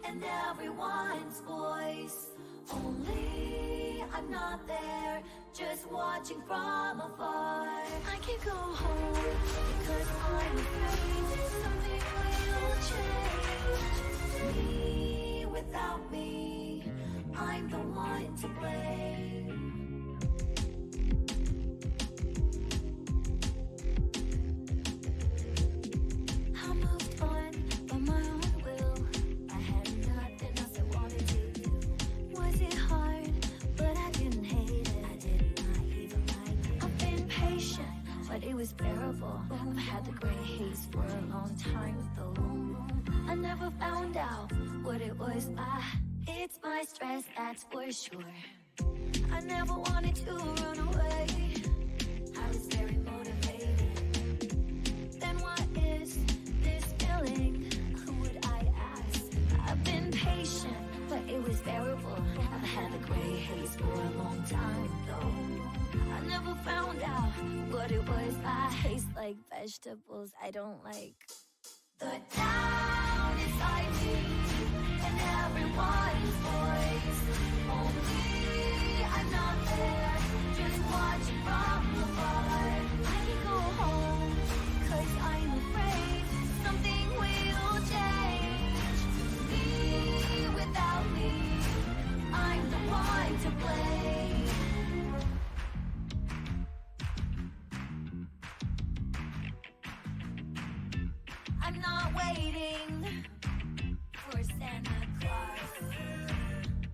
and everyone's voice. Only I'm not there, just watching from afar. I can't go home because I'm afraid something will change. Me without me, I'm the one to blame. I moved on by my own will. I had nothing else I wanted to do. Was it hard? But I didn't hate it. I did not even like it. I've been patient, but it was bearable. I've had the gray haze for a long time though. I never found out what it was. It's my stress, that's for sure. I never wanted to run away. I was very motivated. Then what is this feeling? Who would I ask? I've been patient, but it was bearable. I've had the gray haze for a long time though. I never found out what it was. I taste like vegetables I don't like. The town inside me and everyone's voice. Only I'm not there, just watching from afar. I can go home, cause I'm afraid something will change. Me without me, I'm the one to blame. I'm not waiting for Santa Claus.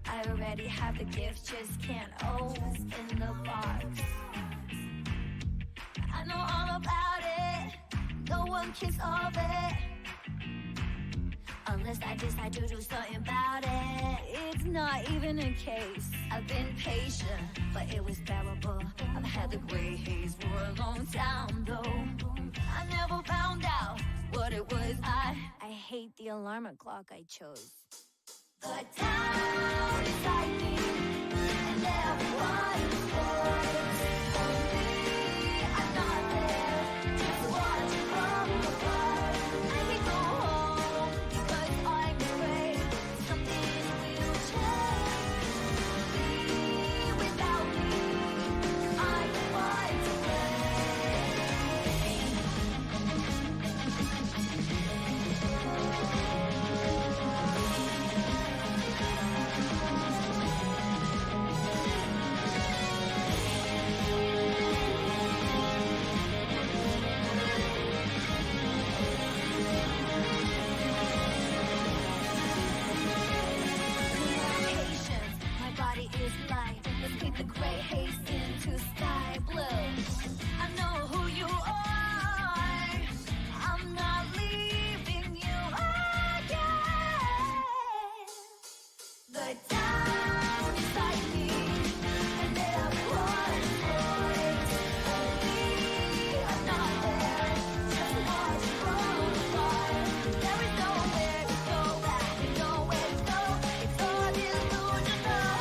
I already have the gift, just can't open the box. I know all about it, no one can solve it unless I decide to do something about it. It's not even a case. I've been patient, but it was bearable. I've had the gray haze for a long time though. I never found out what it was. I hate the alarm clock I chose. The town inside me and everyone's voice. Only I'm not there, just watching from afar. I can go home because I'm afraid something will change. Me without me, I'm the one to blame. Is light. Let's paint the gray haze into sky blue. I know who you are. I'm not leaving you again. The town inside me and everyone's voice. Only I'm not there, just watch from afar. There is nowhere to go back and nowhere to go. It's all delusional.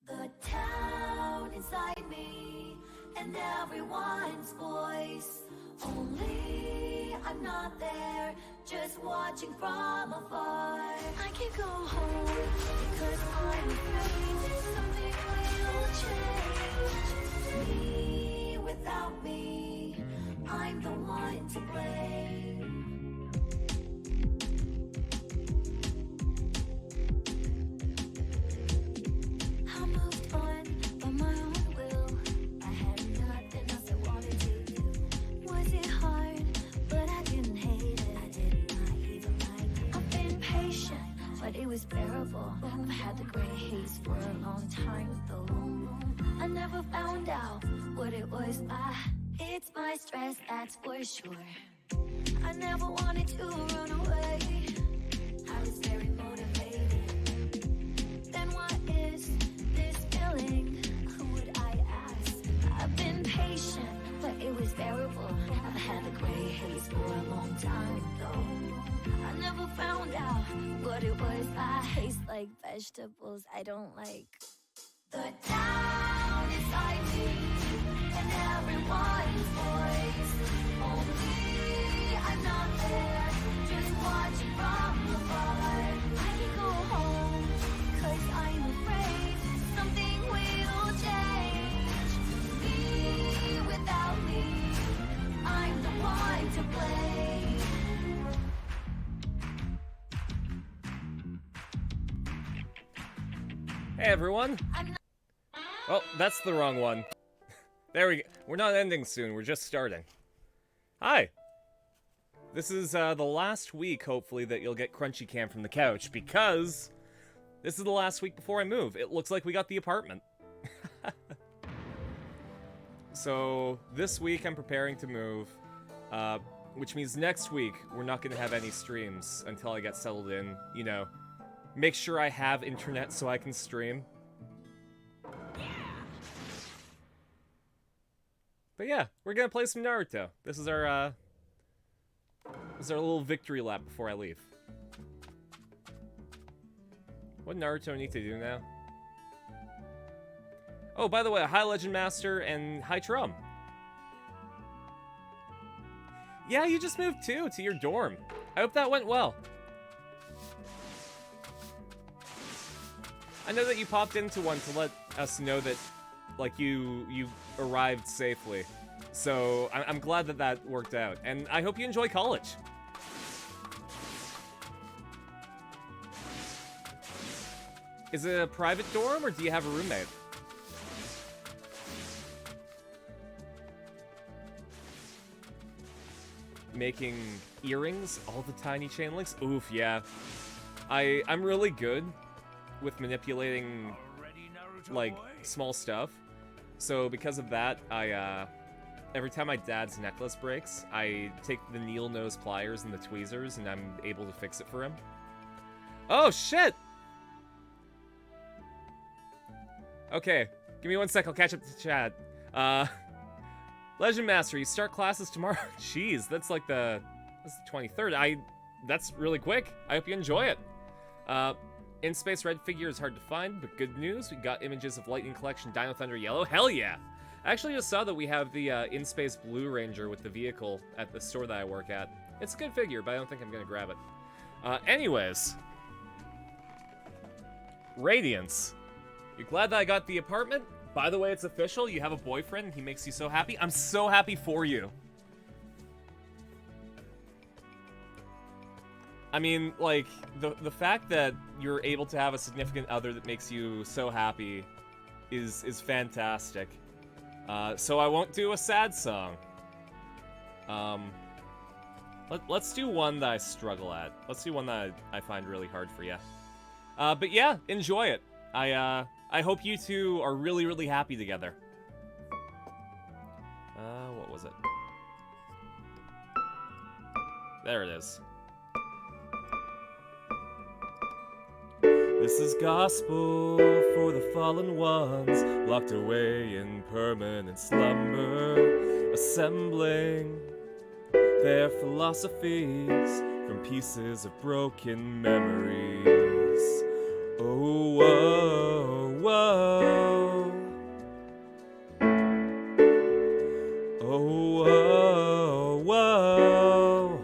The town inside me and everyone's voice. Only I'm not there, just watching from afar. I can't go home because I'm afraid something will change. Me without me, I'm the one to blame. It was bearable. I've had the gray haze for a long time though. I never found out what it was. It's my stress, that's for sure. I never wanted to run away. I was very motivated. Then what is this feeling? Who would I ask? I've been patient, but it was bearable. I've had the gray haze for a long time though. I never found out what it was. I taste like vegetables I don't like. The town inside me and everyone's voice. Only I'm not there, just watching from afar. I can go home, 'cause I'm afraid something will change. Me without me, I'm the one to blame. Hey everyone! Oh, that's the wrong one. There we go. We're not ending soon, we're just starting. Hi! This is the last week, hopefully, that you'll get Crunchy Cam from the couch, because this is the last week before I move. It looks like we got the apartment. So, this week I'm preparing to move, which means next week we're not going to have any streams until I get settled in, you know. Make sure I have internet so I can stream. But yeah, we're gonna play some Naruto. This is our little victory lap before I leave. What Naruto need to do now? Oh, by the way, hi Legend Master and hi Trum. Yeah, you just moved too, to your dorm. I hope that went well. I know that you popped into one to let us know that, like, you arrived safely. So, I'm glad that that worked out. And I hope you enjoy college. Is it a private dorm, or do you have a roommate? Making earrings? All the tiny chain links? Oof, yeah. I'm really good with manipulating, like, small stuff. So because of that, every time my dad's necklace breaks, I take the needle nose pliers and the tweezers, and I'm able to fix it for him. Oh, shit! Okay, give me 1 sec, I'll catch up to chat. Legend Master, you start classes tomorrow? Jeez, that's like that's the 23rd. That's really quick. I hope you enjoy it. In Space Red figure is hard to find, but good news, we got images of Lightning Collection Dino Thunder Yellow. Hell yeah! I actually just saw that we have the In Space Blue Ranger with the vehicle at the store that I work at. It's a good figure, but I don't think I'm gonna grab it. Anyways. Radiance. You're glad that I got the apartment? By the way, it's official, you have a boyfriend and he makes you so happy. I'm so happy for you. I mean, like, the fact that you're able to have a significant other that makes you so happy is fantastic. So I won't do a sad song. Let's do one that I struggle at. Let's do one that I find really hard for you. But yeah, enjoy it. I hope you two are really, really happy together. What was it? There it is. This is gospel for the fallen ones, locked away in permanent slumber, assembling their philosophies from pieces of broken memories. Oh, whoa, whoa. Oh, whoa, whoa.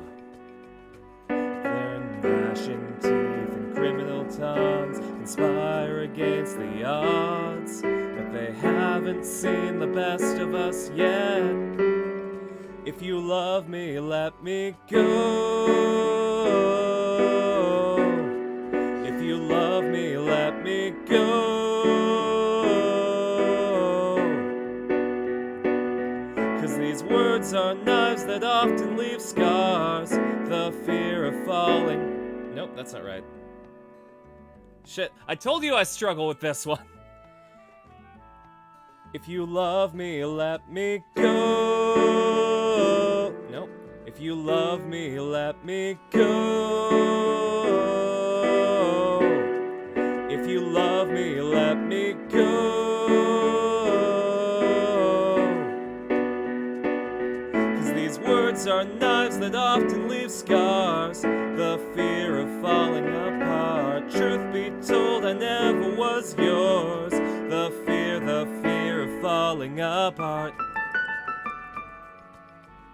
They're gnashing teeth and criminal tongues conspire against the odds, but they haven't seen the best of us yet. If you love me, let me go. If you love me, let me go. 'Cause these words are knives that often leave scars. The fear of falling. Nope, that's not right. Shit, I told you I struggle with this one. If you love me, let me go. Nope. If you love me, let me go. If you love me, let me go. 'Cause these words are knives that often leave scars. The fear of falling apart. Truth be told, I never was yours. The fear of falling apart.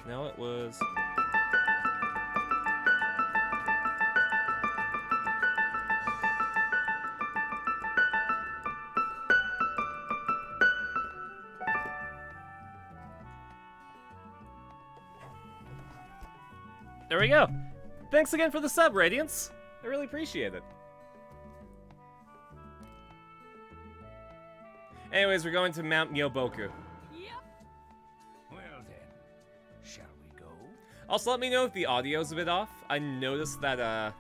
No, it was. There we go. Thanks again for the sub, Radiance. I really appreciate it. Anyways, we're going to Mount Myoboku. Yep. Well then, shall we go? Also, let me know if the audio's a bit off. I noticed that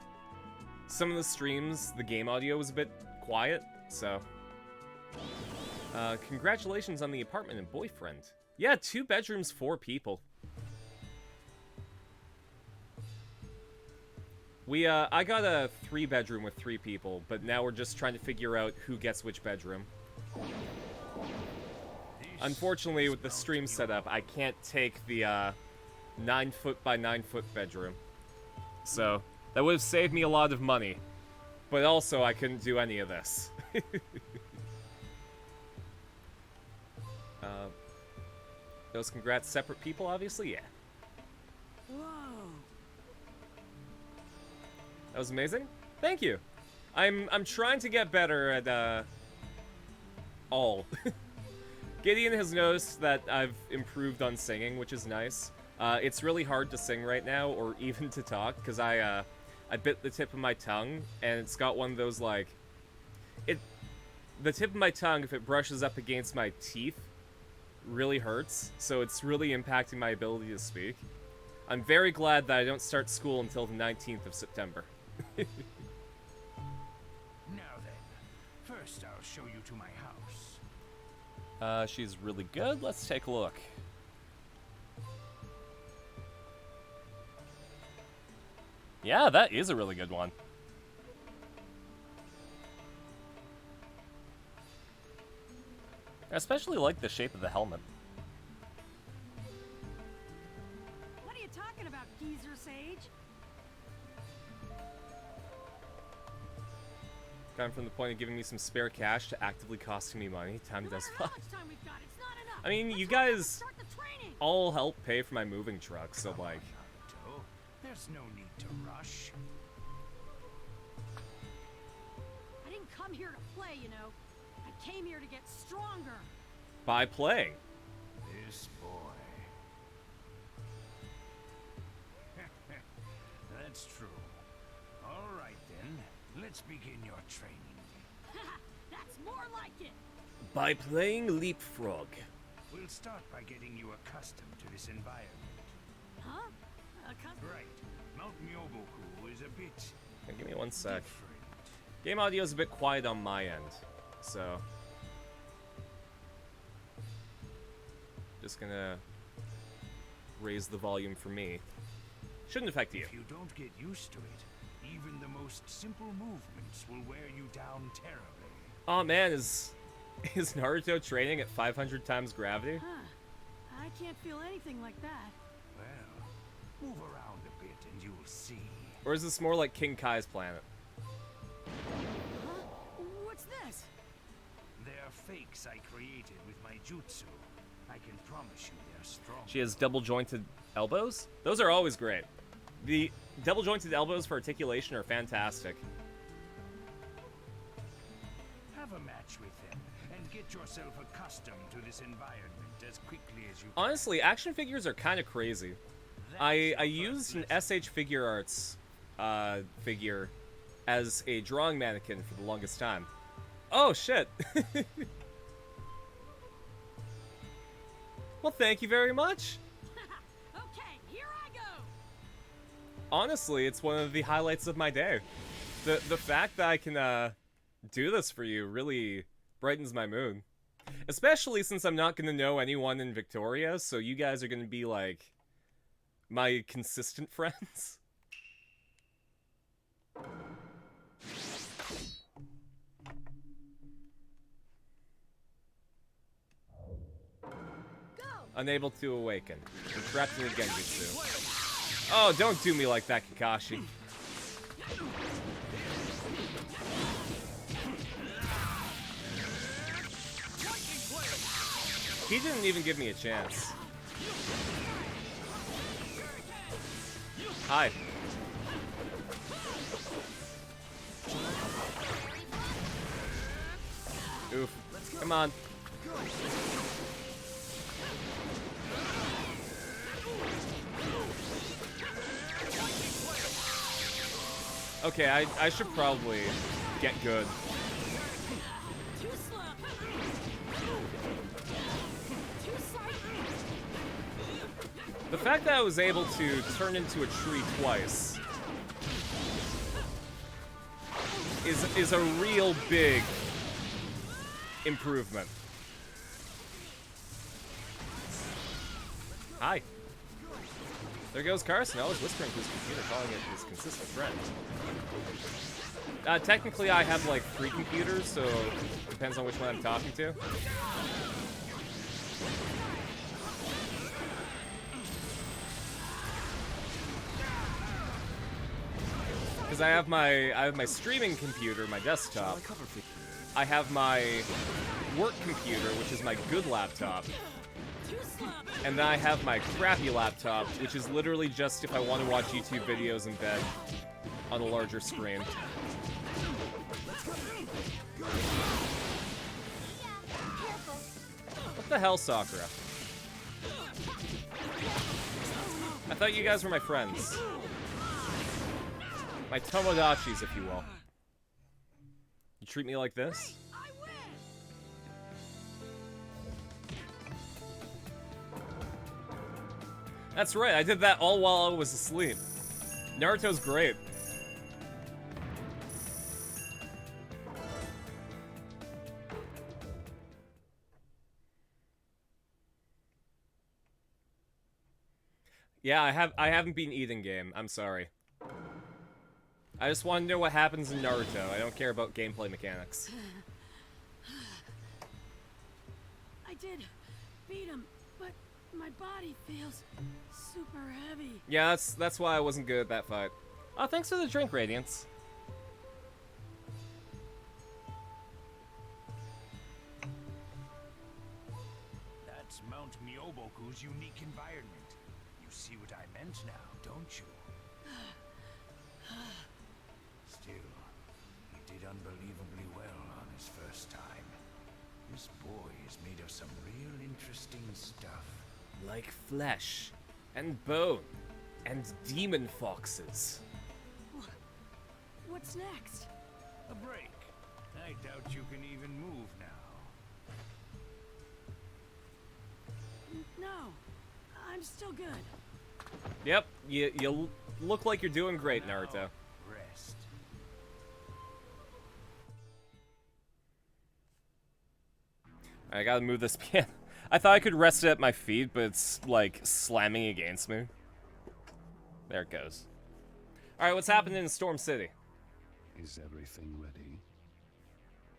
some of the streams, the game audio was a bit quiet, so... congratulations on the apartment and boyfriend. Yeah, 2 bedrooms, 4 people. I got a 3-bedroom with 3 people, but now we're just trying to figure out who gets which bedroom. Unfortunately, with the stream setup, I can't take the 9-foot by 9-foot bedroom. So, that would have saved me a lot of money. But also, I couldn't do any of this. Those congrats separate people, obviously? Yeah. Whoa. That was amazing. Thank you. I'm trying to get better at all. Gideon has noticed that I've improved on singing, which is nice. It's really hard to sing right now, or even to talk, because I bit the tip of my tongue, and it's got one of those, like... The tip of my tongue, if it brushes up against my teeth, really hurts, so it's really impacting my ability to speak. I'm very glad that I don't start school until the 19th of September. Now then, first I'll show you to my house. She's really good. Let's take a look. Yeah, that is a really good one. I especially like the shape of the helmet. What are you talking about, geezer sage? Gone from the point of giving me some spare cash to actively costing me money. Time No does matter fly. how much time we've got, it's not enough. I mean, you Let's hurry up and guys start the training. all help pay for my moving truck, so Come on, like... Naruto. There's no need to rush. I didn't come here to play, you know. I came here to get stronger. By playing. This boy. That's true. All right then, let's begin your training. That's more like it. By playing Leapfrog. We'll start by getting you accustomed to this environment. Huh? Right. Mount Myoboku is a bit Hey, give me one sec. different. Game audio is a bit quiet on my end, so... Just gonna raise the volume for me. Shouldn't affect you. If you don't get used to it, even the most simple movements will wear you down terribly. Oh man, is Naruto training at 500 times gravity? Huh. I can't feel anything like that. Well, move around a bit and you'll see. Or is this more like King Kai's planet? Huh? What's this? They are fakes I created with my jutsu. I can promise you they're strong. She has double-jointed elbows? Those are always great. The double-jointed elbows for articulation are fantastic. Have a match with them and get yourself accustomed to this environment as quickly as you can. Honestly, action figures are kind of crazy. I used an SH Figure Arts figure as a drawing mannequin for the longest time. Oh, shit. Well, thank you very much. Okay, here I go. Honestly, it's one of the highlights of my day. The fact that I can do this for you really brightens my mood. Especially since I'm not gonna know anyone in Victoria, so you guys are gonna be like my consistent friends. Unable to awaken. I'm trapped in a Genjutsu. Oh, don't do me like that, Kakashi. He didn't even give me a chance. Hi. Oof. Come on. Okay, I should probably get good. Too slow. Too slight. The fact that I was able to turn into a tree twice is a real big improvement. Hi. There goes Carson, always whispering to his computer, calling it his consistent friend. Technically I have like 3 computers, so it depends on which one I'm talking to. Because I have my streaming computer, my desktop. I have my work computer, which is my good laptop. And then I have my crappy laptop, which is literally just if I want to watch YouTube videos in bed on a larger screen. What the hell, Sakura? I thought you guys were my friends. My Tomodachis, if you will. You treat me like this? That's right, I did that all while I was asleep. Naruto's great. Yeah, I haven't been eating game. I'm sorry. I just want to know what happens in Naruto. I don't care about gameplay mechanics. I did beat him, but my body feels super heavy. Yeah, that's why I wasn't good at that fight. Oh, thanks for the drink, Radiance. That's Mount Myoboku's unique environment. You see what I meant now, don't you? Still, he did unbelievably well on his first time. This boy is made of some real interesting stuff. Like flesh, and bone, and demon foxes. What's next? A break. I doubt you can even move now. No, I'm still good. Yep, you look like you're doing great, Naruto. Rest. I gotta move this piano. I thought I could rest it at my feet, but it's like slamming against me. There it goes. Alright, what's happening in Storm City? Is everything ready?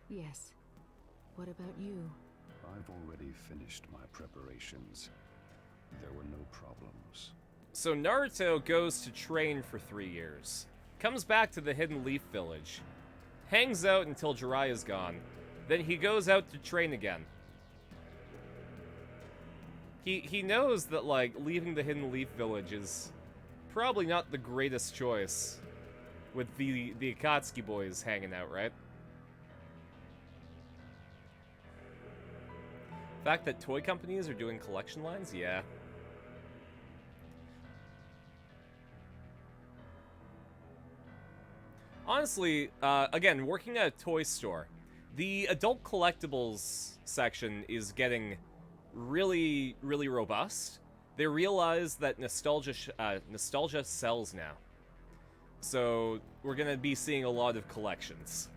Yes. What about you? I've already finished my preparations. There were no problems. So Naruto goes to train for 3 years. Comes back to the Hidden Leaf Village. Hangs out until Jiraiya's gone. Then he goes out to train again. He knows that, like, leaving the Hidden Leaf Village is probably not the greatest choice with the Akatsuki boys hanging out, right? The fact that toy companies are doing collection lines? Yeah. Honestly, again, working at a toy store, the adult collectibles section is getting really, really robust. They realize that nostalgia sells now. So we're gonna be seeing a lot of collections.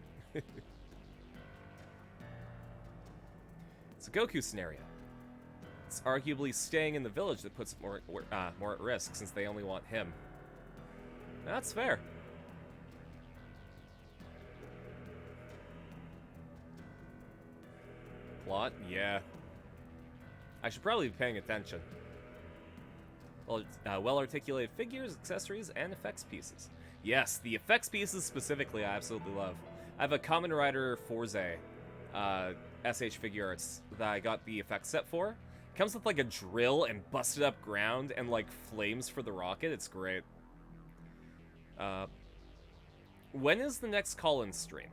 It's a Goku scenario. It's arguably staying in the village that puts it more at risk, since they only want him. That's fair. Plot? Yeah. I should probably be paying attention. Well-articulated figures, accessories, and effects pieces. Yes, the effects pieces specifically I absolutely love. I have a Kamen Rider Forze SH figure arts that I got the effects set for. Comes with like a drill and busted up ground and like flames for the rocket. It's great. When is the next call-in stream?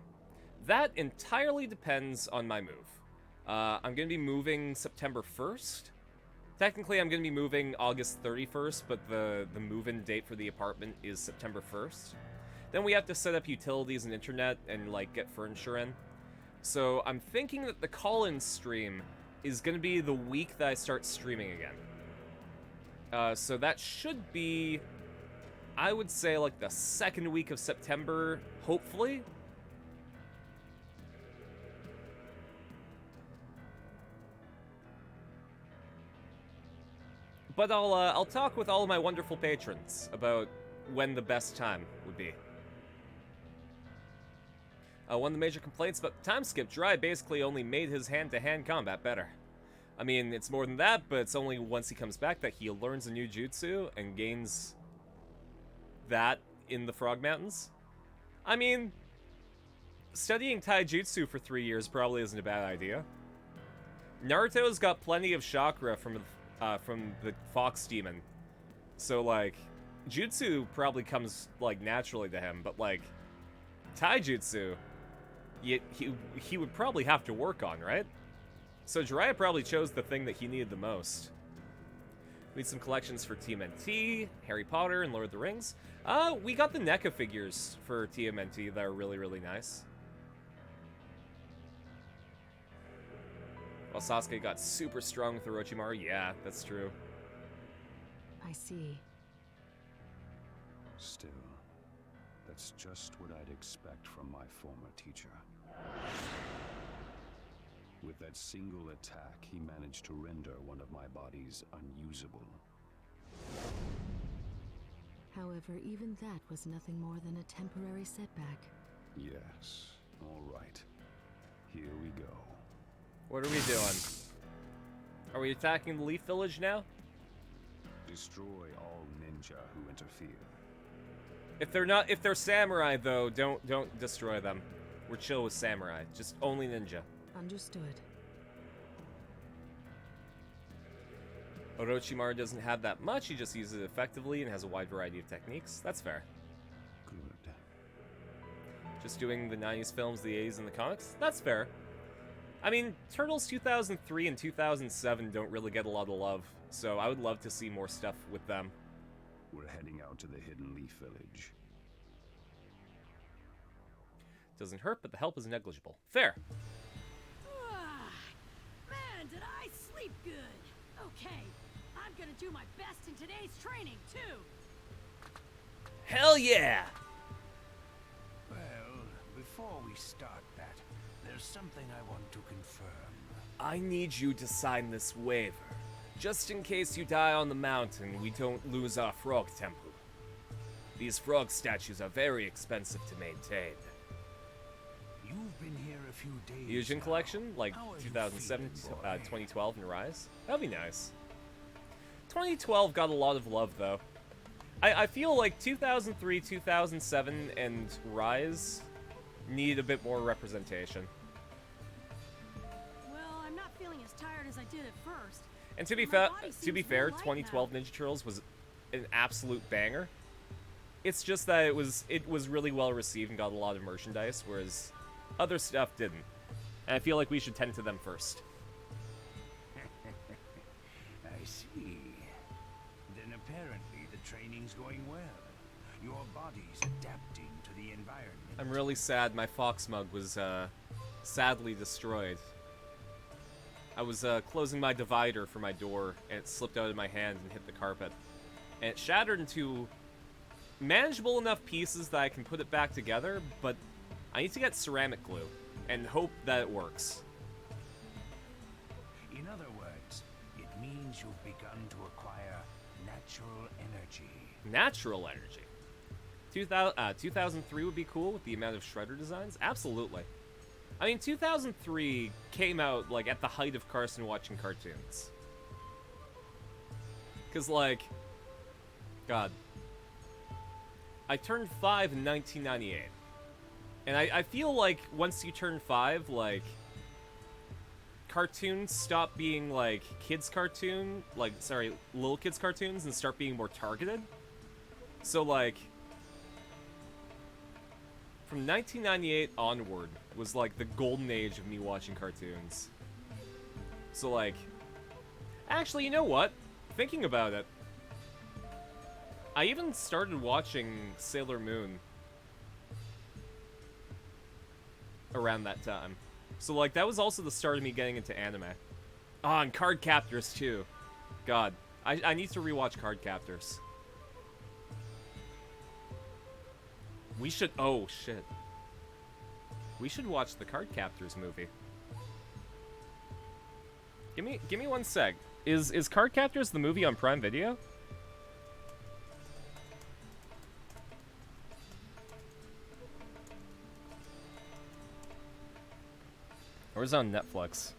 That entirely depends on my move. I'm going to be moving September 1st. Technically, I'm going to be moving August 31st, but the move-in date for the apartment is September 1st. Then we have to set up utilities and internet and, like, get furniture in. So I'm thinking that the call-in stream is going to be the week that I start streaming again. So that should be, I would say, like, the second week of September, hopefully. But I'll talk with all of my wonderful patrons about when the best time would be. One of the major complaints about the time skip, Dry basically only made his hand-to-hand combat better. I mean, it's more than that, but it's only once he comes back that he learns a new jutsu and gains that in the Frog Mountains. I mean, studying taijutsu for 3 years probably isn't a bad idea. Naruto's got plenty of chakra from the Fox Demon. So, like, jutsu probably comes, like, naturally to him, but, like, taijutsu, he would probably have to work on, right? So Jiraiya probably chose the thing that he needed the most. We need some collections for TMNT, Harry Potter, and Lord of the Rings. We got the NECA figures for TMNT that are really, really nice. While Sasuke got super strong with Orochimaru, yeah, that's true. I see. Still, that's just what I'd expect from my former teacher. With that single attack, he managed to render one of my bodies unusable. However, even that was nothing more than a temporary setback. Yes, all right. Here we go. What are we doing? Are we attacking the Leaf Village now? Destroy all ninja who interfere. If they're samurai though, don't destroy them. We're chill with samurai, just only ninja. Understood. Orochimaru doesn't have that much, he just uses it effectively and has a wide variety of techniques. That's fair. Good. Just doing the 90s films, the 80s, and the comics? That's fair. I mean, Turtles 2003 and 2007 don't really get a lot of love, so I would love to see more stuff with them. We're heading out to the Hidden Leaf Village. Doesn't hurt, but the help is negligible. Fair. Man, did I sleep good. Okay, I'm gonna do my best in today's training, too. Hell yeah! Well, before we start that, there's something I want to confirm. I need you to sign this waiver. Just in case you die on the mountain, we don't lose our frog temple. These frog statues are very expensive to maintain. You've been here a few days Fusion now. Collection, like How are you 2007, feeling, boy? 2012 and Rise. That'd be nice. 2012 got a lot of love, though. I feel like 2003, 2007, and Rise need a bit more representation. Well, I'm not feeling as tired as I did at first. And to be My body seems fair, more light 2012 now. Ninja Turtles was an absolute banger. It's just that it was really well received and got a lot of merchandise, whereas other stuff didn't. And I feel like we should tend to them first. I see. Then apparently the training's going well. Your body's adapting to the environment. I'm really sad my Fox mug was sadly destroyed. I was closing my divider for my door, and it slipped out of my hand and hit the carpet. And it shattered into manageable enough pieces that I can put it back together, but I need to get ceramic glue and hope that it works. In other words, it means you've begun to acquire natural energy. Natural energy. 2003 would be cool with the amount of Shredder designs. Absolutely. I mean, 2003 came out, like, at the height of Carson watching cartoons. Because, like, God. I turned 5 in 1998. And I feel like once you turn 5, like, cartoons stop being, like, little kids cartoons and start being more targeted. So, like, from 1998 onward was, like, the golden age of me watching cartoons. So, like, actually, you know what? Thinking about it, I even started watching Sailor Moon around that time. So, like, that was also the start of me getting into anime. Oh, and Card Captors, too. God. I need to rewatch Card Captors. We should... Oh, shit. We should watch the Card Captors movie. Give me one sec. Is Card Captors the movie on Prime Video? Or is it on Netflix?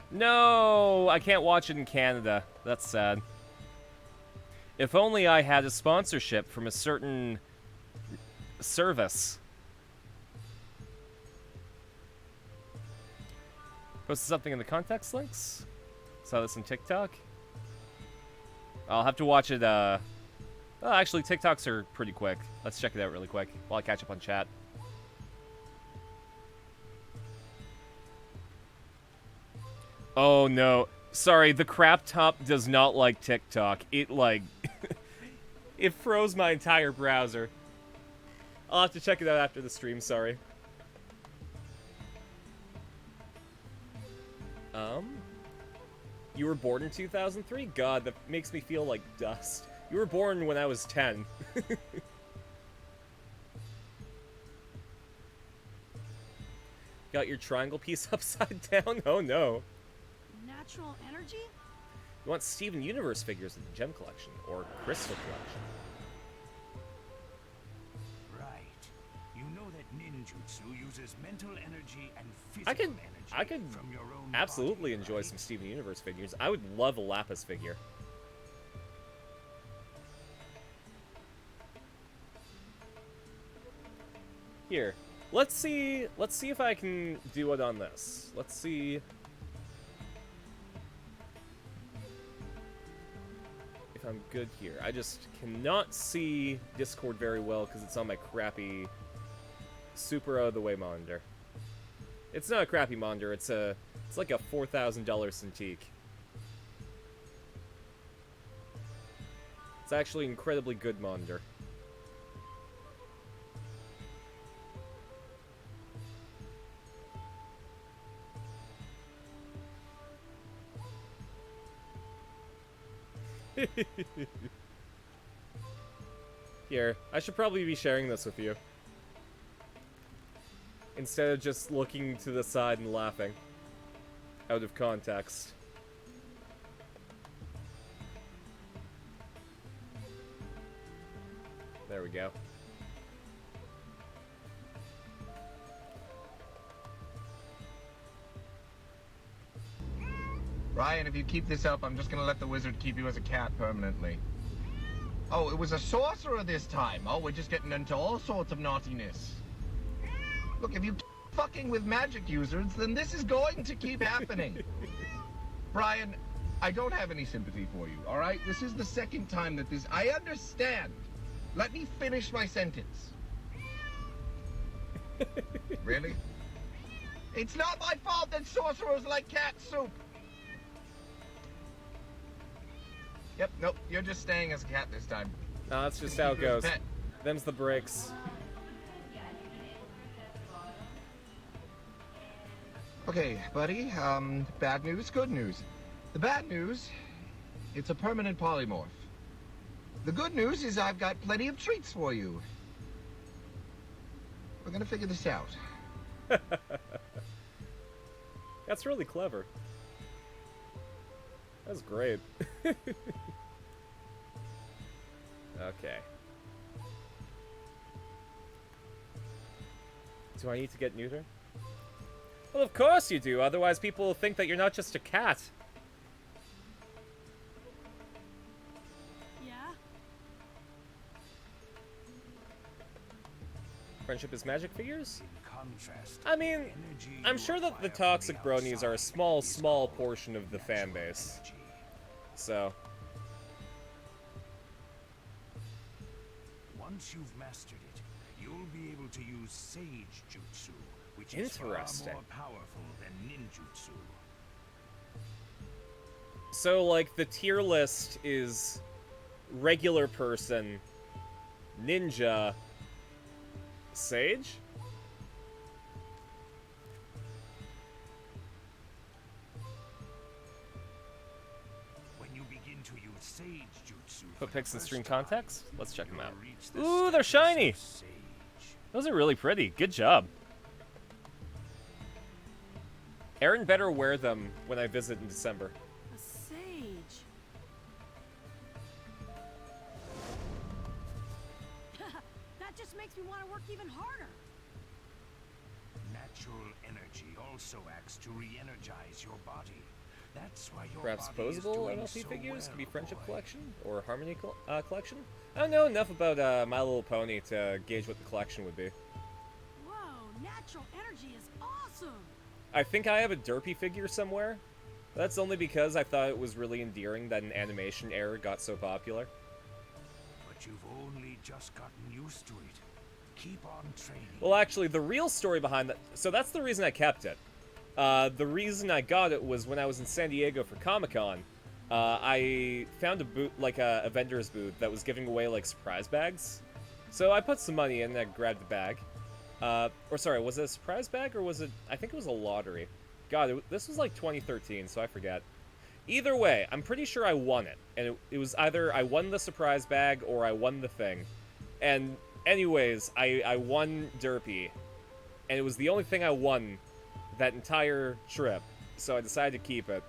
No, I can't watch it in Canada. That's sad. If only I had a sponsorship from a certain service. Posted something in the context links. Saw this on TikTok. I'll have to watch it, Oh, actually, TikToks are pretty quick. Let's check it out really quick while I catch up on chat. Oh, no. Sorry, the crap top does not like TikTok. It, like... it froze my entire browser. I'll have to check it out after the stream, sorry. You were born in 2003? God, that makes me feel like dust. You were born when I was 10. Got your triangle piece upside down? Oh no. Natural energy? You want Steven Universe figures in the Gem Collection, or Crystal Collection. Right. You know that ninjutsu uses mental energy and physical energy I could from your own absolutely body, enjoy right? some Steven Universe figures. I would love a Lapis figure. Here, let's see if I can do it on this. Let's see if I'm good here. I just cannot see Discord very well because it's on my crappy super out of the way monitor. It's not a crappy monitor, it's like a $4,000 Cintiq. It's actually an incredibly good monitor. Here, I should probably be sharing this with you. Instead of just looking to the side and laughing. Out of context. There we go. Ryan, if you keep this up, I'm just gonna let the wizard keep you as a cat permanently. Oh, it was a sorcerer this time. Oh, we're just getting into all sorts of naughtiness. Look, if you keep fucking with magic users, then this is going to keep happening. Brian, I don't have any sympathy for you, all right? This is the second time that this... I understand. Let me finish my sentence. Really? It's not my fault that sorcerers like cat soup. Yep, nope, you're just staying as a cat this time. No, that's just how it goes. Them's the breaks. Okay, buddy, bad news, good news. The bad news, it's a permanent polymorph. The good news is I've got plenty of treats for you. We're gonna figure this out. That's really clever. That's great. Okay. Do I need to get neuter? Well, of course you do, otherwise people will think that you're not just a cat. Yeah? Friendship is magic figures? In contrast, I mean, energy I'm you sure that the acquire from toxic the bronies are a outside small, is small called portion of the fan natural base. energy. So, Once you've mastered it, you'll be able to use Sage Jutsu, which is far Interesting. more powerful than Ninjutsu. so like the tier list is regular person, ninja, sage? When you begin to use Sage Jutsu, Put for pics the in first stream time, context? Let's check them you'll out. reach the Ooh, they're status shiny! of Sage. Those are really pretty. Good job. Aaron better wear them when I visit in December. A sage. That just makes me want to work even harder. Natural energy also acts to re-energize your body. That's why your Perhaps body is posable doing MLP so figures well, could be Friendship boy. Collection or Harmony Collection? I don't know enough about My Little Pony to gauge what the collection would be. Whoa, natural energy is awesome. I think I have a Derpy figure somewhere. That's only because I thought it was really endearing that an animation error got so popular. But you've only just gotten used to it. Keep on training. Well, actually, the real story behind that... So that's the reason I kept it. The reason I got it was when I was in San Diego for Comic-Con. I found a booth, like a vendor's booth that was giving away, like, surprise bags. So I put some money in and I grabbed the bag. Or sorry, was it a surprise bag or was it... I think it was a lottery. God, this was like 2013, so I forget. Either way, I'm pretty sure I won it. And it was either I won the surprise bag or I won the thing. And anyways, I won Derpy. And it was the only thing I won that entire trip. So I decided to keep it.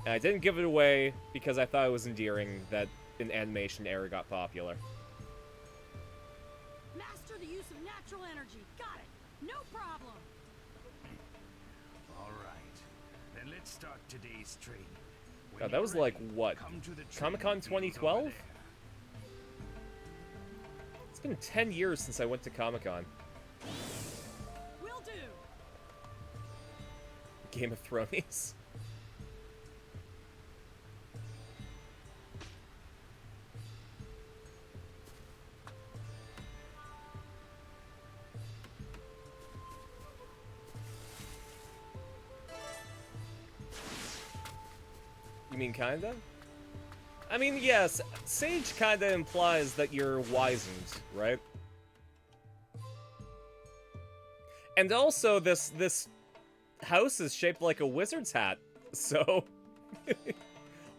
And I didn't give it away because I thought it was endearing that an animation error got popular. Master the use of natural energy. Got it. No problem. All right. Then let's start today's training. When God, that you're was like, ready, what, come to the Comic-Con training field 2012? over there. It's been 10 years since I went to Comic-Con. Will do. Game of Thrones. You mean kinda? I mean, yes, Sage kinda implies that you're wizened, right? And also, this house is shaped like a wizard's hat, so...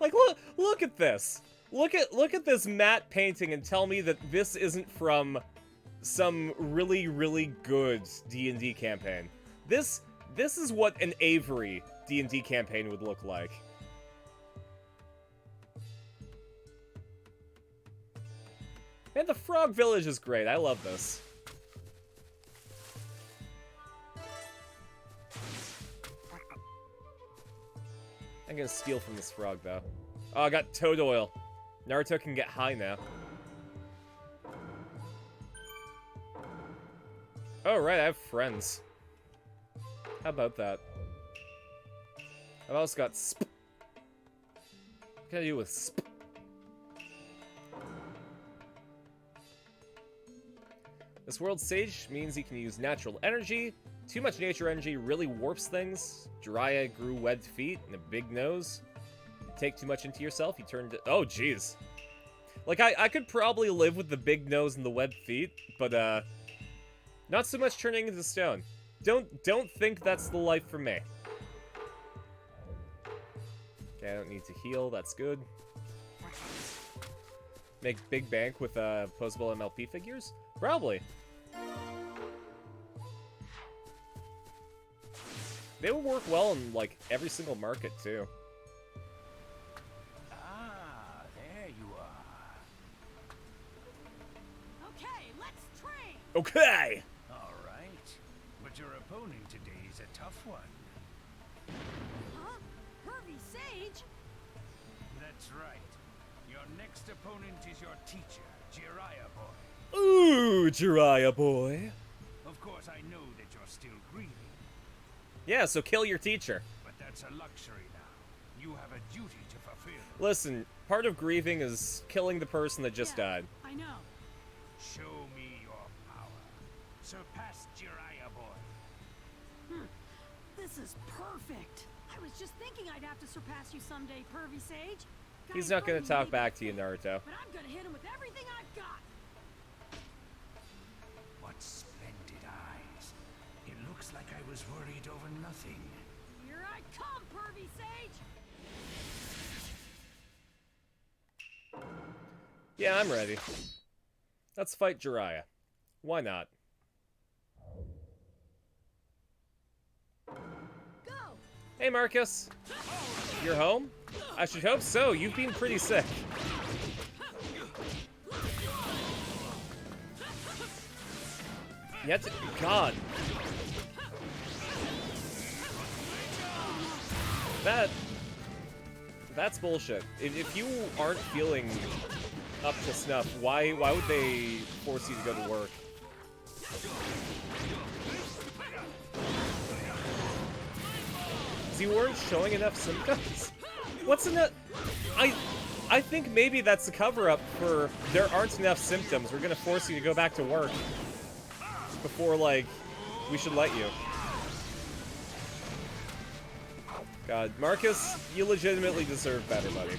like, look at this! Look at this matte painting and tell me that this isn't from some really, really good D&D campaign. This is what an Avery D&D campaign would look like. And the Frog Village is great. I love this. I'm gonna steal from this frog, though. Oh, I got toad oil. Naruto can get high now. Oh, right, I have friends. How about that? I've also got sp. What can I do with sp? This world's sage means he can use natural energy. Too much nature energy really warps things. Jiraiya grew webbed feet and a big nose. You take too much into yourself, you turn to... Oh, jeez. Like, I could probably live with the big nose and the webbed feet, but, not so much turning into stone. Don't think that's the life for me. Okay, I don't need to heal, that's good. Make big bank with, posable MLP figures? Probably. They would work well in, like, every single market, too. Ah, there you are. Okay, let's train. Okay! All right. But your opponent today is a tough one. Huh? Pervy Sage? That's right. Your next opponent is your teacher, Jiraiya boy. Ooh, Jiraiya boy. Of course, I know that you're still grieving, Yeah, so kill your teacher. but that's a luxury now. You have a duty to fulfill. Listen, part of grieving is killing the person that just Yeah, died. I know. Show me your power. Surpass Jiraiya boy. This is perfect. I was just thinking I'd have to surpass you someday, Pervy Sage. He's Guy not gonna Pervy talk may back be to you, fake, Naruto. But I'm gonna hit him with everything I've got. What splendid eyes. It looks like I was worried over nothing. Here I come, Pervy Sage. Yeah, I'm ready. Let's fight Jiraiya. Why not? Go. Hey, Marcus. You're home? I should hope so. You've been pretty sick. Yet, God. That's bullshit. If you aren't feeling up to snuff, why would they force you to go to work? You weren't showing enough symptoms? What's enough? I think maybe that's a cover-up for there aren't enough symptoms. We're gonna force you to go back to work before, like, we should let you. God, Marcus, you legitimately deserve better, buddy.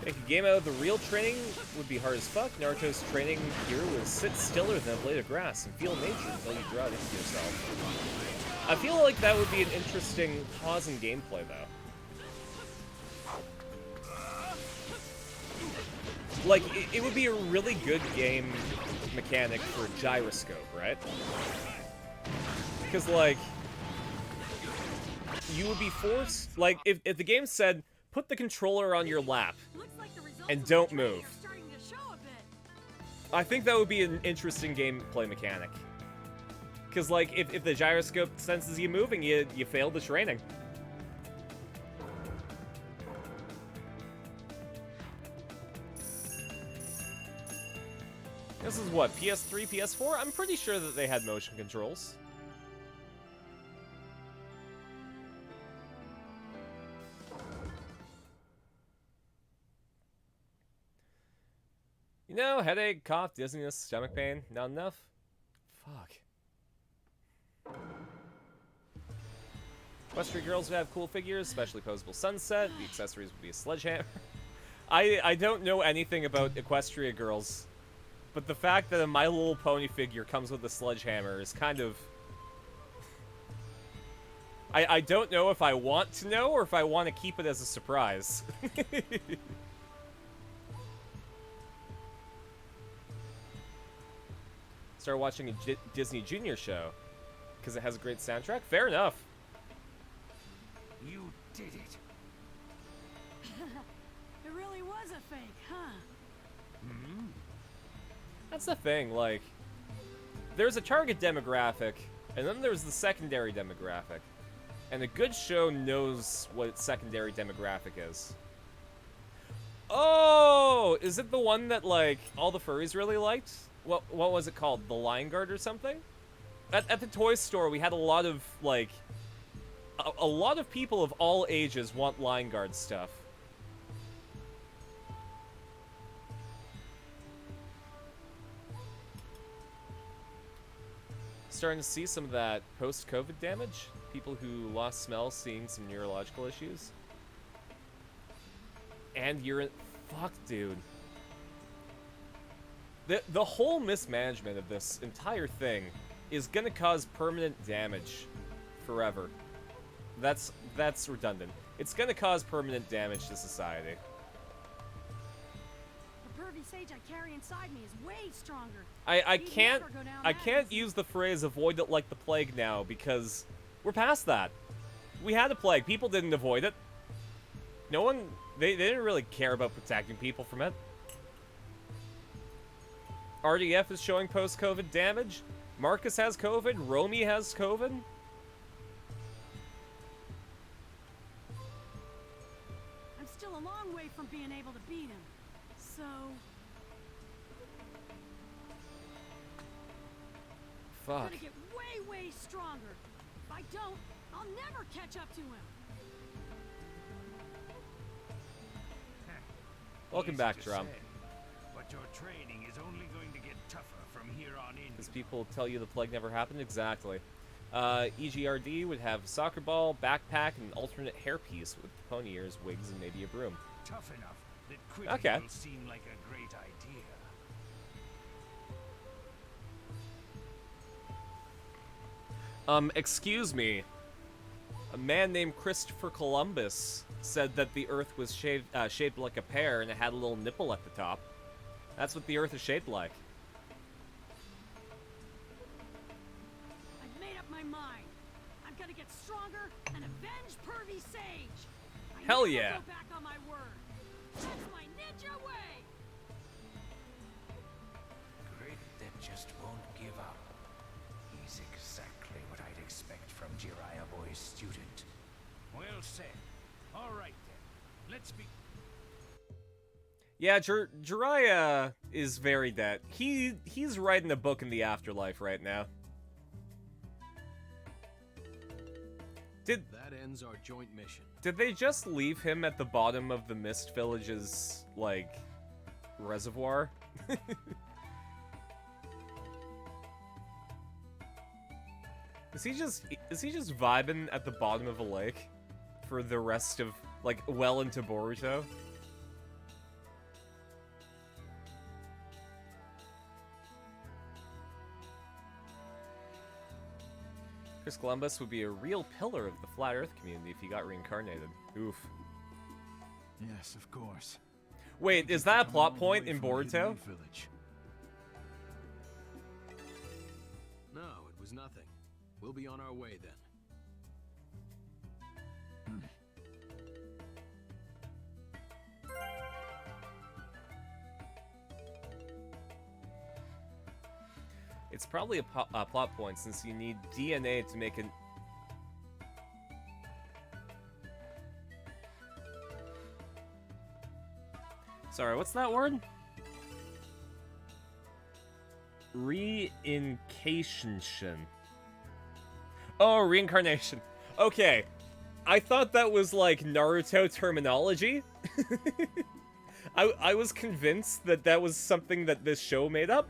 Make a game out of the real training would be hard as fuck. Naruto's training here was sit stiller than a blade of grass and feel nature until you draw it into yourself. I feel like that would be an interesting pause in gameplay, though. Like, it would be a really good game mechanic for a gyroscope, right? Because, like, you would be forced... Like, if the game said, put the controller on your lap, Looks like the results and of don't my training move. are starting to show a bit. I think that would be an interesting gameplay mechanic. Because, like, if the gyroscope senses you moving, you failed the training. This is what, PS3, PS4? I'm pretty sure that they had motion controls. You know, headache, cough, dizziness, stomach pain, not enough? Fuck. Equestria girls would have cool figures, especially posable sunset. The accessories would be a sledgehammer. I don't know anything about Equestria girls, but the fact that a My Little Pony figure comes with a sledgehammer is kind of... I don't know if I want to know or if I want to keep it as a surprise. Start watching a Disney Junior show because it has a great soundtrack. Fair enough. You did it. It really was a fake, huh? That's the thing, like, there's a target demographic, and then there's the secondary demographic. And a good show knows what its secondary demographic is. Oh! Is it the one that, like, all the furries really liked? What was it called? The Lion Guard or something? At the toy store, we had a lot of, like... A lot of people of all ages want Lion Guard stuff. Starting to see some of that post-COVID damage. People who lost smell seeing some neurological issues. And Fuck, dude. The whole mismanagement of this entire thing is gonna cause permanent damage forever. That's redundant. It's gonna cause permanent damage to society. The pervy sage I carry inside me is way stronger. I He'd can't never go down I that can't easy. use the phrase avoid it like the plague now because we're past that. We had a plague. People didn't avoid it. No one they didn't really care about protecting people from it. RDF is showing post-COVID damage. Marcus has COVID. Romy has COVID. I'm still a long way from being able to beat him. So, Fuck. gotta get way, way stronger. If I don't, I'll never catch up to him. Welcome Easy back, to Drum. say, but your training is only going to get tougher from here on in. Because people tell you the plague never happened? Exactly. EGRD would have a soccer ball, backpack, and an alternate hairpiece with pony ears, wigs, and maybe a broom. Tough enough that quitting Okay. will seem like a great idea. Excuse me. A man named Christopher Columbus said that the Earth was shaped like a pear and it had a little nipple at the top. That's what the Earth is shaped like. I've made up my mind. I'm gonna get stronger and avenge Pervy Sage. I Hell never yeah. go back on my word. That's my ninja way. Grit that just won't give up. He's exactly what I'd expect from Jiraiya Boy's student. Well said. All right then. Let's be. Yeah, Jiraiya is very dead. He's writing a book in the afterlife right now. That ends our joint mission. Did they just leave him at the bottom of the Mist Village's, like, reservoir? Is he just vibing at the bottom of a lake for the rest of, like, well into Boruto? Chris Columbus would be a real pillar of the Flat Earth community if he got reincarnated. Oof. Yes, of course. Wait, is that a plot point in Boruto? Village. No, it was nothing. We'll be on our way then. It's probably a plot point since you need DNA to make an... Sorry, what's that word? Reincarnation. Oh, reincarnation. Okay. I thought that was like Naruto terminology. I was convinced that that was something that this show made up.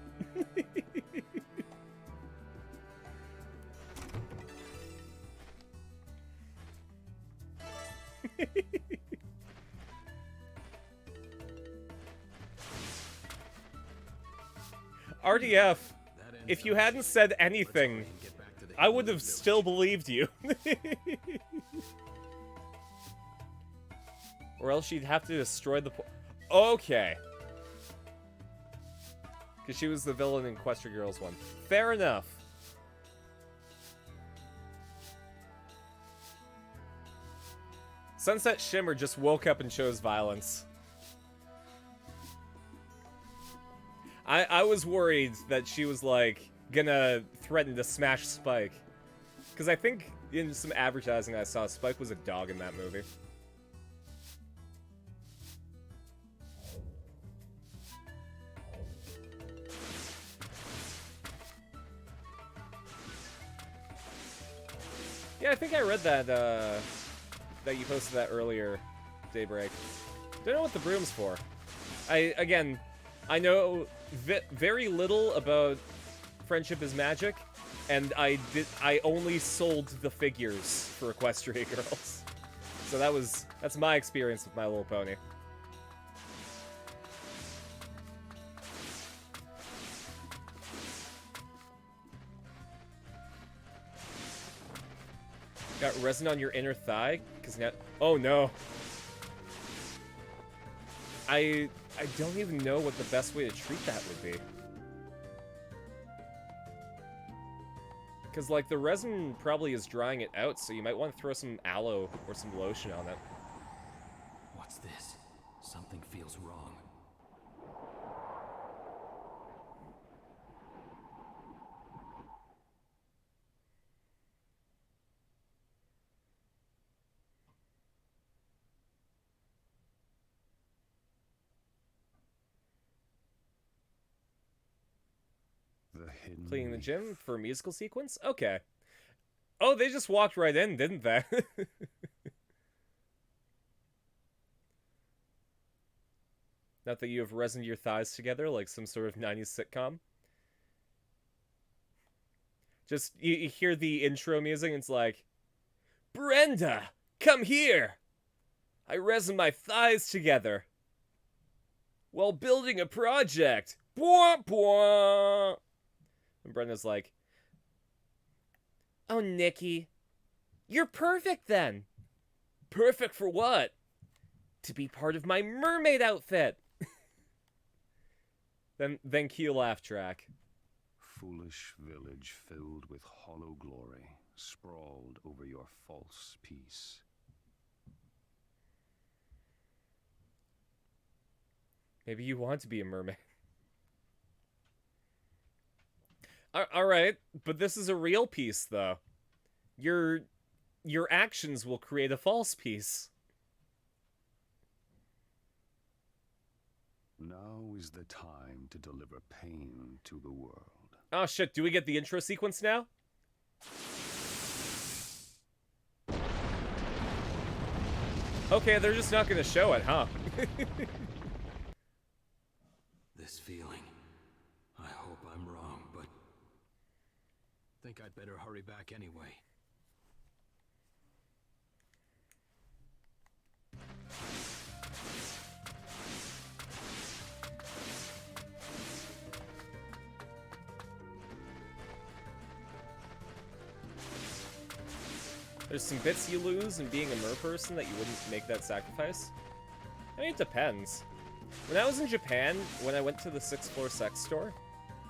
RDF, if you hadn't said anything, I would have still believed you. Or else she'd have to destroy the... Okay. Because she was the villain in Quester Girls 1. Fair enough. Sunset Shimmer just woke up and chose violence. I was worried that she was, like, gonna threaten to smash Spike. Because I think in some advertising I saw, Spike was a dog in that movie. Yeah, I think I read that, that you posted that earlier, Daybreak. Don't know what the broom's for. Again, I know very little about Friendship is Magic, and I only sold the figures for Equestria Girls. So that's my experience with My Little Pony. Got resin on your inner thigh? Cause now, oh no. I don't even know what the best way to treat that would be. Cause like the resin probably is drying it out, so you might want to throw some aloe or some lotion on it. What's this? Something feels wrong. The hidden Cleaning the leaf. gym for a musical sequence? Okay. Oh, they just walked right in, didn't they? Not that you have resined your thighs together like some sort of 90s sitcom. Just, you hear the intro music, and it's like, Brenda, come here! I resined my thighs together while building a project. Bwah, bwah. And Brenda's like, oh, Nikki, you're perfect then. Perfect for what? To be part of my mermaid outfit. Then cue laugh track. Foolish village filled with hollow glory, sprawled over your false peace. Maybe you want to be a mermaid. Alright, but this is a real piece, though. Your actions will create a false piece. Now is the time to deliver pain to the world. Oh shit, do we get the intro sequence now? Okay, they're just not gonna show it, huh? This feeling. I hope I'm wrong, but think I'd better hurry back anyway. There's some bits you lose in being a mer person that you wouldn't make that sacrifice. I mean, it depends. When I was in Japan, when I went to the 6th floor sex store,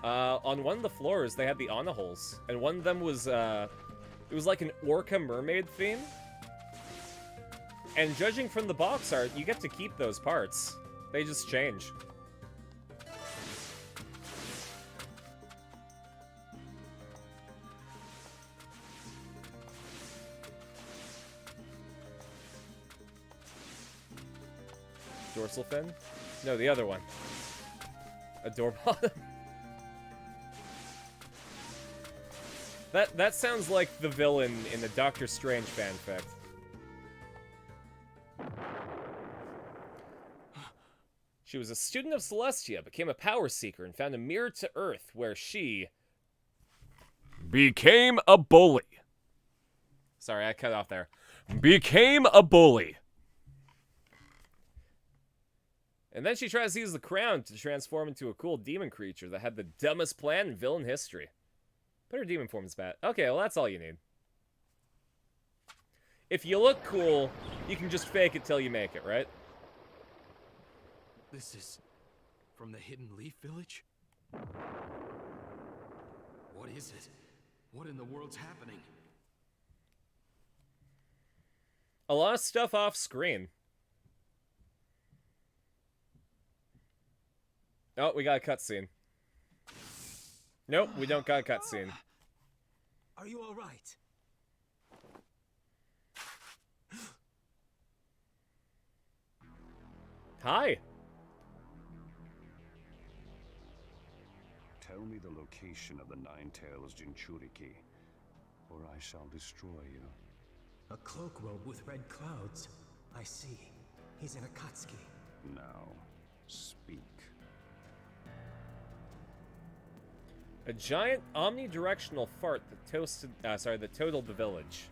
on one of the floors they had the Ana holes, and one of them was, it was like an orca mermaid theme. And judging from the box art, you get to keep those parts. They just change. Dorsal fin? No, the other one. A door bottom. That sounds like the villain in the Doctor Strange fanfic. She was a student of Celestia, became a power seeker, and found a mirror to Earth where she became a bully. Sorry, I cut off there. Became a bully. And then she tries to use the crown to transform into a cool demon creature that had the dumbest plan in villain history. But her demon form is bad. Okay, well that's all you need. If you look cool, you can just fake it till you make it, right? This is from the Hidden Leaf Village? What is it? What in the world's happening? A lot of stuff off screen. Oh, we got a cutscene. Nope, we don't got a cutscene. Are you all right? Hi. Tell me the location of the Nine-Tails Jinchuriki, or I shall destroy you. A cloak robe with red clouds. I see. He's in Akatsuki. Now, speak. A giant omnidirectional fart that totaled the village.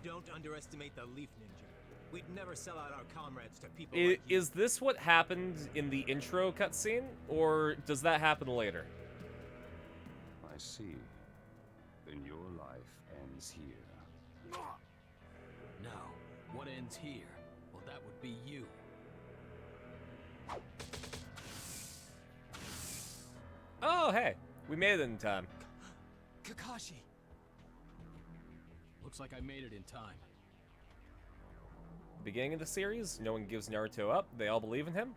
Don't underestimate the Leaf Ninja. We'd never sell out our comrades to people like you. Is this what happened in the intro cutscene, or does that happen later? I see. Then your life ends here. No. What ends here? Well, that would be you. Oh, hey. We made it in time. Kakashi! Looks like I made it in time. Beginning of the series, no one gives Naruto up. They all believe in him.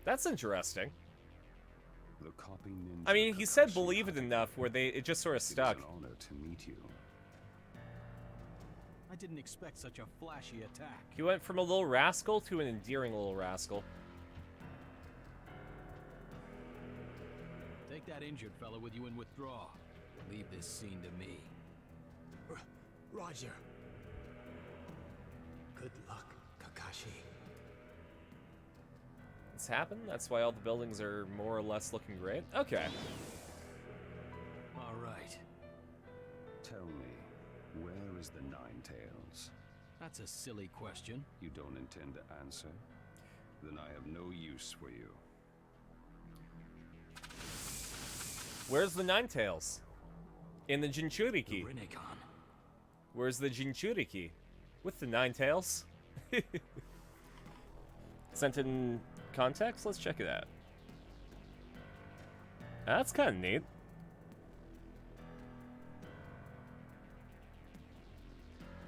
That's interesting. The copy ninja I mean, he said Kakashi believe it enough where it just sort of stuck. It is an honor to meet you. I didn't expect such a flashy attack. He went from a little rascal to an endearing little rascal. Take that injured fella with you and withdraw. Leave this scene to me. Roger. Good luck, Kakashi. It's happened? That's why all the buildings are more or less looking great? Okay. All right. Tell me, where is the Nine Tails? That's a silly question. You don't intend to answer? Then I have no use for you. Where's the Nine Tails? In the Jinchuriki. The Rinnegan. Where's the Jinchuriki? With the Nine Tails? Sent in context? Let's check it out. That's kind of neat.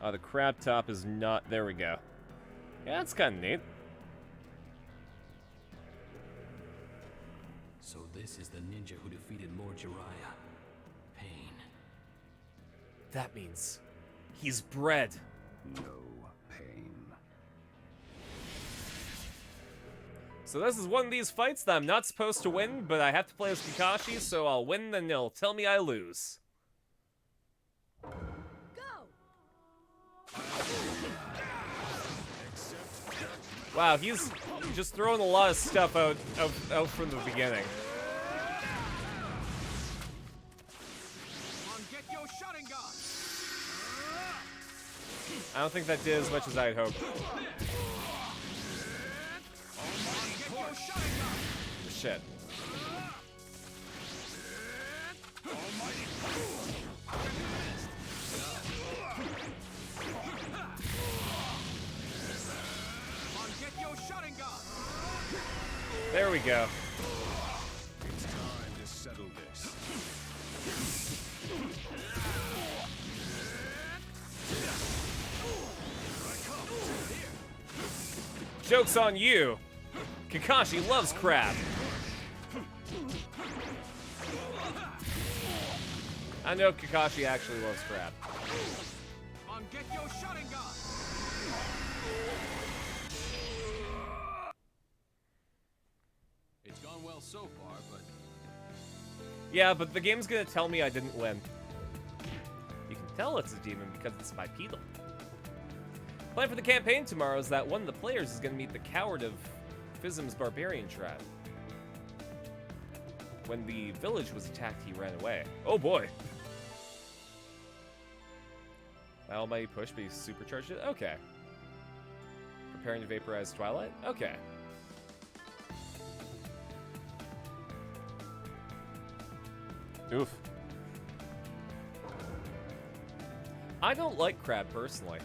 Oh, the crab top is not... There we go. Yeah, that's kind of neat. So this is the ninja who defeated Lord Jiraiya. Pain. That means he's bred. No pain. So this is one of these fights that I'm not supposed to win, but I have to play as Kakashi, so I'll win, then they'll tell me I lose. Wow, he's just throwing a lot of stuff out from the beginning. I don't think that did as much as I had hoped. Shit. There we go. It's time to settle this. Joke's on you. Kakashi loves crab. I know Kakashi actually loves crab. It's gone well so far, but Yeah, but the game's gonna tell me I didn't win. You can tell it's a demon because it's bipedal. Plan for the campaign tomorrow is that one of the players is gonna meet the coward of Fizm's barbarian tribe. When the village was attacked, he ran away. Oh boy! My almighty push, but he supercharged it? Okay. Preparing to vaporize Twilight? Okay. Oof. I don't like crab personally.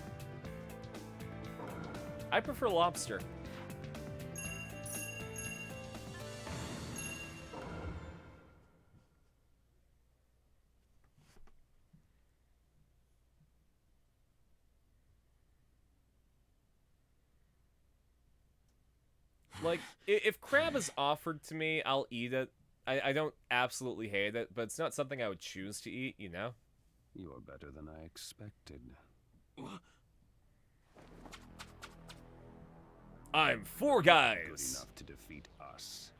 I prefer lobster. Like, if crab is offered to me, I'll eat it. I don't absolutely hate it, but it's not something I would choose to eat, you know? You're better than I expected. I'm four Good guys! enough to defeat us.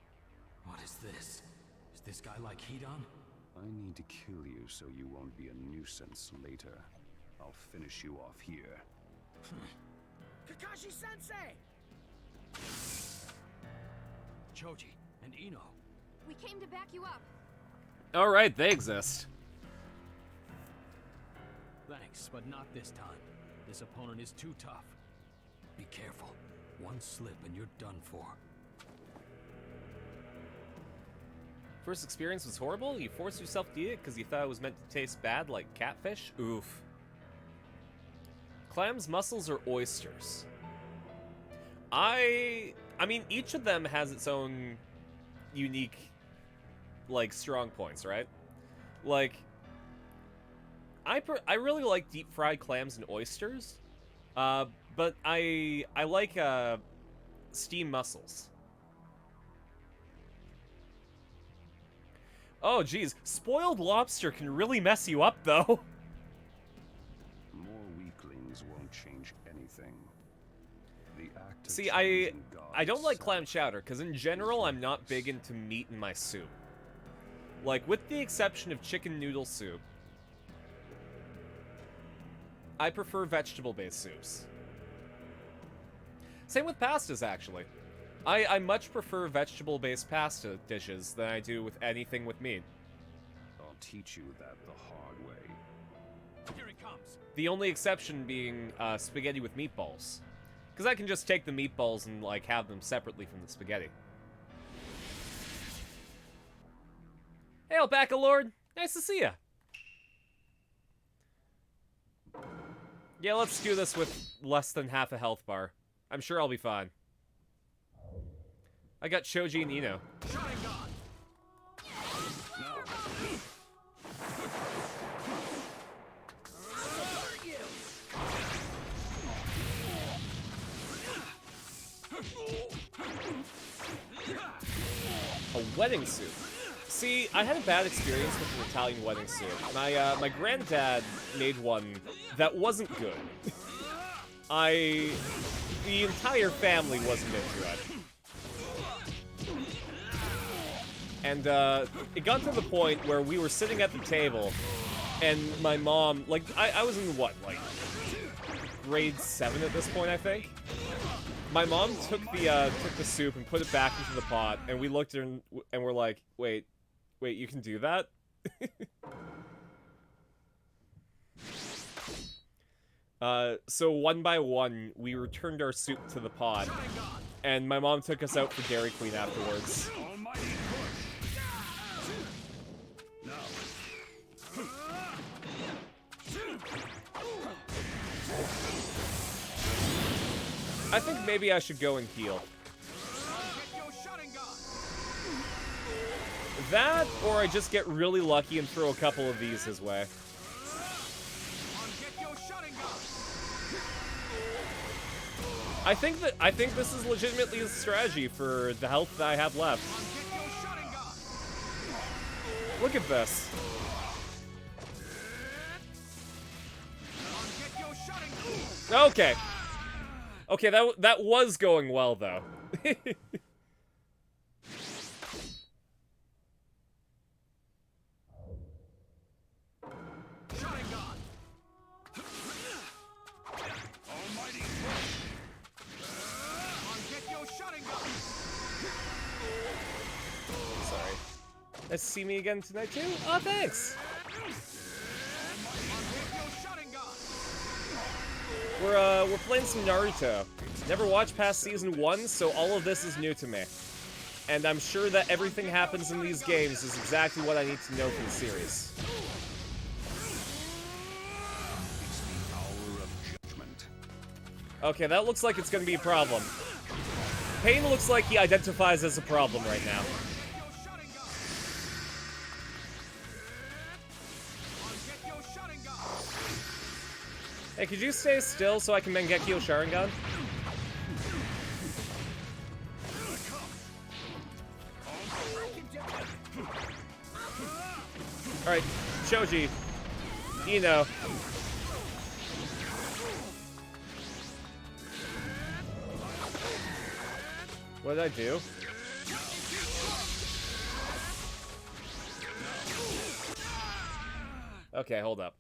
what is this? Is this guy like Hidan? I need to kill you so you won't be a nuisance later. I'll finish you off here. Kakashi-sensei! Choji and Ino. We came to back you up. Alright, they exist. Thanks, but not this time. This opponent is too tough. Be careful. One slip and you're done for. First experience was horrible? You forced yourself to eat it because you thought it was meant to taste bad like catfish? Oof. Clams, mussels, or oysters? I mean, each of them has its own unique, like, strong points, right? Like, I really like deep-fried clams and oysters, but I like, steamed mussels. Oh, geez. Spoiled lobster can really mess you up, though. More weaklings won't change anything. The act of See, challenging I don't like God clam itself chowder, because in general, I'm not big into meat in my soup. Like, with the exception of chicken noodle soup, I prefer vegetable-based soups. Same with pastas, actually. I much prefer vegetable-based pasta dishes than I do with anything with meat. I'll teach you that the hard way. Here he comes. The only exception being spaghetti with meatballs. Because I can just take the meatballs and, like, have them separately from the spaghetti. Hey, Alpaca Lord! Nice to see ya! Yeah, let's do this with less than half a health bar. I'm sure I'll be fine. I got Shoji and Ino. A wedding suit. See, I had a bad experience with an Italian wedding suit. My granddad made one that wasn't good. The entire family wasn't into it. And, it got to the point where we were sitting at the table, and my mom, like, I was in what, like, grade 7 at this point, I think? My mom took the soup and put it back into the pot, and we looked at her and we're like, wait, you can do that? So one by one, we returned our soup to the pot, and my mom took us out for Dairy Queen afterwards. I think maybe I should go and heal. That, or I just get really lucky and throw a couple of these his way. I think this is legitimately a strategy for the health that I have left. Look at this. Okay. Okay, that was going well, though. Sorry. Nice to see me again tonight, too? Oh, thanks! We're playing some Naruto. Never watched past season 1, so all of this is new to me. And I'm sure that everything happens in these games is exactly what I need to know for the series. Okay, that looks like it's gonna be a problem. Pain looks like he identifies as a problem right now. Hey, could you stay still so I can Mangekyo Sharingan? Alright, Shoji. Ino. What did I do? Okay, hold up.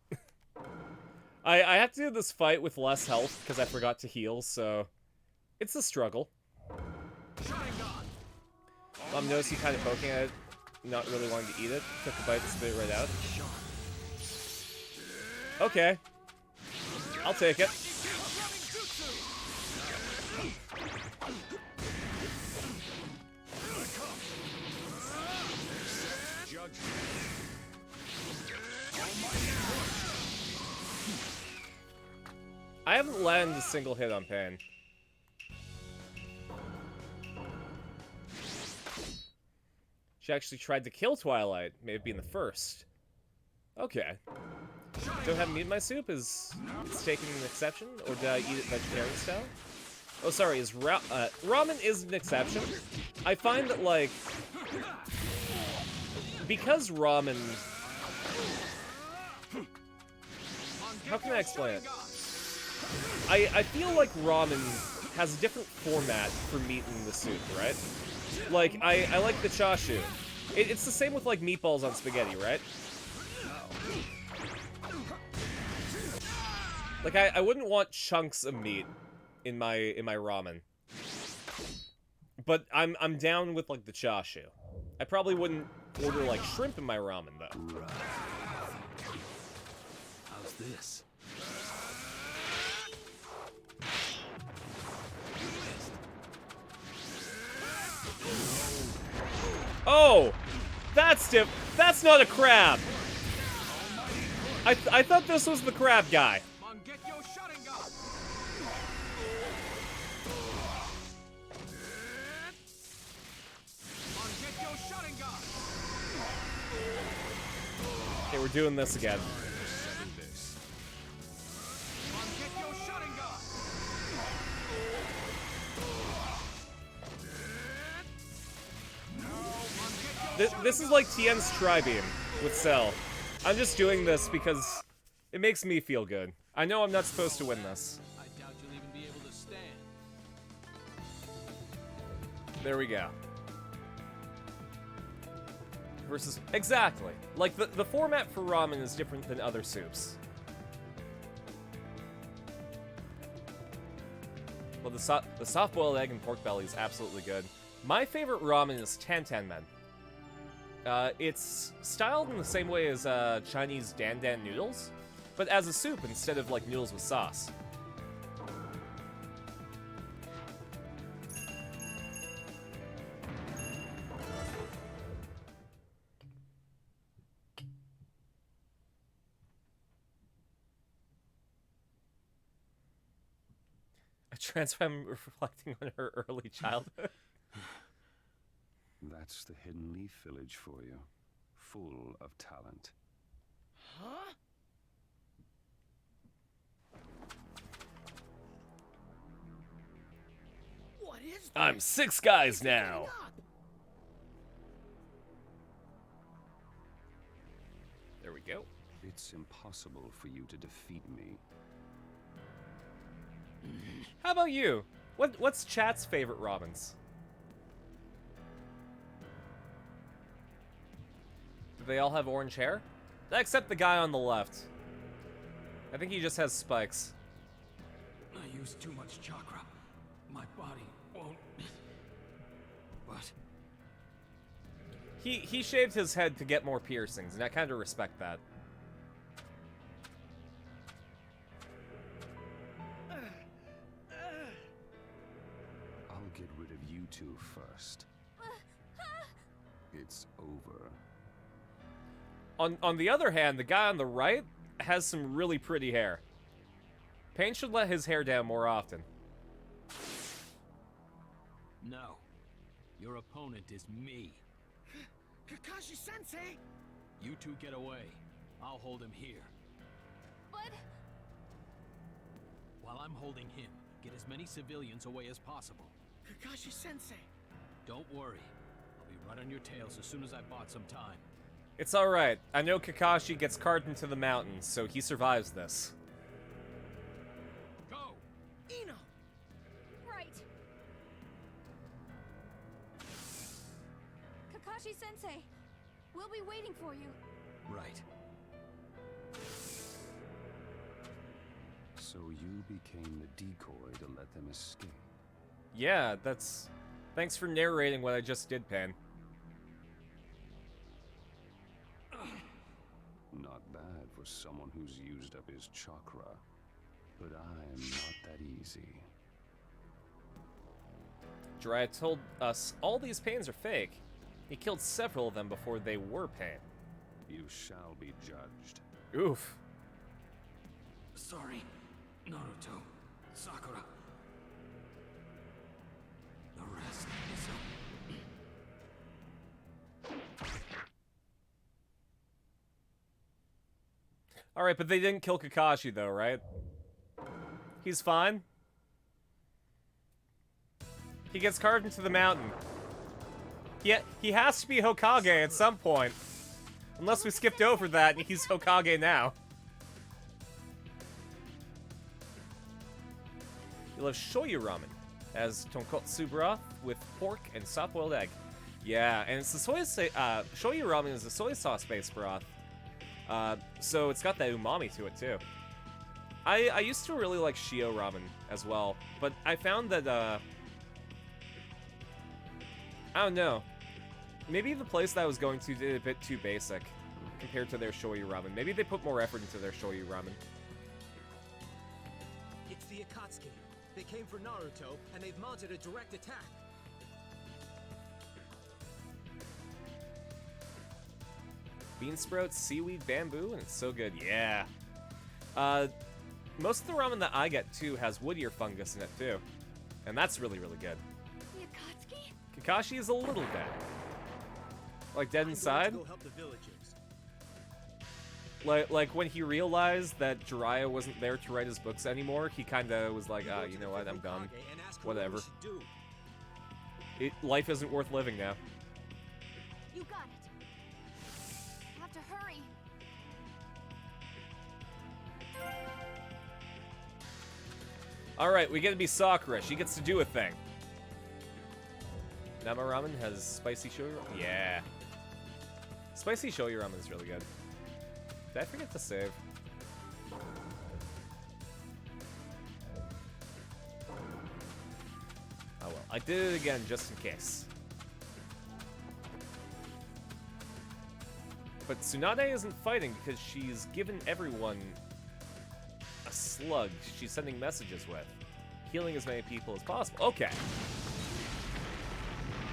I have to do this fight with less health because I forgot to heal, so it's a struggle. Mom knows you kind of poking at it, not really wanting to eat it. Took a bite and spit it right out. Okay. I'll take it. I haven't landed a single hit on Pain. She actually tried to kill Twilight, maybe being the first. Okay. Don't have meat in my soup? Is it's taking an exception? Or did I eat it vegetarian style? Oh, sorry, ramen is an exception. I find that, like, because ramen... How can I explain it? I feel like ramen has a different format for meat in the soup, right? Like, I like the chashu. It's the same with, like, meatballs on spaghetti, right? Like, I wouldn't want chunks of meat in my ramen. But I'm down with, like, the chashu. I probably wouldn't order, like, shrimp in my ramen, though. How's this? Oh! That's not a crab! I thought this was the crab guy. Okay, we're doing this again. This is like Tien's Tri-Beam with Cell. I'm just doing this because it makes me feel good. I know I'm not supposed to win this. I doubt you'll even be able to stand. There we go. Versus... Exactly. Like, the format for ramen is different than other soups. Well, the soft-boiled egg and pork belly is absolutely good. My favorite ramen is Tan-Tan-Men. It's styled in the same way as Chinese dan-dan noodles, but as a soup instead of, like, noodles with sauce. A transform reflecting on her early childhood. That's the Hidden Leaf Village for you. Full of talent. Huh? What is this? I'm 6 guys now. There we go. It's impossible for you to defeat me. How about you? What's chat's favorite ramens? Do they all have orange hair? Except the guy on the left. I think he just has spikes. I use too much chakra. My body won't... What? He shaved his head to get more piercings, and I kind of respect that. I'll get rid of you two first. It's over. On the other hand, the guy on the right has some really pretty hair. Pain should let his hair down more often. No. Your opponent is me. Kakashi-sensei! You two get away. I'll hold him here. But... While I'm holding him, get as many civilians away as possible. Kakashi-sensei! Don't worry. I'll be right on your tails as soon as I bought some time. It's alright. I know Kakashi gets carted into the mountains, so he survives this. Go! Ino! Right. Kakashi-sensei, we'll be waiting for you. Right. So you became the decoy to let them escape. Yeah, that's... Thanks for narrating what I just did, Pan. Not bad for someone who's used up his chakra. But I am not that easy. Jiraiya told us all these pains are fake. He killed several of them before they were Pain. You shall be judged. Oof. Sorry. Naruto, Sakura. The rest is up. Alright, but they didn't kill Kakashi though, right? He's fine. He gets carved into the mountain. He has to be Hokage at some point. Unless we skipped over that and he's Hokage now. You'll have shoyu ramen as tonkotsu broth with pork and soft-boiled egg. Yeah, and it's the shoyu ramen is a soy sauce-based broth. So it's got that umami to it too. I used to really like shio ramen as well, but I found that I don't know. Maybe the place that I was going to did it a bit too basic compared to their shoyu ramen. Maybe they put more effort into their shoyu ramen. It's the Akatsuki. They came for Naruto, and they've mounted a direct attack. Bean sprouts, seaweed, bamboo, and it's so good. Yeah. Most of the ramen that I get, too, has wood ear fungus in it, too. And that's really, really good. The Akatsuki? Kakashi is a little dead. Like, dead inside? I'm going to go help the villagers. Like when he realized that Jiraiya wasn't there to write his books anymore, he kinda was like, ah, you know what, I'm done. Whatever. Life isn't worth living now. You got it. Have to hurry. Alright, we get to be Sakura. She gets to do a thing. Nama ramen has spicy shoyu ramen? Yeah. Spicy shoyu ramen is really good. Did I forget to save? Oh well, I did it again just in case. But Tsunade isn't fighting because she's given everyone a slug she's sending messages with. Healing as many people as possible. Okay.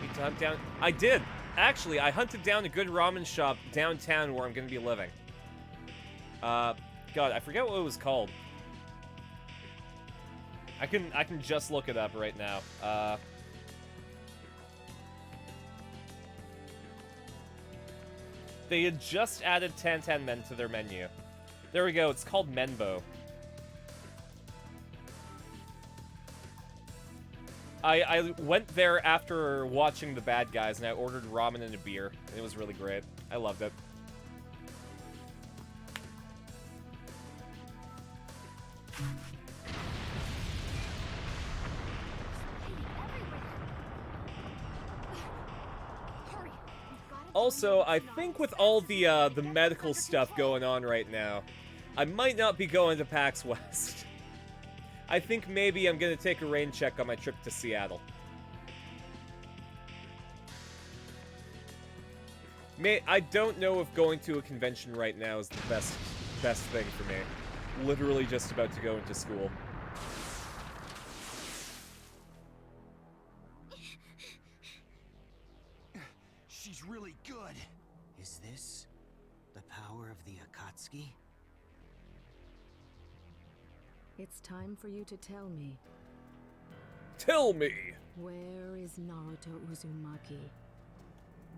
Need to hunt down... I did! Actually, I hunted down a good ramen shop downtown where I'm going to be living. God, I forget what it was called. I can just look it up right now. They had just added Tantan Men to their menu. There we go, it's called Menbo. I went there after watching The Bad Guys, and I ordered ramen and a beer, and it was really great. I loved it. Also, I think with all the medical stuff going on right now, I might not be going to PAX West. I think maybe I'm gonna take a rain check on my trip to Seattle. I don't know if going to a convention right now is the best thing for me. Literally just about to go into school. She's really good. Is this the power of the Akatsuki? It's time for you to tell me. Tell me! Where is Naruto Uzumaki?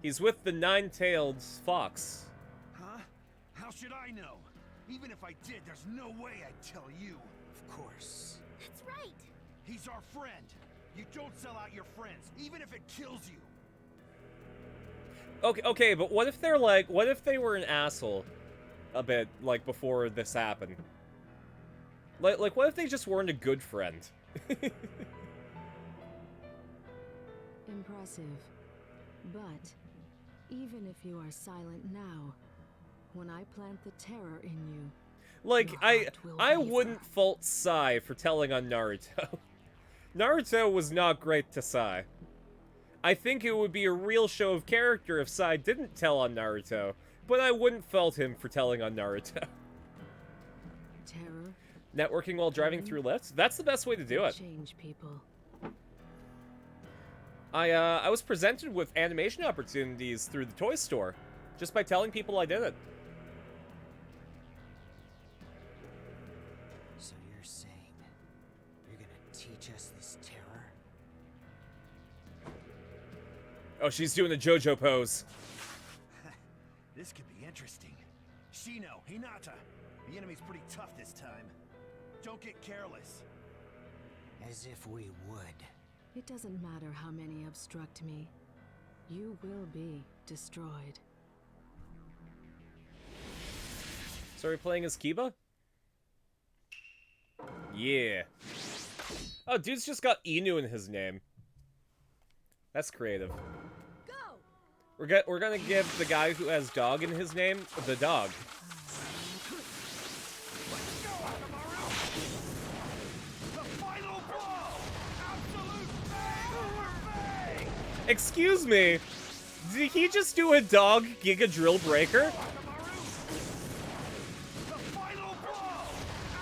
He's with the nine-tailed fox. Huh? How should I know? Even if I did, there's no way I'd tell you. Of course. That's right. He's our friend. You don't sell out your friends, even if it kills you. Okay, but what if they're like, what if they were an asshole a bit, like, before this happened? Like, what if they just weren't a good friend? Impressive. But, even if you are silent now, when I plant the terror in you... Like, I wouldn't fault Sai for telling on Naruto. Naruto was not great to Sai. I think it would be a real show of character if Sai didn't tell on Naruto, but I wouldn't fault him for telling on Naruto. Terror? Networking while driving through lifts? That's the best way to do it. Change people. I was presented with animation opportunities through the toy store, just by telling people I did it. So you're saying teach us this terror? Oh, she's doing the JoJo pose. This could be interesting. Shino, Hinata. The enemy's pretty tough this time. Don't get careless. As if we would. It doesn't matter how many obstruct me. You will be destroyed. So are we playing as Kiba? Yeah. Oh, dude's just got Inu in his name. That's creative. Go! We're gonna give the guy who has dog in his name the dog. Excuse me, did he just do a dog Giga Drill Breaker?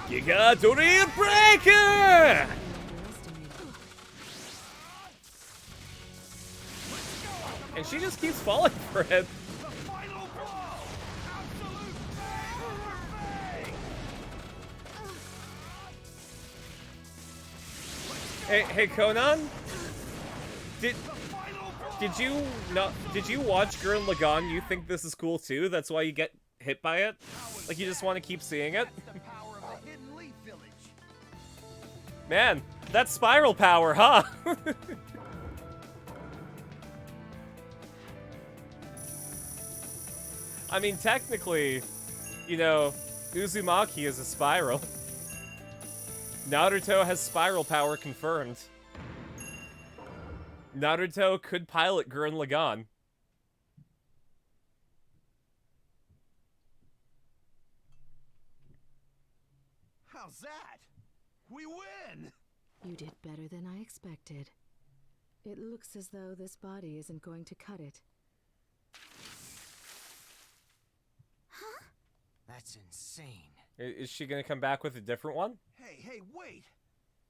Giga Drill Breaker! And she just keeps falling for him. Hey Conan? Did you watch Gurren Lagann? You think this is cool too? That's why you get hit by it? Like you just want to keep seeing it? Man, that's spiral power, huh? I mean, technically, you know, Uzumaki is a spiral. Naruto has spiral power confirmed. Naruto could pilot Gurren Lagann. How's that? We win! You did better than I expected. It looks as though this body isn't going to cut it. Huh? That's insane. Is she gonna come back with a different one? Hey, wait!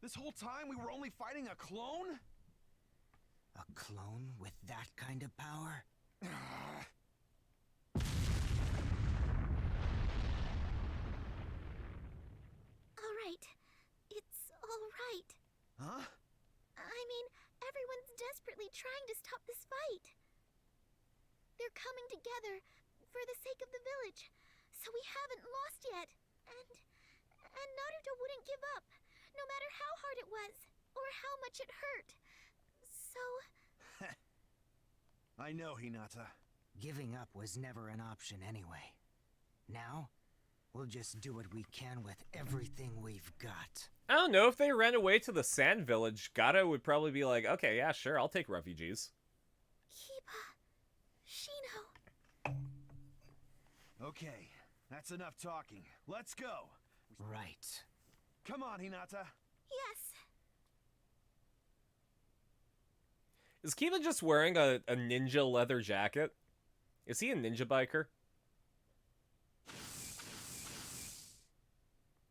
This whole time we were only fighting a clone? A clone with that kind of power? All right. It's all right. Huh? I mean, everyone's desperately trying to stop this fight. They're coming together for the sake of the village, so we haven't lost yet. And Naruto wouldn't give up, no matter how hard it was, or how much it hurt. So... I know, Hinata. Giving up was never an option anyway. Now, we'll just do what we can with everything we've got. I don't know, if they ran away to the Sand Village, Gato would probably be like, okay, yeah, sure, I'll take refugees. Kiba... Shino... Okay, that's enough talking. Let's go! Right. Come on, Hinata. Yes. Is Kiba just wearing a ninja leather jacket? Is he a ninja biker?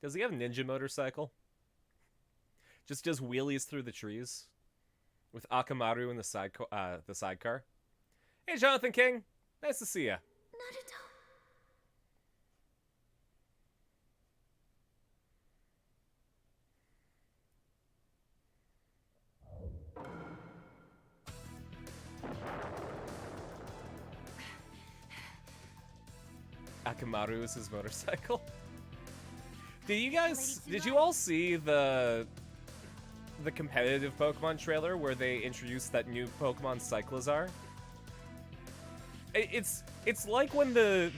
Does he have a ninja motorcycle? Just does wheelies through the trees? With Akamaru in the sidecar? Hey, Jonathan King! Nice to see ya. Naruto... Akamaru is his motorcycle. Did you all see the competitive Pokemon trailer where they introduced that new Pokemon Cyclizar? It's like when the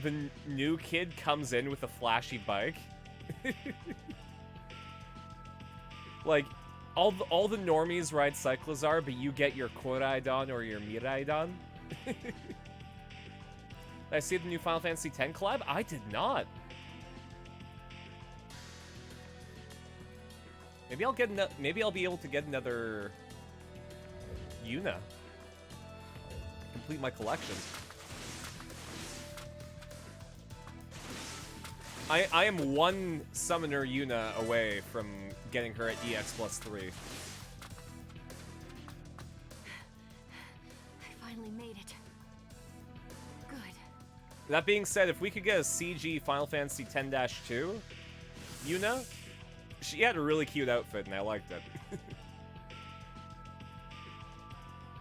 new kid comes in with a flashy bike. Like all the normies ride Cyclizar, but you get your Koraidon or your Miraidon. Did I see the new Final Fantasy X collab? I did not. Maybe I'll be able to get another Yuna. Complete my collection. I am one Summoner Yuna away from getting her at EX plus 3. I finally made it. Good. That being said, if we could get a CG Final Fantasy X-2 Yuna, she had a really cute outfit and I liked it.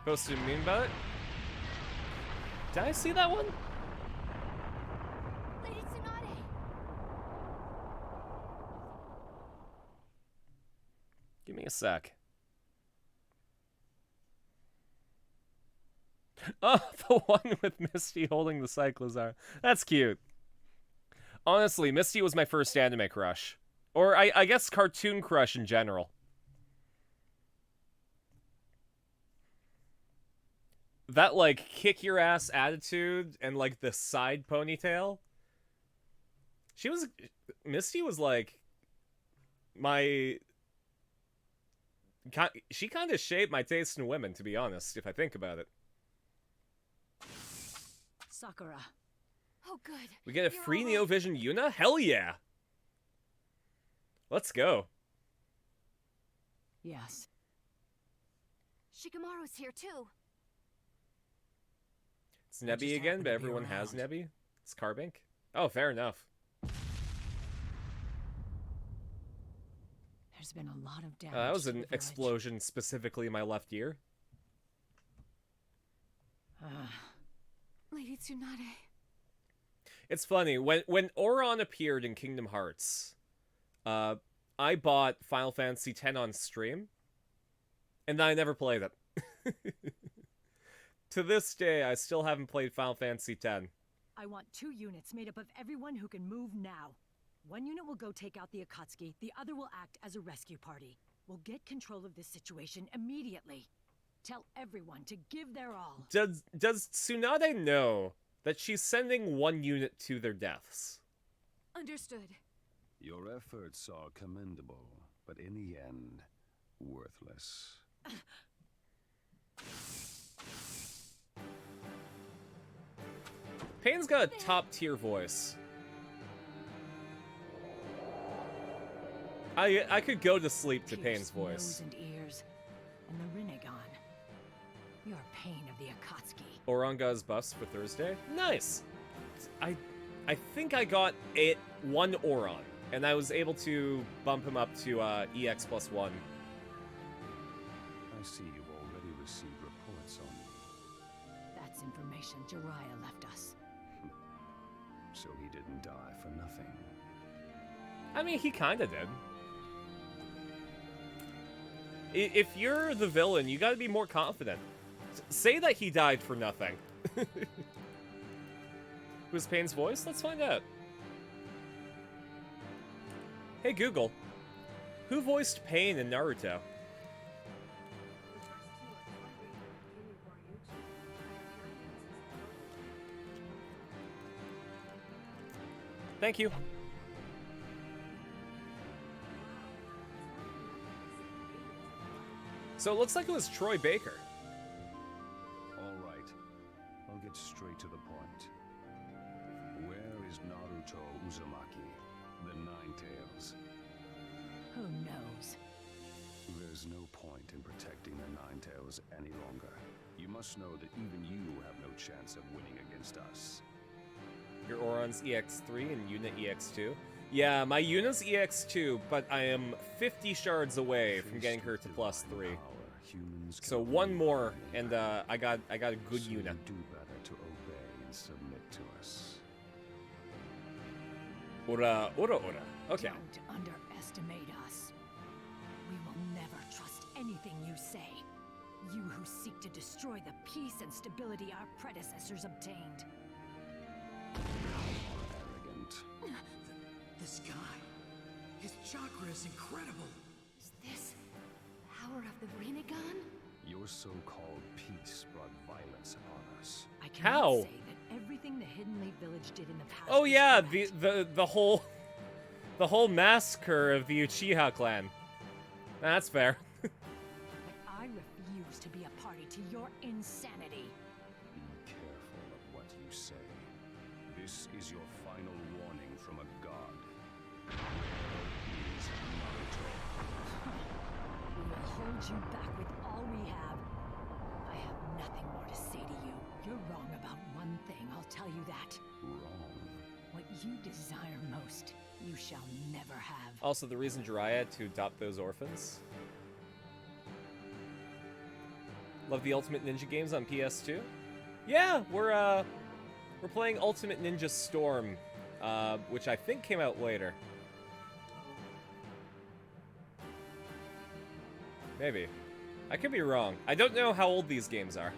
Posted a meme about it. Did I see that one? Lady Tsunade! Give me a sec. Oh, the one with Misty holding the Cyclozar. That's cute. Honestly, Misty was my first anime crush. Or I guess cartoon crush in general. That, like, kick-your-ass attitude and, like, the side ponytail. Misty was, like, she kind of shaped my taste in women, to be honest, if I think about it. Sakura. Oh, good. We get a You're free all Neo right. Vision Yuna? Hell yeah! Let's go. Yes. Shikamaru's here, too. It's Nebby just again, happened but to be everyone has around. Nebby. It's Carbink. Oh, fair enough. There's been a lot of damage. That was to an the village. explosion specifically in my left ear. Lady Tsunade. It's funny, when Auron appeared in Kingdom Hearts, I bought Final Fantasy X on stream, and I never played it. To this day, I still haven't played Final Fantasy X. I want 2 units made up of everyone who can move now. One unit will go take out the Akatsuki, the other will act as a rescue party. We'll get control of this situation immediately. Tell everyone to give their all. Does Tsunade know that she's sending one unit to their deaths? Understood. Your efforts are commendable, but in the end, worthless. Payne's got a top-tier voice. I could go to sleep to Payne's Pierce voice. Nose and ears, and the Rinnegan. You're Pain of the Akatsuki. Auron got his buffs for Thursday. Nice. I think I got one Auron, and I was able to bump him up to EX +1. I see you've already received reports on me. That's information Jiraiya left us. So he didn't die for nothing. I mean, he kinda did. If you're the villain, you gotta be more confident. Say that he died for nothing. Who's Payne's voice? Let's find out. Hey Google, who voiced Pain in Naruto? Thank you. So it looks like it was Troy Baker. All right, I'll get straight to the point. Where is Naruto Uzumaki, the Nine-Tails? Who knows? There's no point in protecting the Nine-Tails any longer. You must know that even you have no chance of winning against us. Your Auron's EX3 and Yuna EX2. Yeah, my Yuna's EX2, but I am 50 shards away from getting her to +3. So one more, and I got a good So Yuna. you do better to obey and submit to us. Ora. Okay. Don't underestimate us. We will never trust anything you say. You who seek to destroy the peace and stability our predecessors obtained. Arrogant. This guy, his chakra is incredible. Is this power of the Rinnegan? Your so-called peace brought violence upon us. I cannot How? say that everything the Hidden Leaf Village did in the past. Oh was yeah, correct. the whole massacre of the Uchiha clan. That's fair. But I refuse to be a party to your insanity. Be careful of what you say. This is your final warning from a god. Where is Naruto? We will hold you back with all we have. I have nothing more to say to you. You're wrong about one thing, I'll tell you that. Wrong. What you desire most, you shall never have. Also, the reason Jiraiya had to adopt those orphans. Love the Ultimate Ninja games on PS2. Yeah, we're playing Ultimate Ninja Storm, which I think came out later. Maybe. I could be wrong. I don't know how old these games are.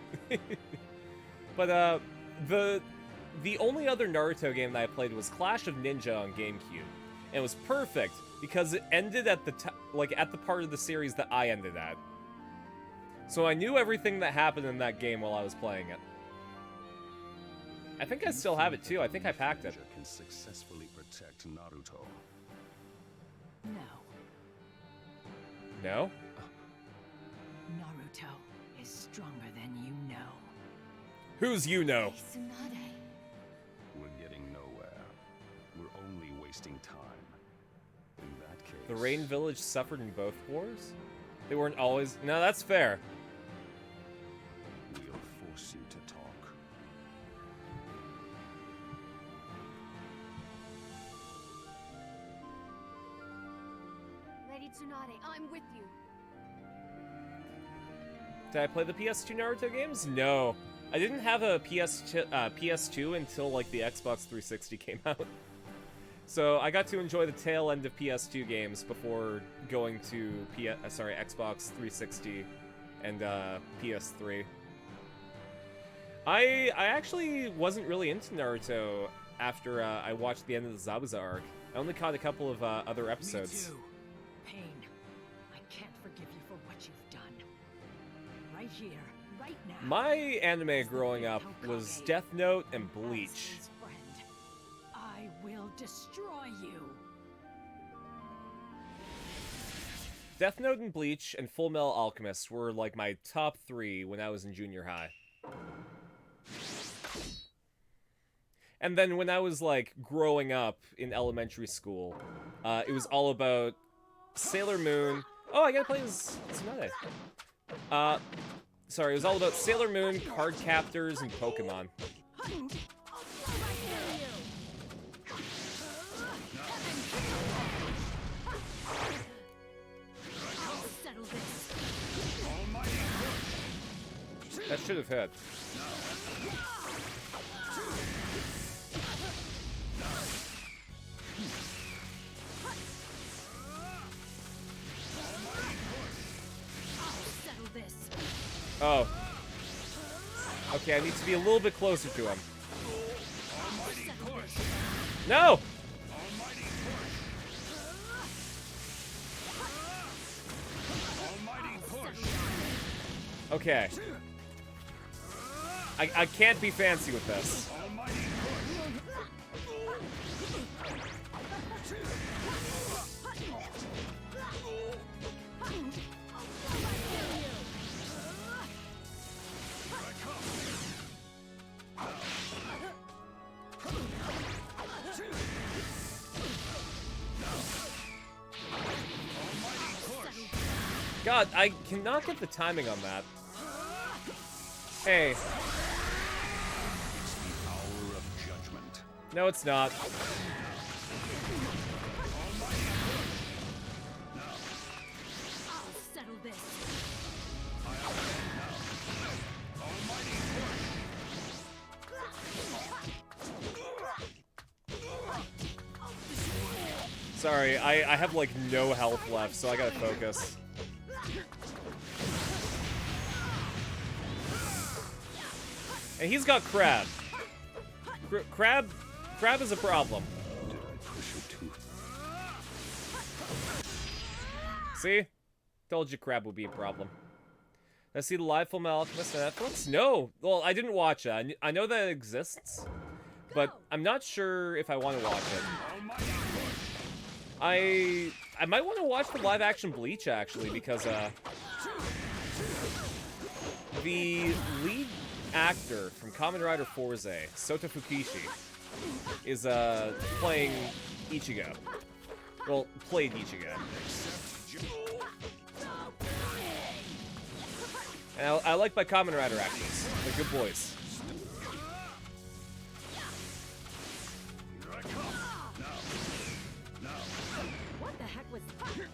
But the only other Naruto game that I played was Clash of Ninja on GameCube. And it was perfect because it ended at the at the part of the series that I ended at. So I knew everything that happened in that game while I was playing it. I think I still have it too. I think I packed it. Can successfully protect Naruto. No. No? Naruto is stronger than you know. Who's you know? Tsunade. We're getting nowhere. We're only wasting time. In that case... The Rain Village suffered in both wars? They weren't always... No, that's fair. We'll force you to talk. Lady Tsunade, I'm with you. Did I play the PS2 Naruto games? No. I didn't have a PS2 until, like, the Xbox 360 came out. So I got to enjoy the tail end of PS2 games before going to Xbox 360 and PS3. I actually wasn't really into Naruto after I watched the end of the Zabuza arc. I only caught a couple of other episodes. Me too. Pain. I can't forgive you for what you've done. Right here, right now. My anime growing up was Death Note and Bleach. I will destroy you. Death Note and Bleach and Full Metal Alchemist were like my top 3 when I was in junior high. And then when I was like growing up in elementary school, it was all about Sailor Moon. Oh, I gotta play as Tsunade. Sorry, it was all about Sailor Moon, card captors, and Pokemon. That should have hit. Oh. Okay, I need to be a little bit closer to him. No! Okay. I can't be fancy with this. God, I cannot get the timing on that. Hey. It's the hour of judgment. No, it's not. I'll settle this. Sorry, I have like no health left, so I gotta focus. And he's got Crab. Crab is a problem. Did I push you too? See? Told you Crab would be a problem. Did I see the live Full Metal Alchemist on Netflix? No! Well, I didn't watch it. I know that it exists, but I'm not sure if I want to watch it. I might want to watch the live-action Bleach, actually, because, the lead actor from Kamen Rider Fourze, Sota Fukishi, is, playing Ichigo. Well, played Ichigo. And I like my Kamen Rider actors. They're good boys. What the heck was that?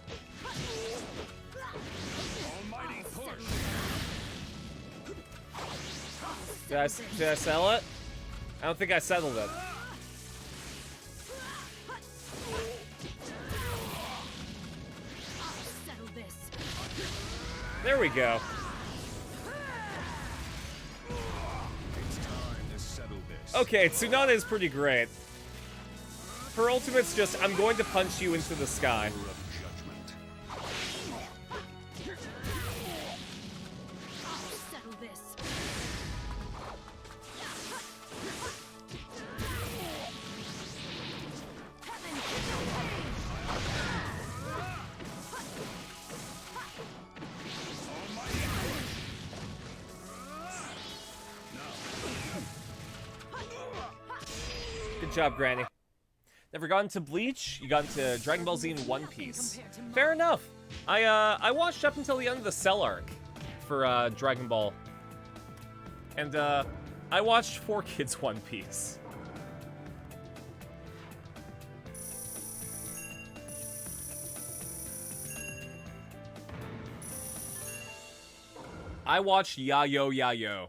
Almighty push. Did I sell it? I don't think I settled it. Settle this. There we go. It's time to settle this. Okay, Tsunade is pretty great. Her ultimate's just, I'm going to punch you into the sky. Hour of judgment. Settle this. Good job, Granny. Never got into Bleach. You got into Dragon Ball Z and One Piece. Fair enough. I watched up until the end of the Cell arc for Dragon Ball, and I watched 4Kids One Piece. I watched Yayo Yayo.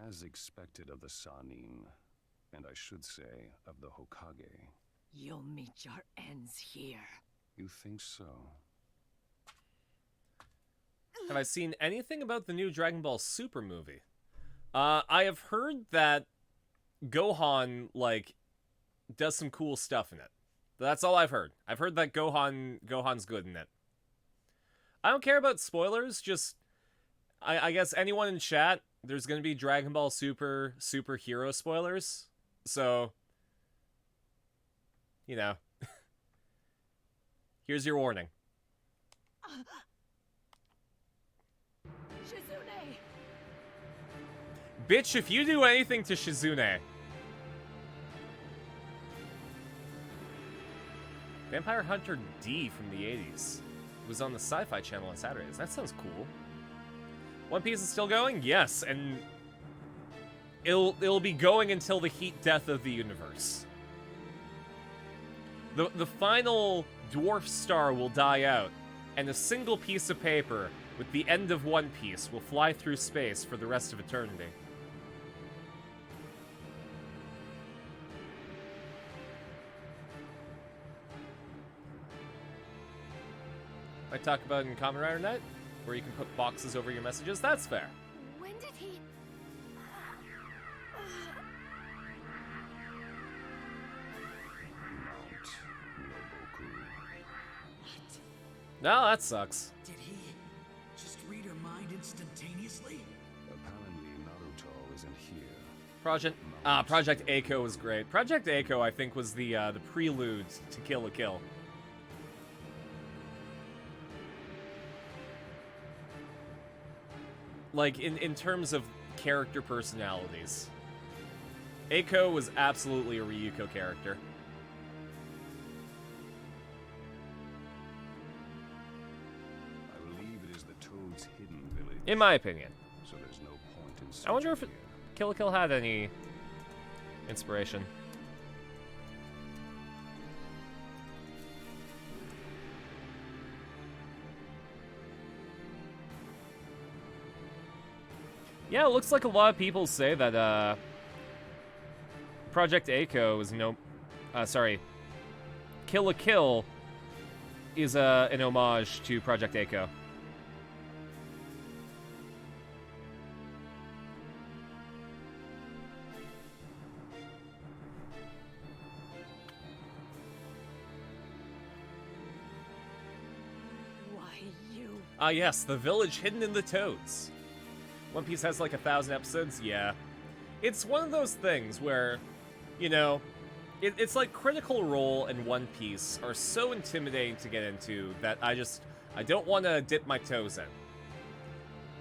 As expected of the Sanin, and I should say, of the Hokage. You'll meet your ends here. You think so? Have I seen anything about the new Dragon Ball Super movie? I have heard that Gohan, like, does some cool stuff in it. That's all I've heard. I've heard that Gohan's good in it. I don't care about spoilers, just, I guess anyone in chat, there's gonna be Dragon Ball Super superhero spoilers, so, you know, here's your warning. Shizune! Bitch, if you do anything to Shizune... Vampire Hunter D from the 80s. It was on the Sci-Fi Channel on Saturdays. That sounds cool. One Piece is still going? Yes, and it'll be going until the heat death of the universe. The final dwarf star will die out, and a single piece of paper with the end of One Piece will fly through space for the rest of eternity. I talk about it in Kamen Rider Night, where you can put boxes over your messages. That's fair. When did he... No, that sucks. Did he just read her mind instantaneously? Apparently, Naruto isn't here. Project Echo was great. Project Echo, I think, was the prelude to Kill la Kill. Like, in terms of character personalities. Eiko was absolutely a Ryuko character. I believe it is the Toad's hidden village. In my opinion. So there's no point in I wonder if searching here. Kill la Kill had any inspiration. Yeah, it looks like a lot of people say that, Project Echo is Kill la Kill is, an homage to Project Echo. Why you? Ah, yes, the village hidden in the toads. One Piece has like 1,000 episodes? Yeah. It's one of those things where, you know, it's like Critical Role and One Piece are so intimidating to get into that I don't want to dip my toes in.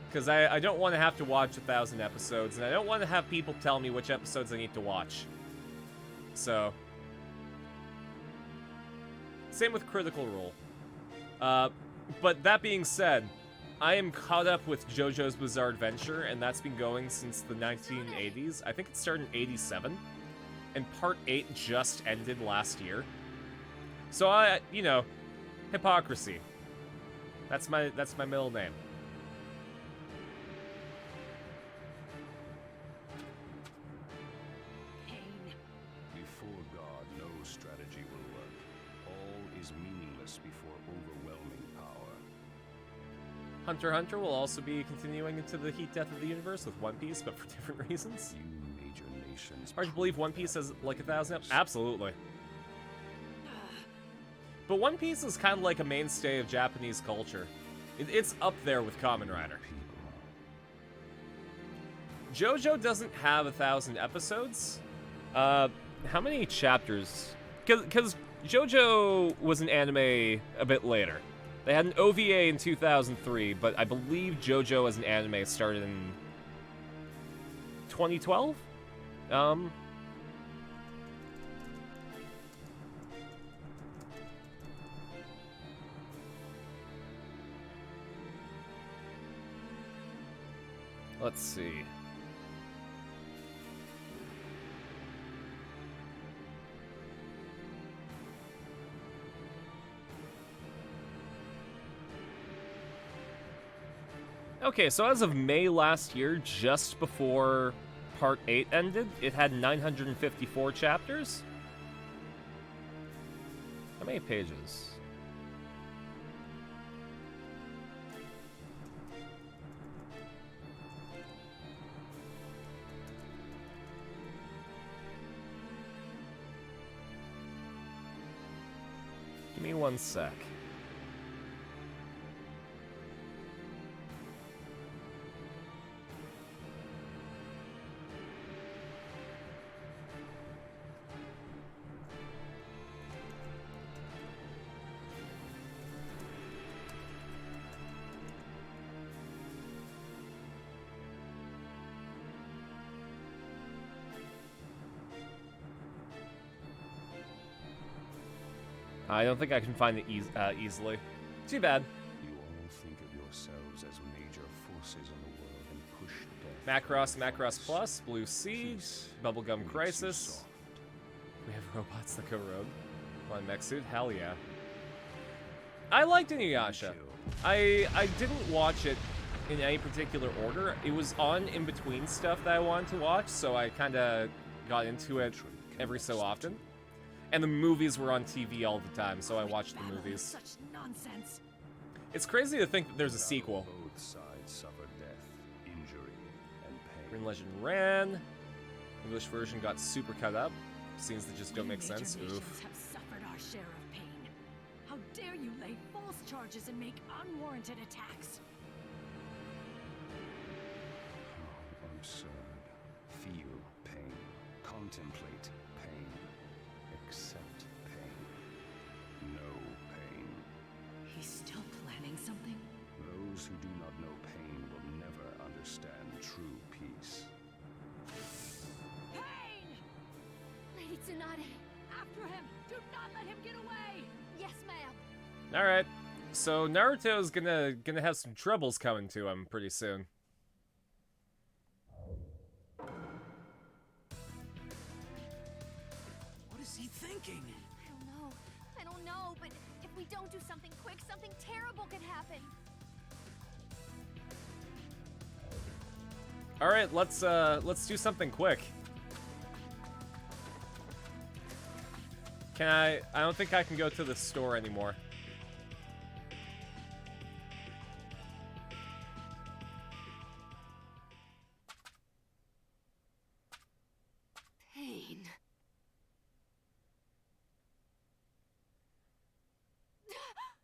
Because I don't want to have to watch 1,000 episodes, and I don't want to have people tell me which episodes I need to watch. So, same with Critical Role. But that being said, I am caught up with JoJo's Bizarre Adventure, and that's been going since the 1980s. I think it started in 87, and Part 8 just ended last year. So you know, hypocrisy. That's my middle name. Pain. Before God, no strategy will work. All is meaningless before overwhelming power. Hunter x Hunter will also be continuing into the heat death of the universe with One Piece, but for different reasons. You major nations. Hard to believe One Piece has like 1,000 episodes. Absolutely. But One Piece is kind of like a mainstay of Japanese culture. It's up there with Kamen Rider. JoJo doesn't have 1,000 episodes. How many chapters? Because JoJo was an anime a bit later. They had an OVA in 2003, but I believe JoJo as an anime started in 2012? Let's see. Okay, so as of May last year, just before Part 8 ended, it had 954 chapters. How many pages? Give me one sec. I don't think I can find it easily. Too bad. You all think of yourselves as major forces in the world and push death. Macross, Macross Plus, Blue Siege, Bubblegum Crisis. We have robots that go rogue. On mech suit, hell yeah. I liked Inuyasha. I didn't watch it in any particular order. It was on in between stuff that I wanted to watch, so I kind of got into it every so often. And the movies were on TV all the time, so I watched the movies. Such nonsense. It's crazy to think that there's a sequel. Both sides suffer death, injury, and pain. Green Legend ran. English version got super cut up. Scenes that just don't make sense. Oof. Have suffered our share of pain. How dare you lay false charges and make unwarranted attacks? How absurd. Feel pain. Contemplate pain. Accept pain. No pain. He's still planning something? Those who do not know pain will never understand true peace. Pain! Lady Tsunade. After him! Do not let him get away! Yes, ma'am. All right. So Naruto's gonna have some troubles coming to him pretty soon. What is he thinking? I don't know, but if we don't do something quick, something terrible could happen. All right, let's do something quick. Can I don't think I can go to the store anymore. Pain.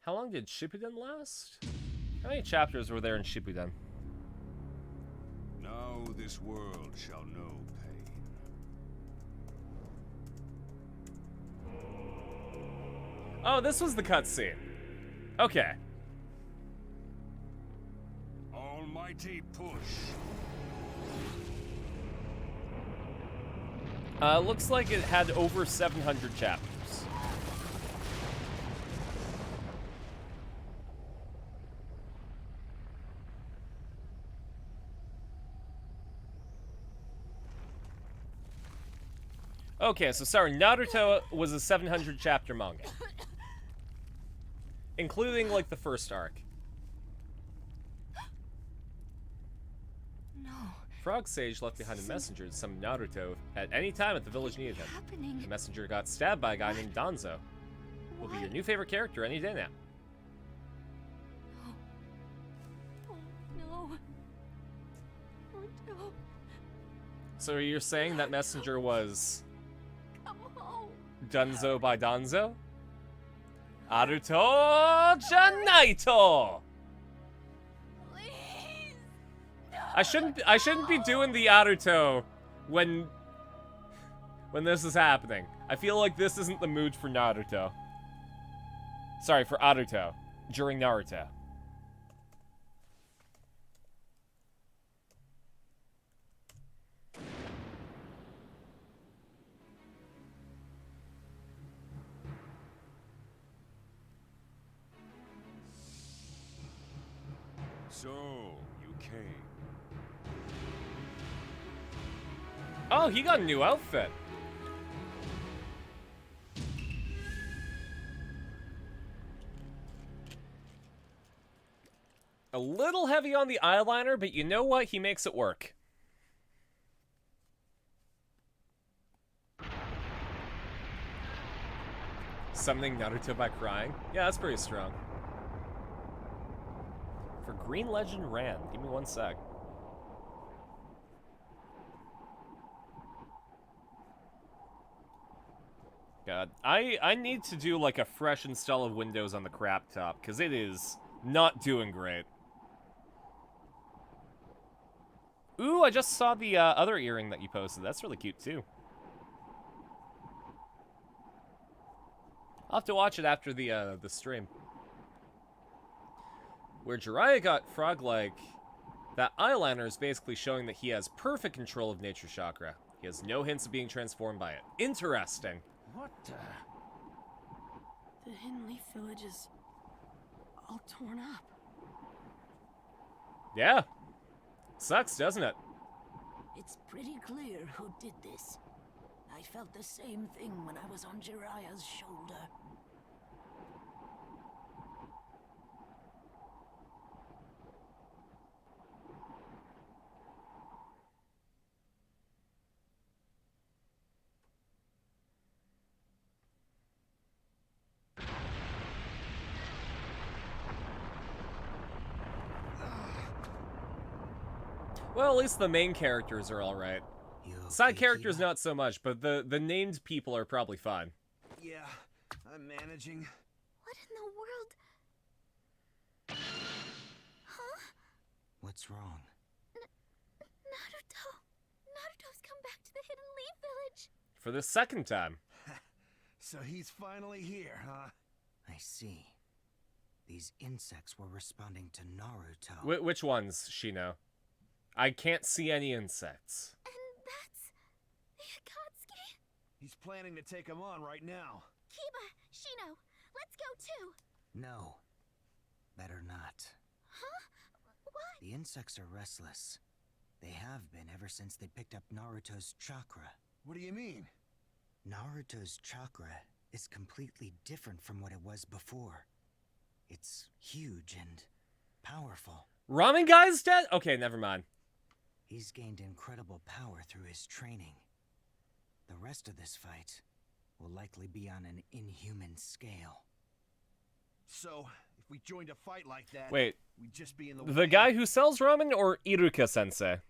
How long did Shippuden last? How many chapters were there in Shippuden? Now this world shall know pain. Oh, this was the cutscene. Okay. Almighty push. Looks like it had over 700 chapters. Okay, so sorry, Naruto was a 700 chapter manga. including like the first arc. No. Frog Sage left behind a messenger to summon Naruto at any time if the village needed him. Happening. The messenger got stabbed by a guy named Danzo. Will be your new favorite character any day now. Oh no. Oh no. So you're saying that messenger was Come home. Dunzo by Danzo? Naruto Janaito! Please. I shouldn't be doing the Naruto when this is happening. I feel like this isn't the mood for Naruto. Sorry, for Naruto during Naruto. So, you came. Oh, he got a new outfit. A little heavy on the eyeliner, but you know what? He makes it work. Summoning Naruto by crying? Yeah, that's pretty strong. For Green Legend Ran. Give me one sec. God, I need to do like a fresh install of Windows on the crap top, because it is not doing great. Ooh, I just saw the other earring that you posted. That's really cute too. I'll have to watch it after the stream. Where Jiraiya got frog-like, that eyeliner is basically showing that he has perfect control of nature chakra. He has no hints of being transformed by it. Interesting. What the? The Hidden Leaf Village is all torn up. Yeah. Sucks, doesn't it? It's pretty clear who did this. I felt the same thing when I was on Jiraiya's shoulder. Well, at least the main characters are alright. Side characters not so much, but the named people are probably fine. Yeah, I'm managing. What in the world? Huh? What's wrong? Naruto. Naruto's come back to the Hidden Leaf Village. For the second time. So he's finally here, huh? I see. These insects were responding to Naruto. Which ones, Shino? I can't see any insects. And that's the Akatsuki? He's planning to take him on right now. Kiba, Shino, let's go too. No. Better not. Huh? What? The insects are restless. They have been ever since they picked up Naruto's chakra. What do you mean? Naruto's chakra is completely different from what it was before. It's huge and powerful. Ramen Guy's dead? Okay, never mind. He's gained incredible power through his training. The rest of this fight will likely be on an inhuman scale. So, if we joined a fight like that, Wait, we'd just be in the the way. guy who sells ramen or Iruka-sensei?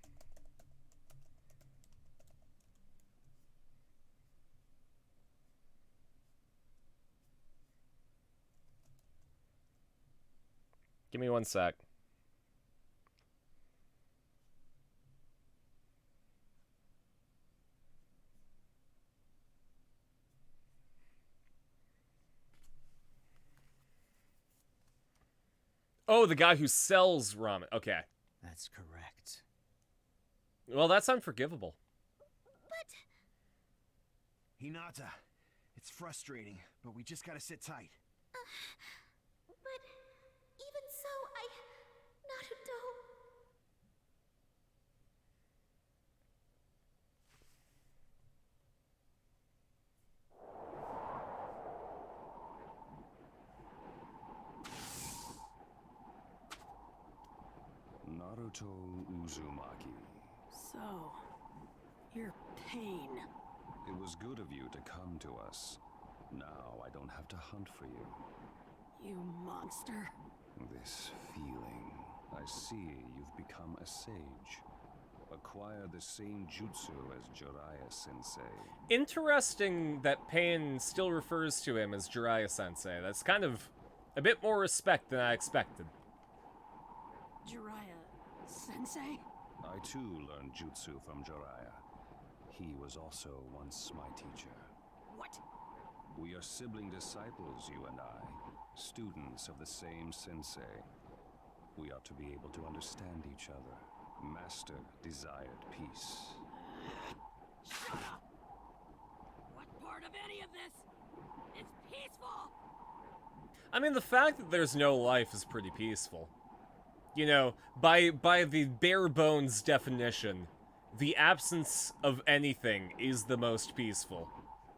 Give me one sec. Oh, the guy who sells ramen. Okay. That's correct. Well, that's unforgivable. But... Hinata, it's frustrating, but we just gotta sit tight. But... even so, Naruto... Naruto Uzumaki. So, you're Pain. It was good of you to come to us. Now I don't have to hunt for you. You monster. This feeling. I see you've become a sage. Acquire the same jutsu as Jiraiya-sensei. Interesting that Pain still refers to him as Jiraiya-sensei. That's kind of a bit more respect than I expected. Jiraiya-sensei? I too learned jutsu from Jiraiya. He was also once my teacher. What? We are sibling disciples, you and I. Students of the same sensei. We ought to be able to understand each other. Master desired peace. Shut up! What part of any of this is peaceful? I mean, the fact that there's no life is pretty peaceful. You know, by the bare bones definition, the absence of anything is the most peaceful.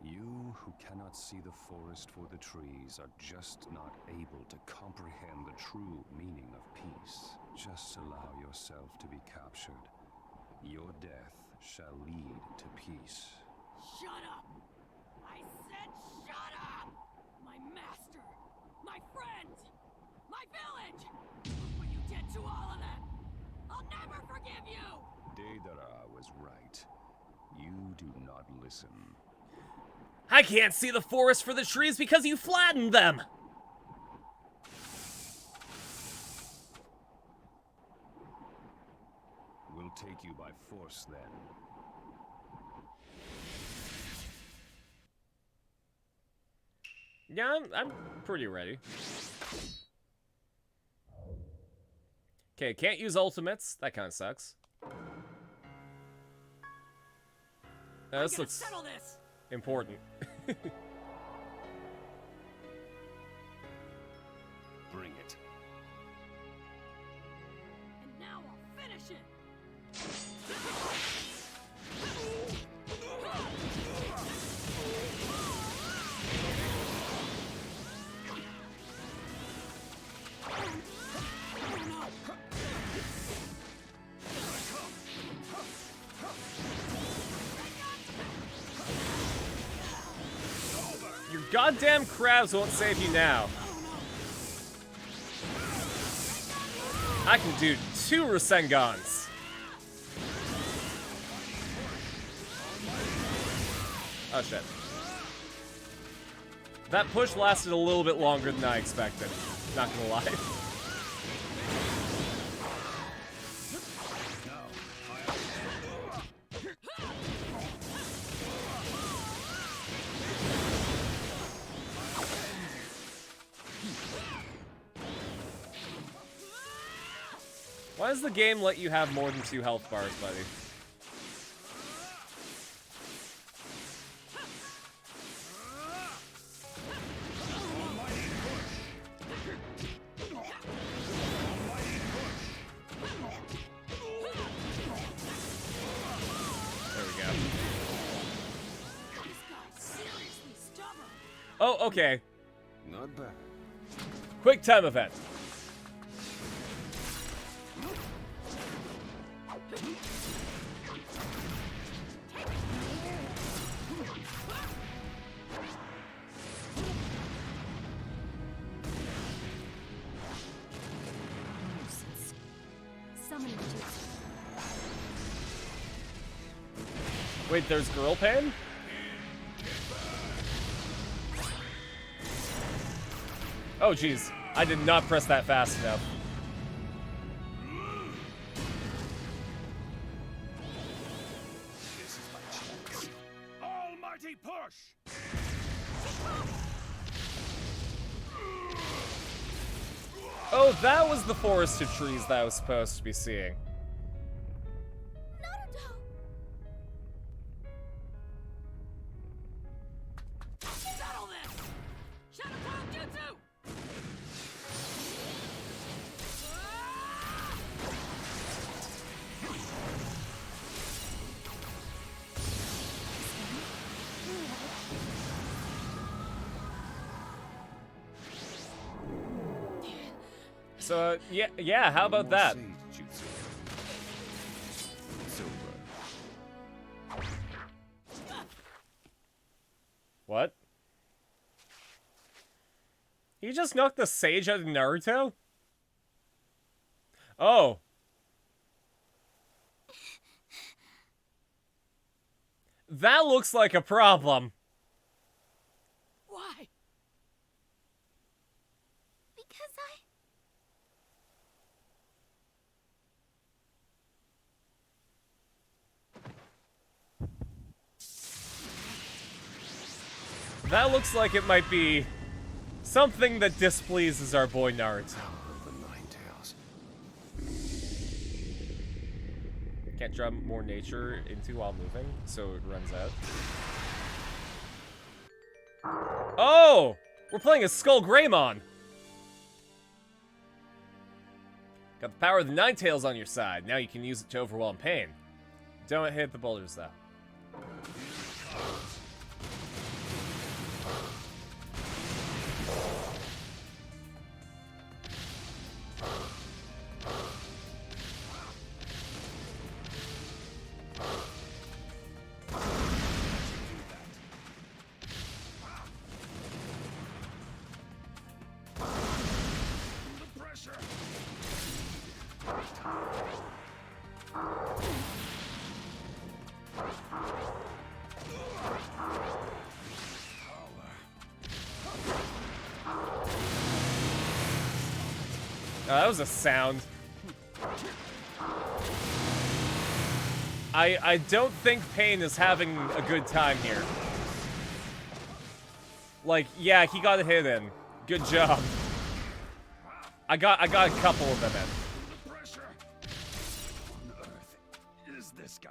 You who cannot see the forest for the trees are just not able to comprehend the true meaning of peace. Just allow yourself to be captured. Your death shall lead to peace. Shut up! I said shut up! My master, my friends, my village! Look what you did to all of them! I'll never forgive you! Deidara was right. You do not listen. I can't see the forest for the trees because you flattened them! We'll take you by force then. Yeah, I'm pretty ready. Okay, can't use ultimates. That kind of sucks. This looks important. Bring it. And now I'll finish it! Your goddamn crabs won't save you now. I can do 2 Rasengans. Oh shit. That push lasted a little bit longer than I expected. Not gonna lie. Why does the game let you have more than 2 health bars, buddy? There we go. Oh, okay. Not bad. Quick time event. Summoning jutsu. Wait, there's girl pain? Oh, jeez. I did not press that fast enough. This is my chance. Almighty push! Oh, that was the forest of trees that I was supposed to be seeing. Naruto! Settle this! Shadow Cloud Jutsu! So, yeah, how about that? Sage jutsu. He just knocked the sage out of Naruto? Oh. That looks like a problem. Why? Because That looks like it might be something that displeases our boy Naruto. The Nine Tails. Can't drop more nature into while moving, so it runs out. Oh! We're playing as Skull Greymon! Got the power of the Nine Tails on your side. Now you can use it to overwhelm pain. Don't hit the boulders, though. Oh, that was a sound. I don't think Pain is having a good time here. Like, yeah, he got a hit in. Good job. I got a couple of them in. The pressure. On Earth is this guy?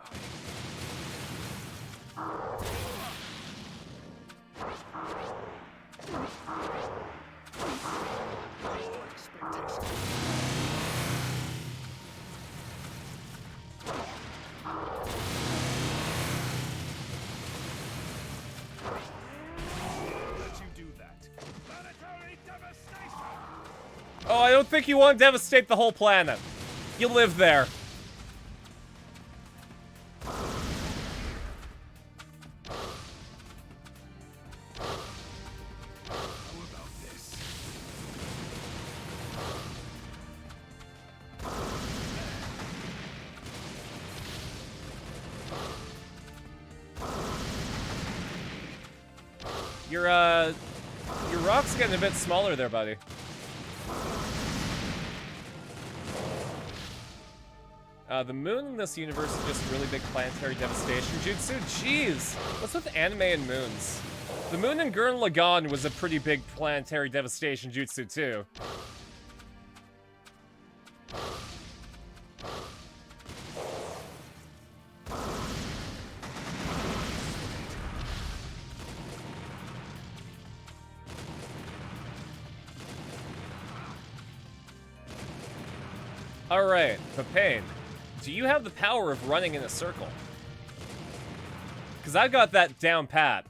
Oh, I don't think you want to devastate the whole planet. You live there. Your rock's getting a bit smaller there, buddy. The moon in this universe is just really big planetary devastation jutsu. Jeez! What's with anime and moons? The moon in Gurren Lagann was a pretty big planetary devastation jutsu, too. Alright, but Pain, do you have the power of running in a circle? Because I got that down pat.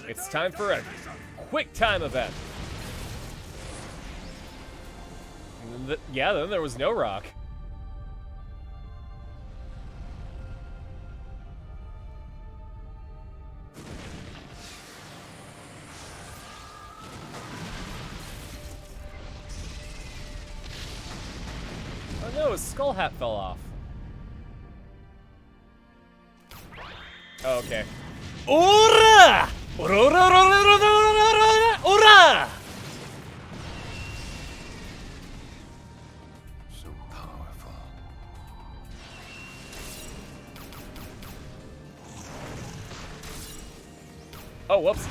It's time for a quick time event. Yeah, then there was no rock. Oh no, his skull hat fell off. Oh, okay. Ora! Ora! So powerful. Oh, whoops.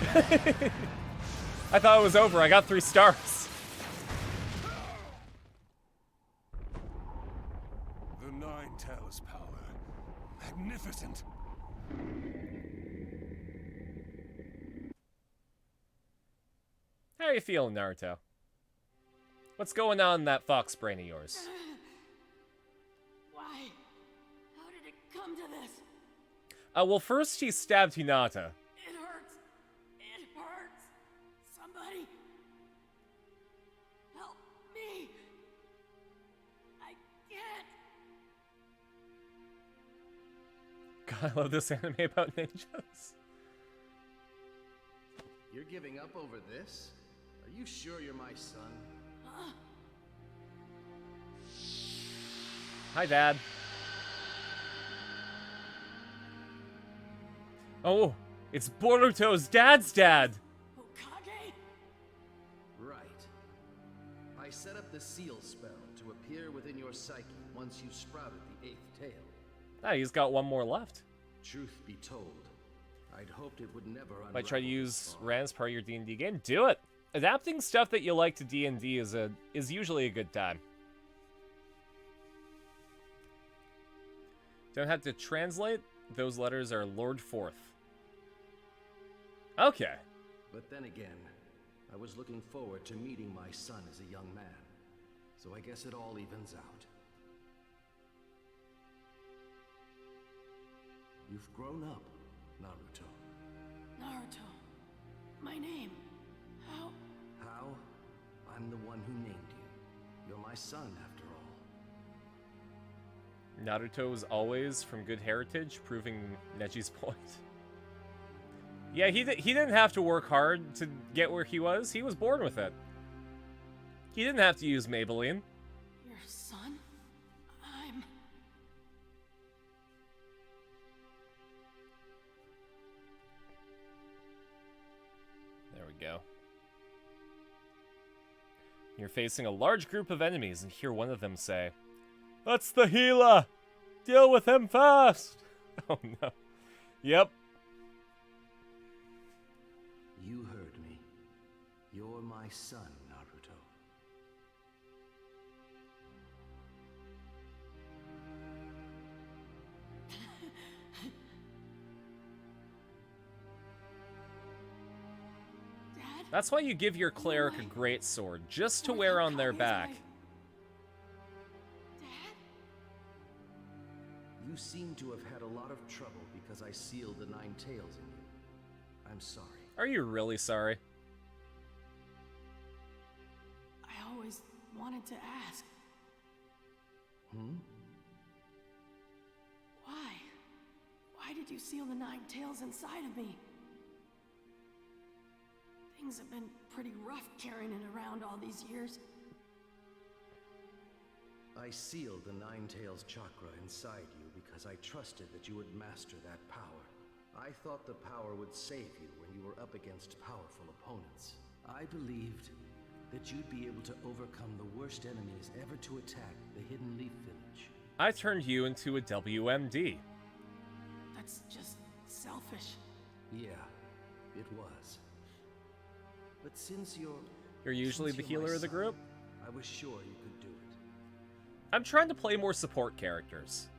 I thought it was over. I got 3 stars. The Nine Tails power. Magnificent. How are you feeling, Naruto? What's going on in that fox brain of yours? Why? How did it come to this? Well, first he stabbed Hinata. It hurts. It I love this anime about ninjas. You're giving up over this? Are you sure you're my son? Hi, Dad. Oh, it's Boruto's dad's dad. Hokage? Right. I set up the seal spell to appear within your psyche once you sprouted the 8th tail. Ah, he's got one more left. Truth be told, I'd hoped it would never unravel. If I try to use this far. Ran as part of your D&D game, do it. Adapting stuff that you like to D&D is usually a good time. Don't have to translate. Those letters are Lord Forth. Okay. But then again, I was looking forward to meeting my son as a young man. So I guess it all evens out. You've grown up, Naruto. Naruto. My name. How? How? I'm the one who named you. You're my son, after all. Naruto was always from good heritage, proving Neji's point. Yeah, he didn't have to work hard to get where he was. He was born with it. He didn't have to use Maybelline. Your son? I'm... There we go. You're facing a large group of enemies and hear one of them say, "That's the healer! Deal with him fast!" Oh no. Yep. You heard me. You're my son, Naruto. Dad? That's why you give your cleric a great sword, just to wear on their back. Dad? You seem to have had a lot of trouble because I sealed the 9 tails in you. I'm sorry. Are you really sorry? I always wanted to ask. Hmm? Why? Why did you seal the 9 tails inside of me? Things have been pretty rough carrying it around all these years. I sealed the 9 tails chakra inside you because I trusted that you would master that power. I thought the power would save you when you were up against powerful opponents. I believed that you'd be able to overcome the worst enemies ever to attack the Hidden Leaf Village. I turned you into a WMD. That's just selfish. Yeah, it was. But since you're usually the my healer of the son, group? I was sure you could do it. I'm trying to play more support characters.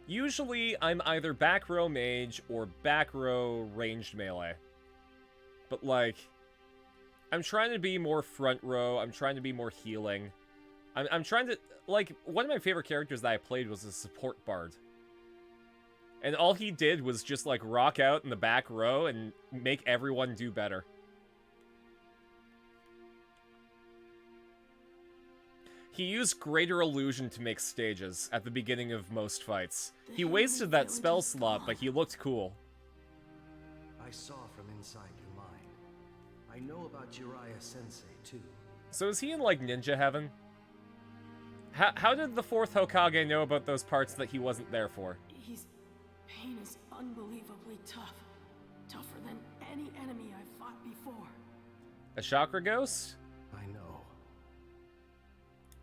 Usually, I'm either back row mage or back row ranged melee. But like, I'm trying to be more front row, I'm trying to be more healing. I'm trying to, like, one of my favorite characters that I played was a support bard. And all he did was just like rock out in the back row and make everyone do better. He used Greater Illusion to make stages at the beginning of most fights. He wasted that spell slot, but he looked cool. I saw from inside your mind. I know about Jiraiya Sensei, too. So is he in, like, ninja heaven? How did the 4th Hokage know about those parts that he wasn't there for? His pain is unbelievably tough. Tougher than any enemy I've fought before. A chakra ghost? I know.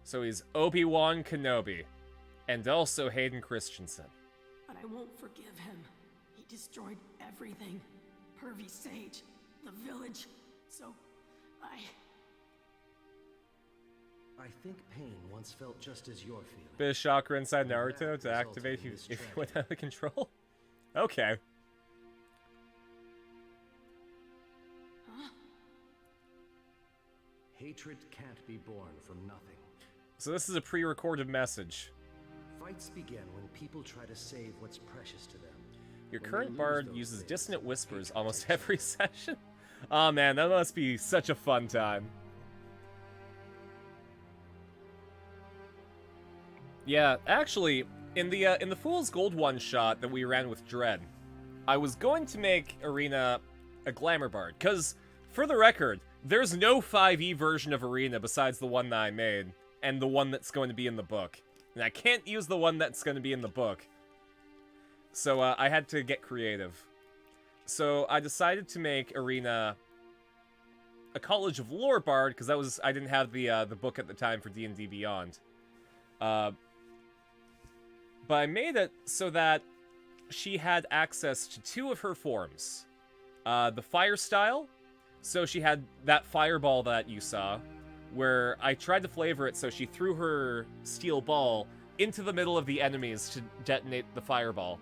So he's Obi-Wan Kenobi. And also Hayden Christensen. But I won't forgive him. He destroyed everything. Pervy Sage, the village. So, I think pain once felt just as you're feeling. Bit of chakra inside And Naruto that to activate resulted in if this he went out of control? Okay. Hatred can't be born from nothing. So this is a pre-recorded message. Fights begin when people try to save what's precious to them. Your When current they lose bard those uses things, dissonant whispers hatred almost takes every over. session. Oh man, that must be such a fun time. Yeah, actually, in the Fool's Gold one-shot that we ran with Dread, I was going to make Arena a Glamour Bard, because, for the record, there's no 5e version of Arena besides the one that I made, and the one that's going to be in the book. And I can't use the one that's going to be in the book. So I had to get creative. So I decided to make Arena a College of Lore Bard, because I didn't have the book at the time for D&D Beyond. But I made it so that she had access to 2 of her forms. The Fire Style, so she had that fireball that you saw, where I tried to flavor it so she threw her steel ball into the middle of the enemies to detonate the fireball.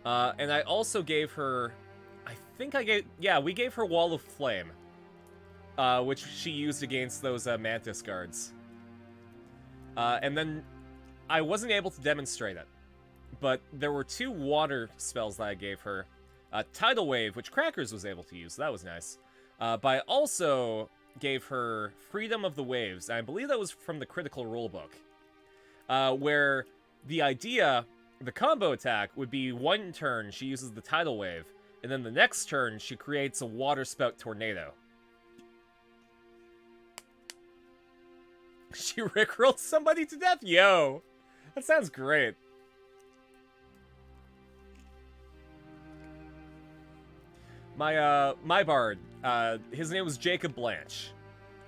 And I also gave her, we gave her Wall of Flame, which she used against those Mantis guards. And then I wasn't able to demonstrate it, but there were 2 water spells that I gave her. Tidal Wave, which Crackers was able to use, so that was nice. But I also gave her Freedom of the Waves, and I believe that was from the Critical Rulebook, where the combo attack would be one turn she uses the Tidal Wave, and then the next turn she creates a Water Spout Tornado. She rickrolled somebody to death? Yo! That sounds great. My bard, his name was Jacob Blanche.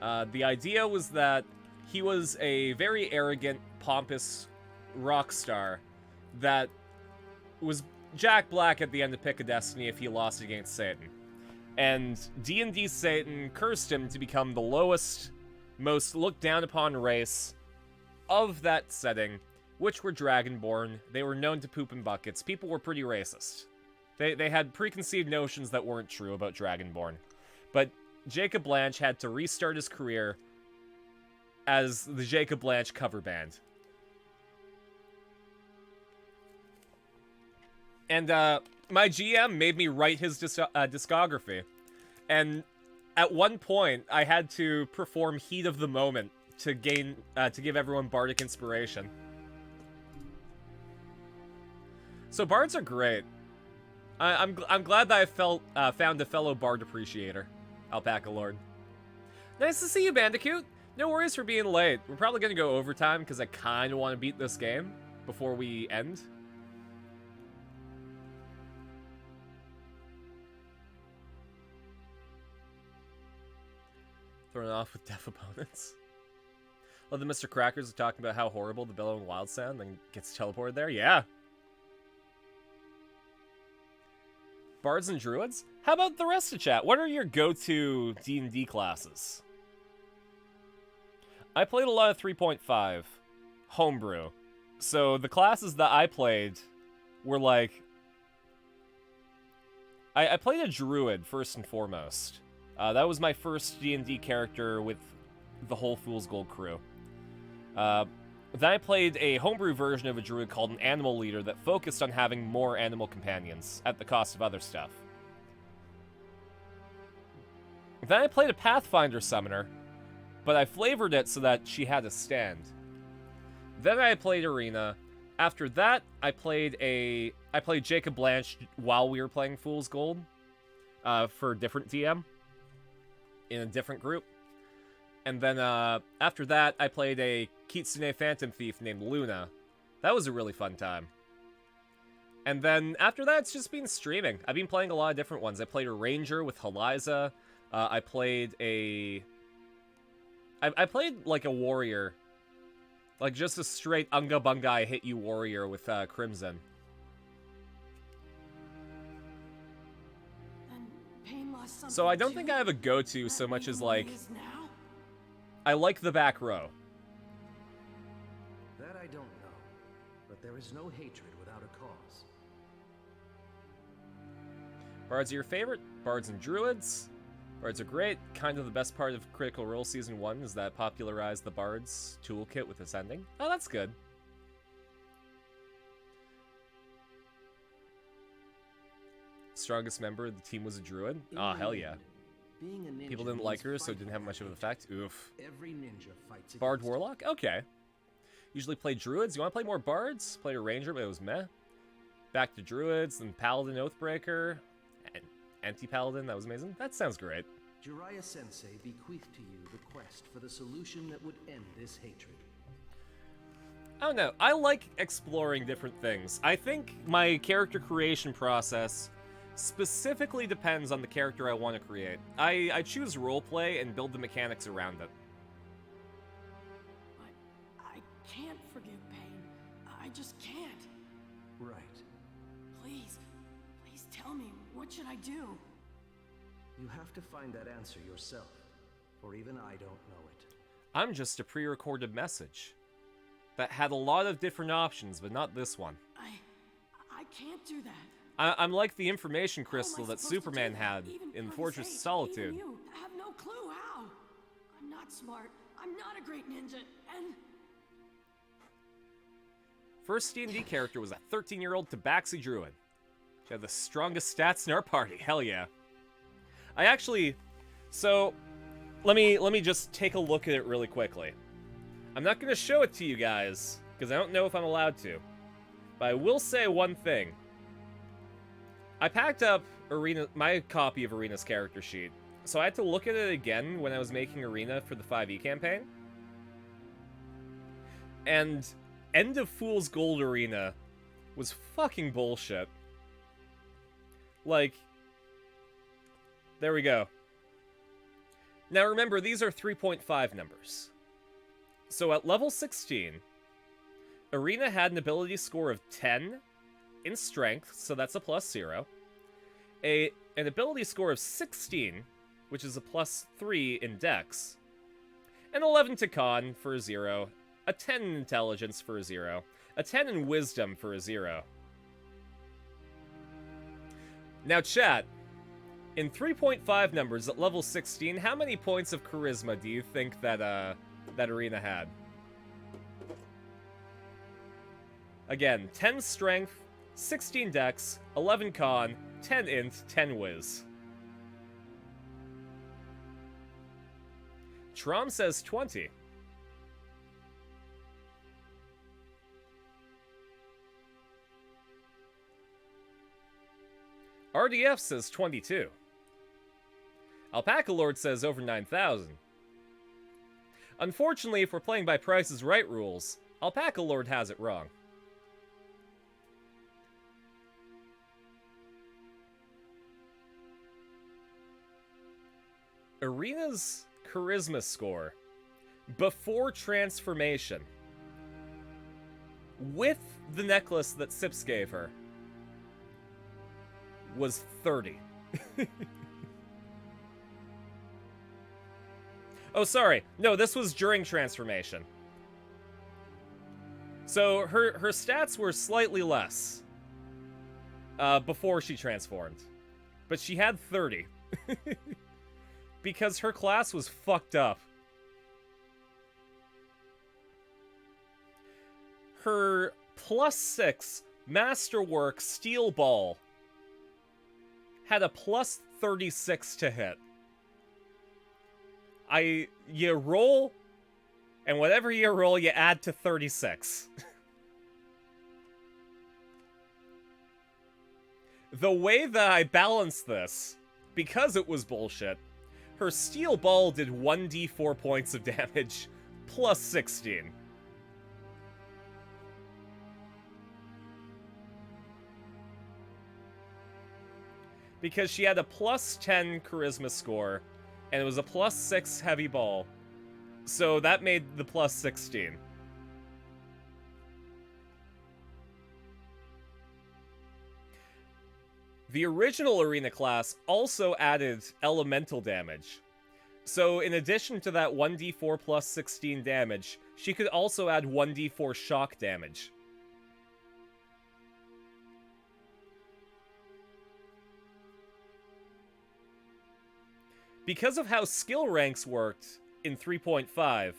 The idea was that he was a very arrogant, pompous rock star that was Jack Black at the end of Pick a Destiny if he lost against Satan. And D&D Satan cursed him to become the lowest, most looked down upon race of that setting, which were Dragonborn. They were known to poop in buckets. People were pretty racist. They had preconceived notions that weren't true about Dragonborn. But Jacob Blanche had to restart his career as the Jacob Blanche cover band. And my GM made me write his discography. And at one point, I had to perform Heat of the Moment to give everyone bardic inspiration. So bards are great. I'm glad that I found a fellow bard appreciator, Alpaca Lord. Nice to see you, Bandicoot. No worries for being late. We're probably gonna go overtime because I kind of want to beat this game before we end. Thrown off with deaf opponents. Well, the Mr. Crackers are talking about how horrible the bellowing wild sound, then gets teleported there. Yeah. Bards and Druids? How about the rest of chat? What are your go-to D&D classes? I played a lot of 3.5 homebrew. So the classes that I played were like... I played a Druid first and foremost. That was my first D&D character with the whole Fool's Gold crew. Then I played a homebrew version of a druid called an animal leader that focused on having more animal companions at the cost of other stuff. Then I played a Pathfinder summoner, but I flavored it so that she had a stand. Then I played Arena. After that, I played Jacob Blanche while we were playing Fool's Gold for a different DM in a different group. And then, after that, I played a Kitsune Phantom Thief named Luna. That was a really fun time. And then, after that, it's just been streaming. I've been playing a lot of different ones. I played a Ranger with Heliza. I played like, a Warrior. Like, just a straight Unga Bunga I hit you Warrior with, Crimson. So I don't think I have a go-to so much as, like... I like the back row. That I don't know, but there is no hatred without a cause. Bards are your favorite? Bards and Druids? Bards are great. Kind of the best part of Critical Role Season 1 is that popularized the Bards toolkit with Ascending. Oh, that's good. Strongest member of the team was a Druid? Oh, hell yeah. People didn't like her, so it didn't have much of an effect. Oof. Every ninja fights Bard Warlock? Okay. Usually play druids. You want to play more bards? Played a ranger, but it was meh. Back to druids, then paladin, oathbreaker, and anti-paladin. That was amazing. That sounds great. Jiraiya Sensei bequeathed to you the quest for the solution that would end this hatred. I don't know. I like exploring different things. I think my character creation process specifically depends on the character I want to create. I choose roleplay and build the mechanics around it. I can't forgive pain. I just can't. Right. Please tell me, what should I do? You have to find that answer yourself, for even I don't know it. I'm just a pre-recorded message that had a lot of different options, but not this one. I can't do that. I'm like the information How am I crystal that supposed to do Superman that? had Even in for Fortress his of sake, Solitude. even you. I have no clue how. I'm not smart. I'm not a great ninja, and First D&D character was a 13-year-old Tabaxi druid. She had the strongest stats in our party. Hell yeah. I actually... So, let me just take a look at it really quickly. I'm not going to show it to you guys, because I don't know if I'm allowed to. But I will say one thing. I packed up my copy of Arena's character sheet, so I had to look at it again when I was making Arena for the 5e campaign. And End of Fool's Gold Arena was fucking bullshit. Like, there we go. Now remember, these are 3.5 numbers. So at level 16, Arena had an ability score of 10 in strength, so that's a +0. An ability score of 16, which is a +3 in dex. An 11 to con for a 0. A 10 in intelligence for a 0. A 10 in wisdom for a 0. Now chat, in 3.5 numbers at level 16, how many points of charisma do you think that Arena had? Again, 10 strength, 16 dex, 11 con, 10 int, 10 whiz. Trom says 20. RDF says 22. Alpaca Lord says over 9,000. Unfortunately, if we're playing by Price is Right rules, Alpaca Lord has it wrong. Arena's charisma score before transformation, with the necklace that Sips gave her, was 30. Oh, sorry. No, this was during transformation. So her stats were slightly less before she transformed. But she had 30. Because her class was fucked up. Her +6 Masterwork Steel Ball had a +36 to hit. You roll, and whatever you roll, you add to 36. The way that I balanced this, because it was bullshit, her steel ball did 1d4 points of damage, plus 16. Because she had a +10 charisma score, and it was a +6 heavy ball. So that made the +16. The original Arena class also added elemental damage. So in addition to that 1d4 plus 16 damage, she could also add 1d4 shock damage. Because of how skill ranks worked in 3.5,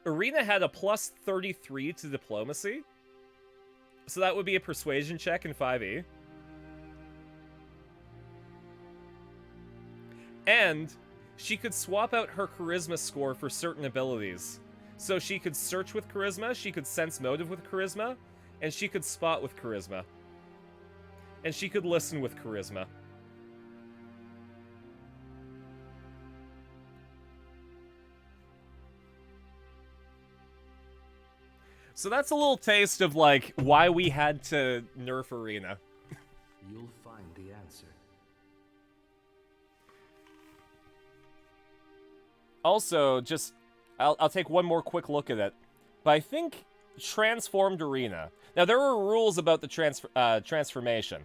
Arena had a +33 to diplomacy. So that would be a persuasion check in 5e. And she could swap out her charisma score for certain abilities. So she could search with charisma, she could sense motive with charisma, and she could spot with charisma. And she could listen with charisma. So that's a little taste of, like, why we had to nerf Arena. You'll find the answer. Also, just, I'll take one more quick look at it. But I think transformed Arena. Now, there were rules about the transformation.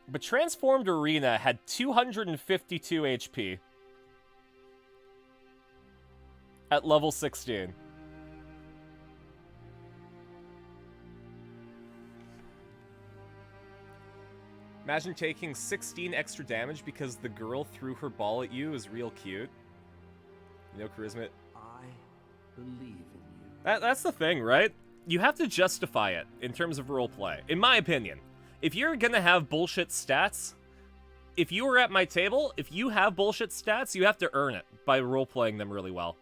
But transformed Arena had 252 HP. At level 16. Imagine taking 16 extra damage because the girl threw her ball at you is real cute. You know, charisma. I believe in you. That's the thing, right? You have to justify it in terms of roleplay, in my opinion. If you're gonna have bullshit stats, if you were at my table, if you have bullshit stats, you have to earn it by roleplaying them really well.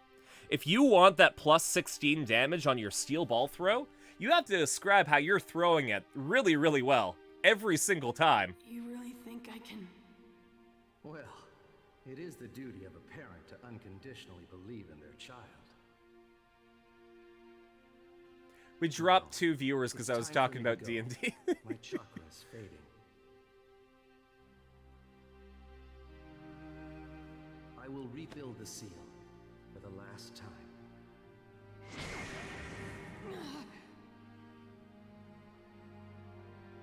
If you want that plus 16 damage on your steel ball throw, you have to describe how you're throwing it really, really well. Every single time. You really think I can... Well, it is the duty of a parent to unconditionally believe in their child. We dropped 2 viewers because I was talking about D&D. My chakra is fading. I will rebuild the seal for the last time.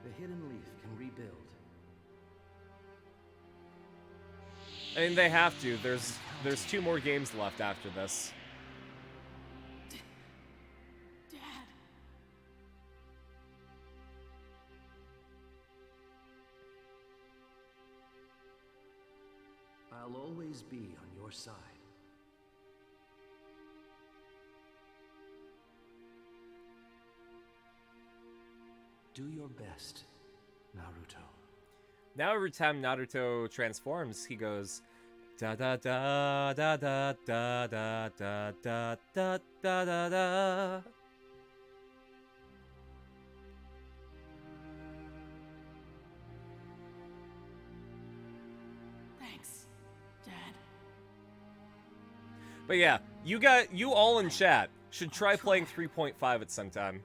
The hidden leaf can rebuild. I mean, they have to. There's 2 more games left after this. Dad. I'll always be on your side. Do your best, Naruto. Now every time Naruto transforms, he goes da da da da da da da da da da da da da. Thanks, Dad. But yeah, you all in chat should try playing 3.5 at some time.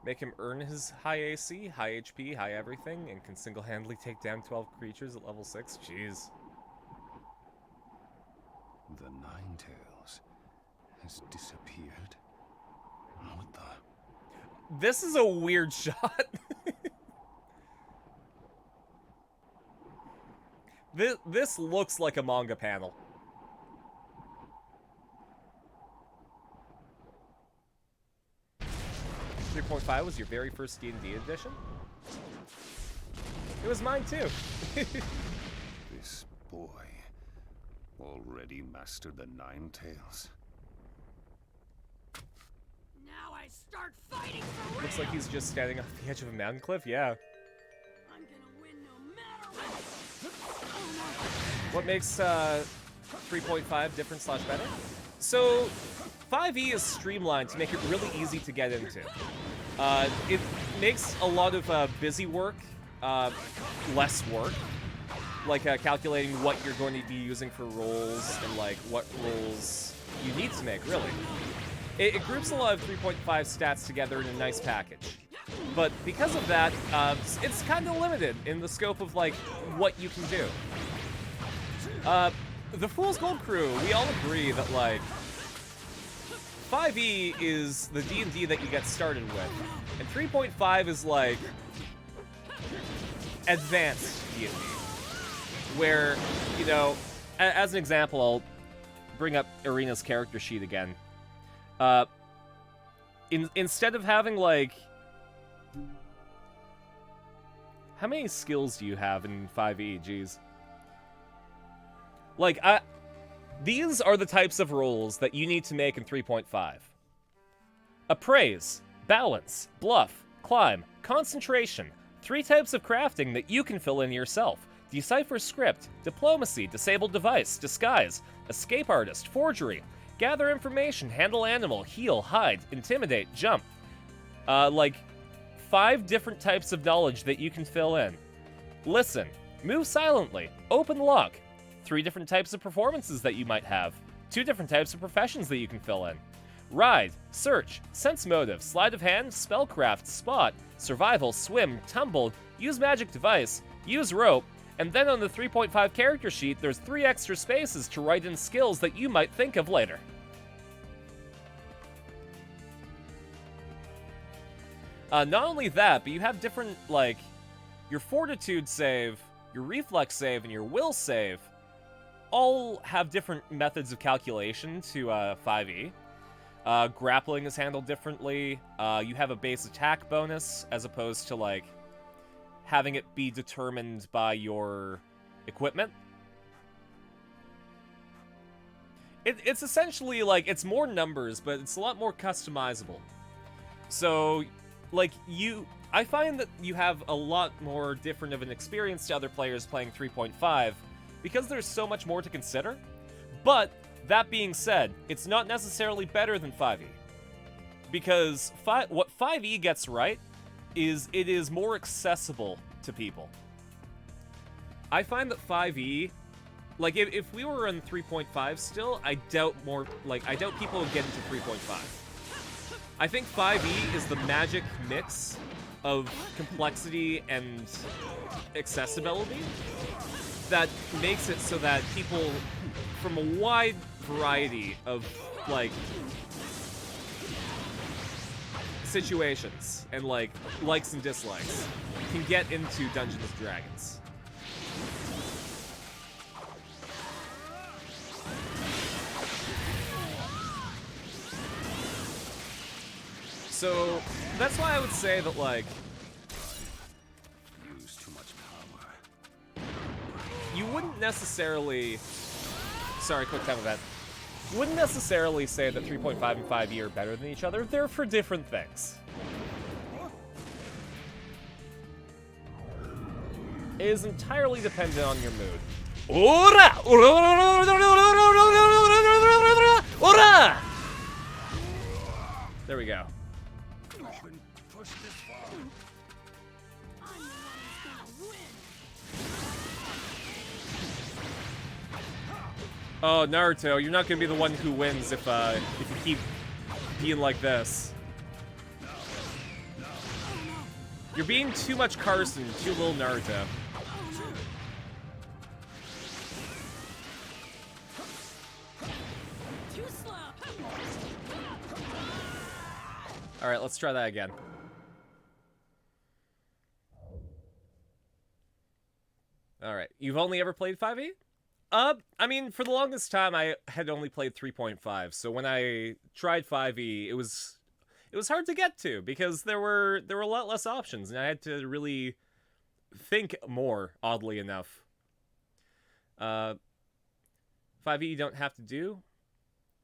Make him earn his high AC, high HP, high everything, and can single-handedly take down 12 creatures at level 6. Jeez. The Ninetales has disappeared. What the? This is a weird shot. This looks like a manga panel. 3.5 was your very first D&D edition? It was mine too. This boy already mastered the Ninetales. Now I start fighting for real. Looks like he's just standing off the edge of a mountain cliff, yeah. I'm gonna win no matter what. What makes 3.5 different / better? So 5e is streamlined to make it really easy to get into. It makes a lot of busy work less work, like calculating what you're going to be using for rolls and like what rolls you need to make, really. It groups a lot of 3.5 stats together in a nice package. But because of that, it's kind of limited in the scope of like what you can do. The Fool's Gold crew, we all agree that like 5e is the D&D that you get started with, and 3.5 is like advanced D&D, where, you know, as an example, I'll bring up Arena's character sheet again. Instead of having like, how many skills do you have in 5e? Jeez. Like, these are the types of rolls that you need to make in 3.5. Appraise, balance, bluff, climb, concentration. 3 types of crafting that you can fill in yourself. Decipher script, diplomacy, disabled device, disguise, escape artist, forgery, gather information, handle animal, heal, hide, intimidate, jump. Like 5 different types of knowledge that you can fill in. Listen, move silently, open lock. 3 different types of performances that you might have. 2 different types of professions that you can fill in. Ride, search, sense motive, sleight of hand, spellcraft, spot, survival, swim, tumble, use magic device, use rope, and then on the 3.5 character sheet, there's 3 extra spaces to write in skills that you might think of later. Not only that, but you have different, like, your fortitude save, your reflex save, and your will save all have different methods of calculation to 5e. Grappling is handled differently. You have a base attack bonus as opposed to, like, having it be determined by your equipment. It's essentially, like, it's more numbers, but it's a lot more customizable. So, like, I find that you have a lot more different of an experience to other players playing 3.5 because there's so much more to consider. But, that being said, it's not necessarily better than 5e. Because what 5e gets right is it is more accessible to people. I find that 5e, like, if we were in 3.5 still, I doubt people would get into 3.5. I think 5e is the magic mix of complexity and accessibility that makes it so that people from a wide variety of, like, situations and, like, likes and dislikes can get into Dungeons & Dragons. So, that's why I would say that, like, Use too much power. you wouldn't necessarily... Sorry, quick time event. You wouldn't necessarily say that 3.5 and 5e are better than each other. They're for different things. It is entirely dependent on your mood. Ora! Ora! There we go. Oh, Naruto, you're not gonna be the one who wins if you keep being like this. You're being too much Carson, too little Naruto. Alright, let's try that again. Alright, you've only ever played 5e? I mean, for the longest time, I had only played 3.5, so when I tried 5e, it was hard to get to, because there were a lot less options, and I had to really think more, oddly enough. 5e you don't have to do.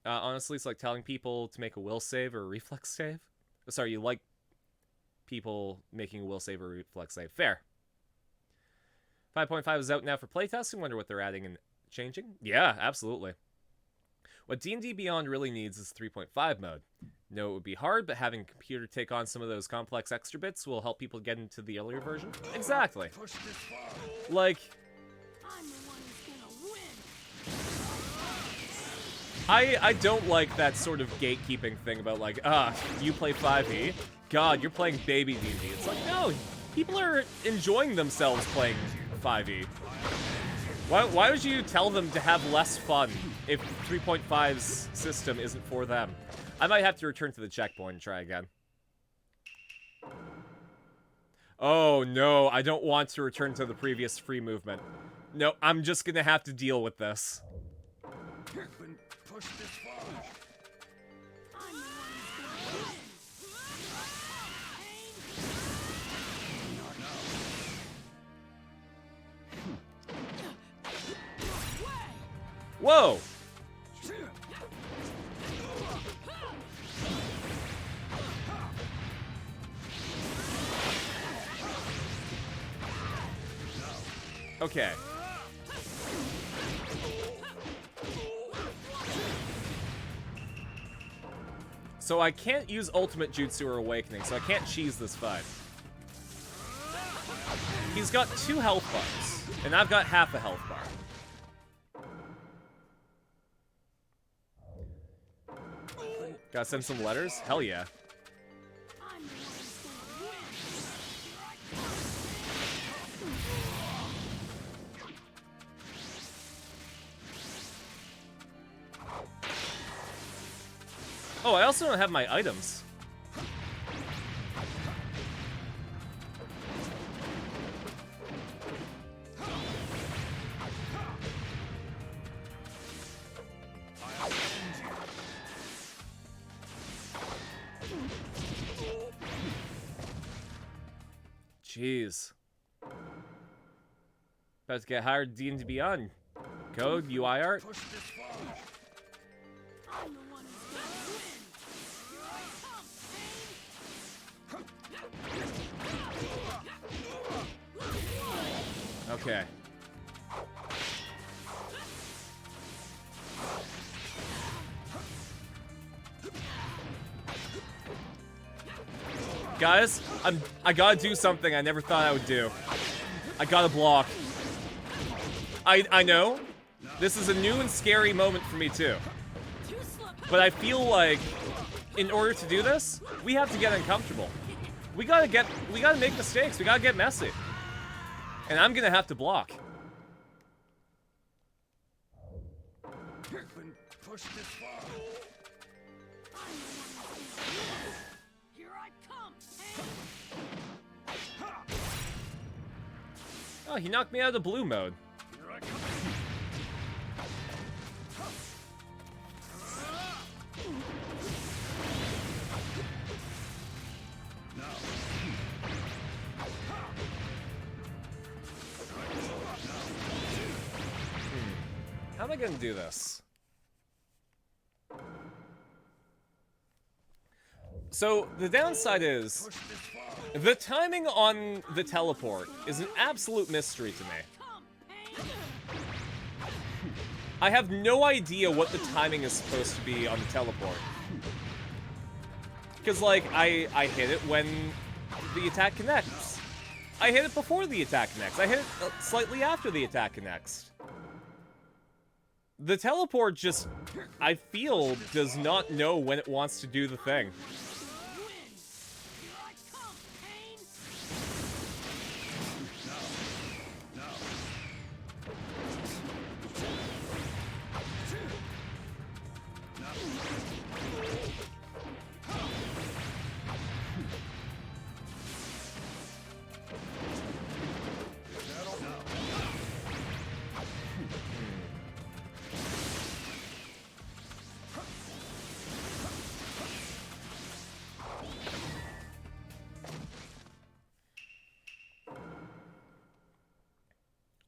Honestly, it's like telling people to make a will save or a reflex save. Sorry, you like people making a will save or a reflex save. Fair. 5.5 is out now for playtesting. Wonder what they're adding and changing. Yeah, absolutely. What D&D Beyond really needs is 3.5 mode. No, it would be hard, but having a computer take on some of those complex extra bits will help people get into the earlier version. Exactly. Like, I don't like that sort of gatekeeping thing about, like, you play 5e. God, you're playing baby D&D. It's like, no, people are enjoying themselves playing 5e. Why would you tell them to have less fun if 3.5's system isn't for them? I might have to return to the checkpoint and try again. Oh no, I don't want to return to the previous free movement. No, I'm just gonna have to deal with this. Whoa! Okay. So I can't use Ultimate Jutsu or Awakening, so I can't cheese this fight. He's got 2 health bars, and I've got half a health bar. Gotta send some letters? Hell yeah. Oh, I also don't have my items. Jeez. About to get hired D&D Beyond. Code, UI art. Okay. Guys, I gotta do something I never thought I would do. I gotta block. I know. This is a new and scary moment for me too. But I feel like in order to do this, we have to get uncomfortable. We gotta make mistakes. We gotta get messy. And I'm gonna have to block. Oh, he knocked me out of the blue mode. How am I gonna do this? So, the downside is, the timing on the teleport is an absolute mystery to me. I have no idea what the timing is supposed to be on the teleport. Because, like, I hit it when the attack connects. I hit it before the attack connects. I hit it slightly after the attack connects. The teleport just, I feel, does not know when it wants to do the thing.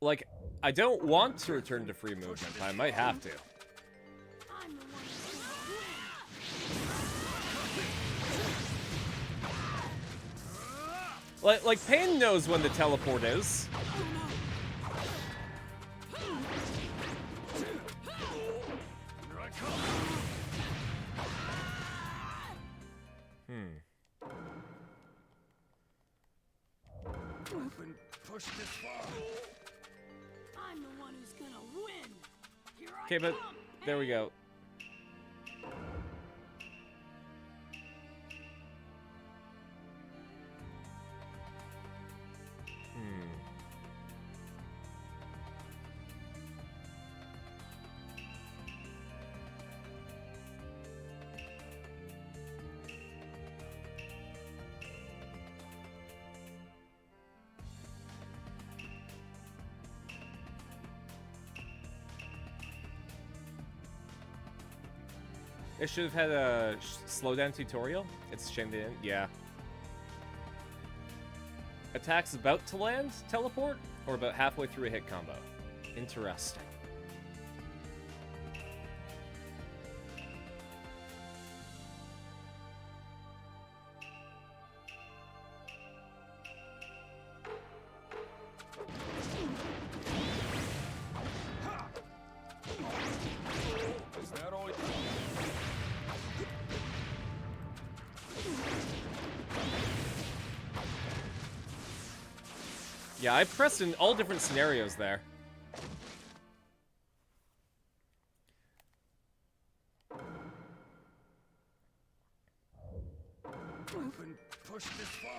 Like, I don't want to return to free movement, but I might have to. Like Pain knows when the teleport is. I've been pushed this far. I'm the one who's gonna win. Here I Okay, but come. there we go. It should have had a slowdown tutorial. It's a shame they didn't. Yeah. Attacks about to land, teleport, or about halfway through a hit combo. Interesting. Yeah, I pressed in all different scenarios there.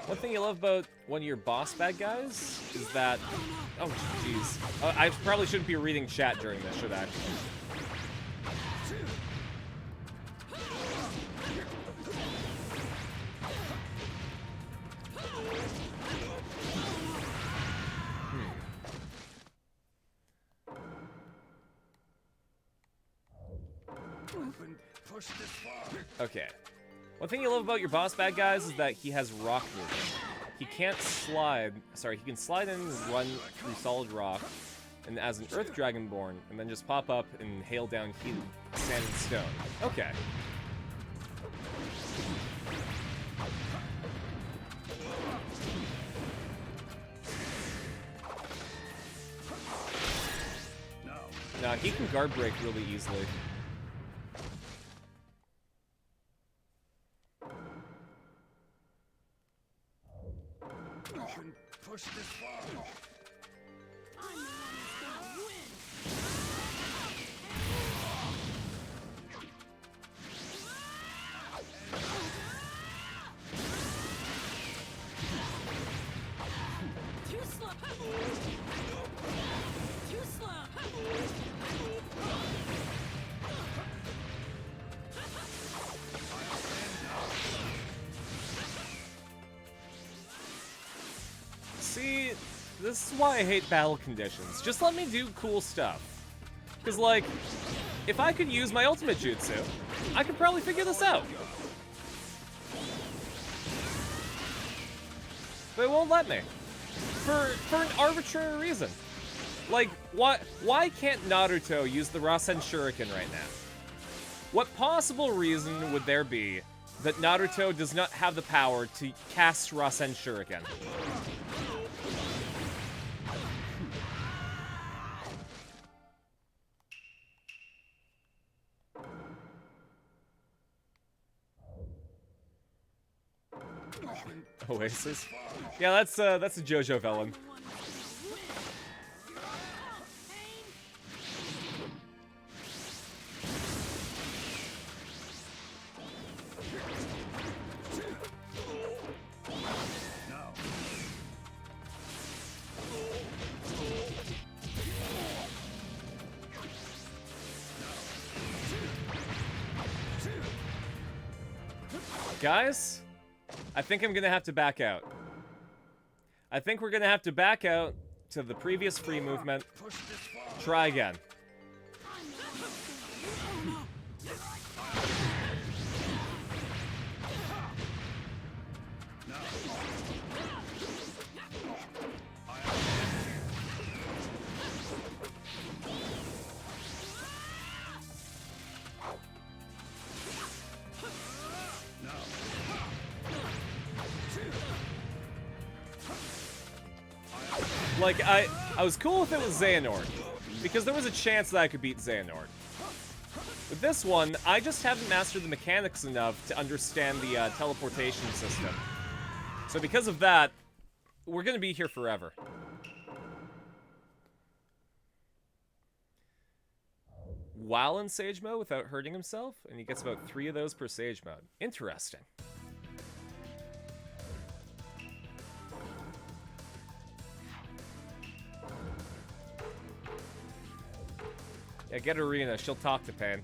One thing you love about one of your boss bad guys is that... Oh, jeez. I probably shouldn't be reading chat during this, should I? Okay. One thing you love about your boss bad guys is that he has rock movement. He can't slide... Sorry, he can slide in and run through solid rock, and as an Earth Dragonborn, and then just pop up and hail down heat, sand and stone. Okay. Nah, he can guard break really easily. Push this far. I'm the one who's gonna win. Too slow. Too slow. See, this is why I hate battle conditions. Just let me do cool stuff. Because, like, if I could use my ultimate jutsu, I could probably figure this out. But it won't let me. For an arbitrary reason. Like, why can't Naruto use the Rasen Shuriken right now? What possible reason would there be that Naruto does not have the power to cast Rasen Shuriken? Oasis? Yeah, that's a JoJo villain. Guys, I think I'm gonna have to back out. I think we're gonna have to back out to the previous free movement. Try again. Like, I was cool if it was Xehanort, because there was a chance that I could beat Xehanort. With this one, I just haven't mastered the mechanics enough to understand the teleportation system. So because of that, we're gonna be here forever. While in Sage Mode without hurting himself, and he gets about 3 of those per Sage Mode. Interesting. Yeah, get Arena. She'll talk to Pain.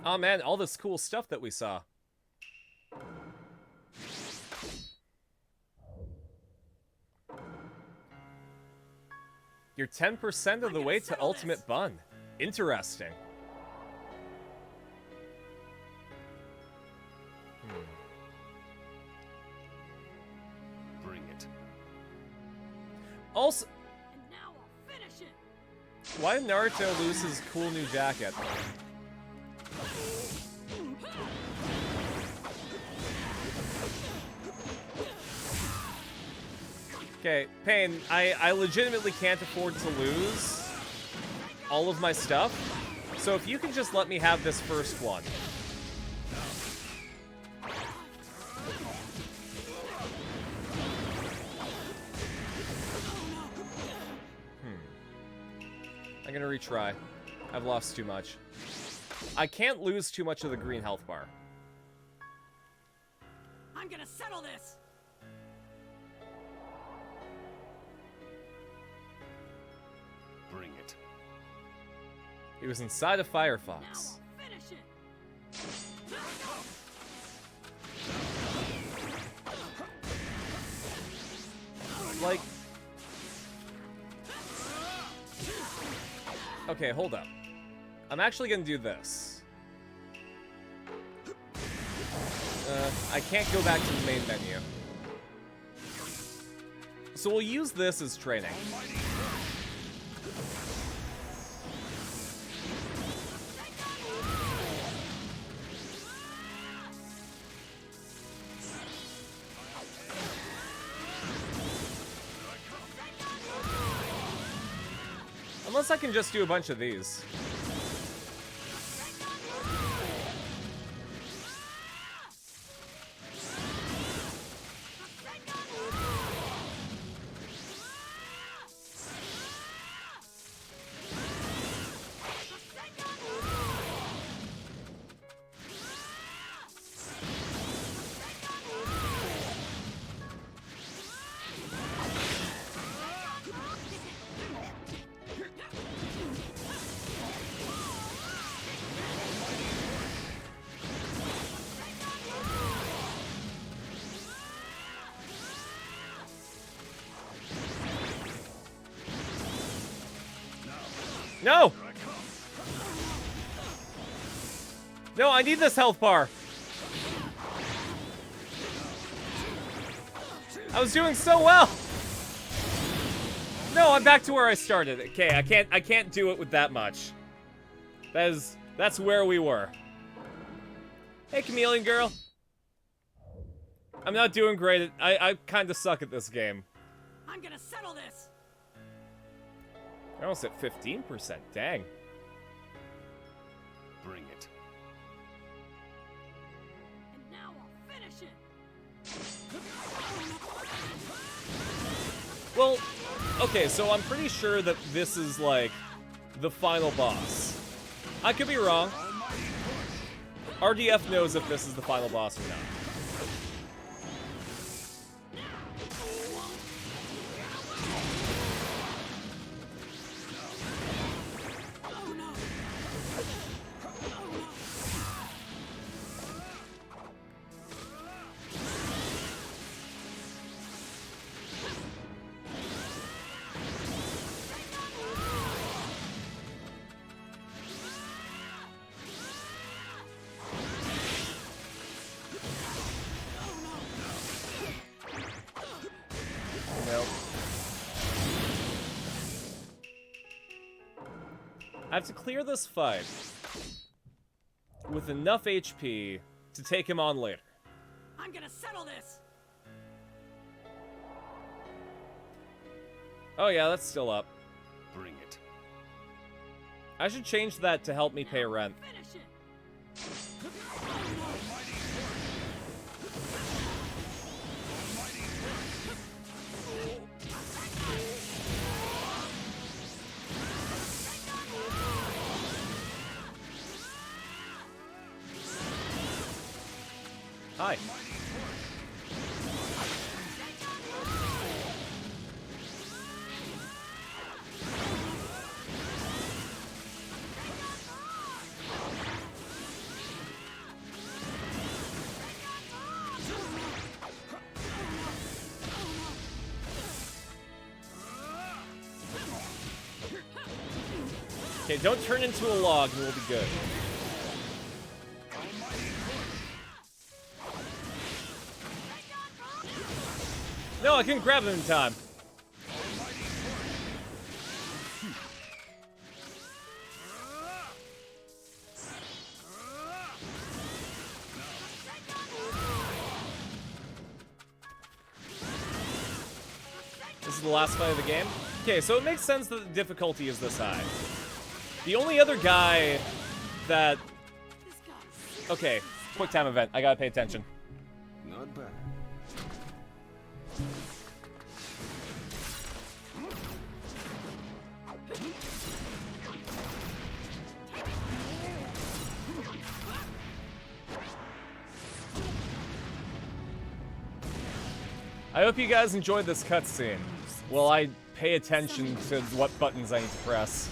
Oh man, all this cool stuff that we saw. You're 10% of the way to Ultimate Bun. Interesting. Bring it. Also... And now I'll finish it. Why did Naruto lose his cool new jacket? Okay, Pain, I legitimately can't afford to lose all of my stuff, so if you can just let me have this first one. I'm gonna retry. I've lost too much. I can't lose too much of the green health bar. I'm gonna settle this! Bring it. He was inside a Firefox. Now I'll finish it! Like... Okay, hold up. I'm actually gonna do this. I can't go back to the main menu. So we'll use this as training. Unless I can just do a bunch of these. No! No, I need this health bar. I was doing so well. No, I'm back to where I started. Okay, I can't do it with that much. That's where we were. Hey, Chameleon Girl. I'm not doing great. I kind of suck at this game. I'm gonna settle this! I almost at 15%. Dang. Bring it. And now I'll finish it! Well, okay, so I'm pretty sure that this is, like, the final boss. I could be wrong. RDF knows if this is the final boss or not. I have to clear this fight with enough HP to take him on later. I'm gonna settle this! Oh yeah, that's still up. Bring it. I should change that to help me pay rent. Finish it! Hi. Okay, don't turn into a log and we'll be good. No, I couldn't grab him in time. the last fight of the game. Okay, so it makes sense that the difficulty is this high. The only other guy that... Okay, quick time event. I gotta pay attention. Not bad. I hope you guys enjoyed this cutscene. While I pay attention to what buttons I need to press.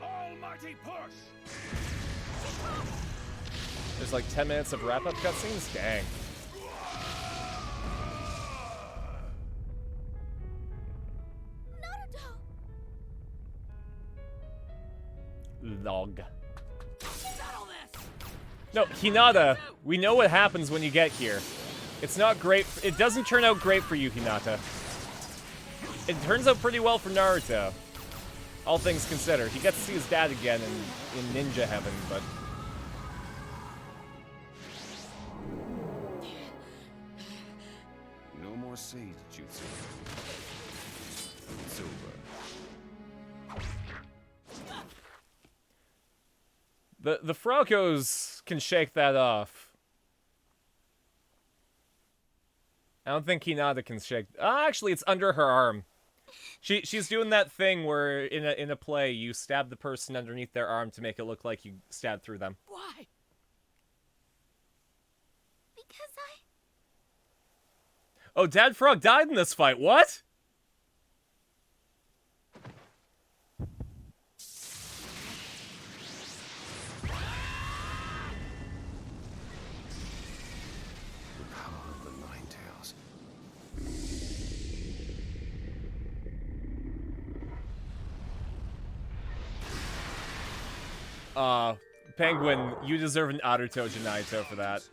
Almighty push! There's like 10 minutes of wrap-up cutscenes? Dang. Log. No, Hinata, we know what happens when you get here. It's not great. It doesn't turn out great for you, Hinata. It turns out pretty well for Naruto. All things considered. He gets to see his dad again in ninja heaven, but... No more Sage Jutsu. It's over. The Frocos can shake that off. I don't think Hinata can shake... actually, it's under her arm. She's doing that thing where in a play you stab the person underneath their arm to make it look like you stabbed through them. Why? Because Oh, Dad Frog died in this fight. What? Penguin, you deserve an Naruto Janito for that.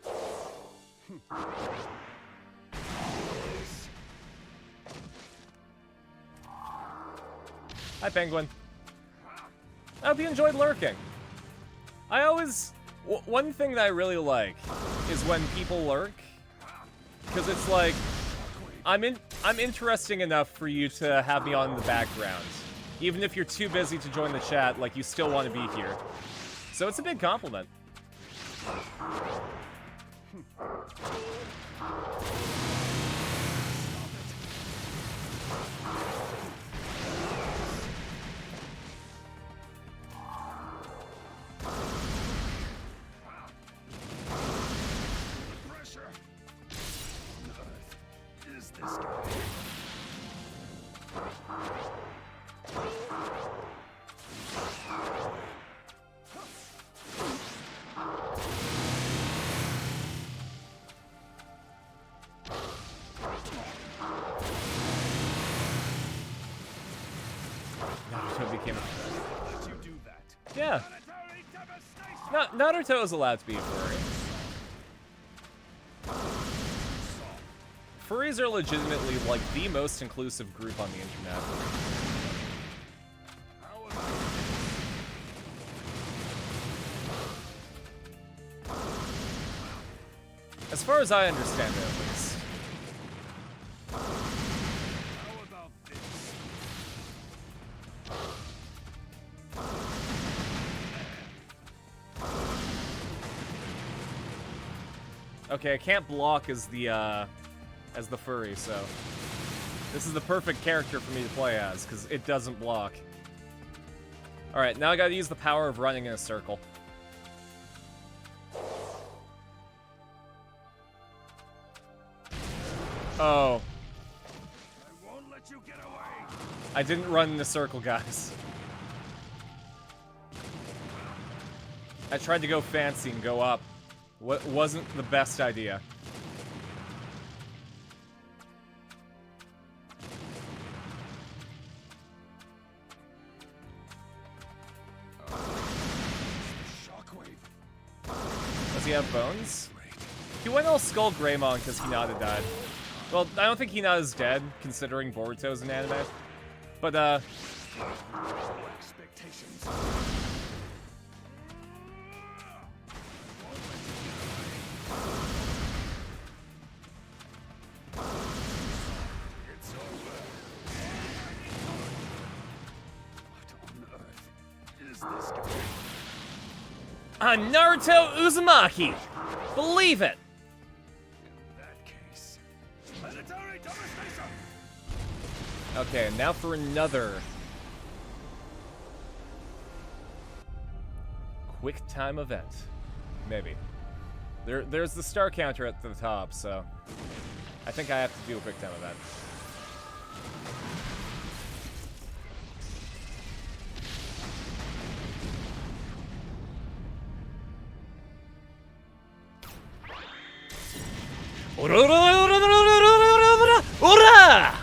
Hi, Penguin. I hope you enjoyed lurking. I always... one thing that I really like is when people lurk. Because it's like... I'm interesting enough for you to have me on in the background. Even if you're too busy to join the chat, like, you still want to be here. So it's a big compliment. Pressure! On earth is this guy? Naruto became a... Let you do that. Yeah. Naruto is allowed to be a furry. Furries are legitimately, like, the most inclusive group on the internet. As far as I understand it, at least. How about this? Okay, I can't block as the furry, so... This is the perfect character for me to play as, because it doesn't block. Alright, now I gotta use the power of running in a circle. Oh. I won't let you get away. I didn't run in a circle, guys. I tried to go fancy and go up. What wasn't the best idea. Shockwave. Does he have bones? He went all Skull Greymon because Hinata died. Well, I don't think Hina is dead, considering Boruto's an anime. But, Expectations. It's over. What on earth is this guy? Naruto Uzumaki! Believe it! In that case, planetary devastation. Okay, now for another quick time event. Maybe. There's the star counter at the top, so I think I have to do a quick time event. Ora!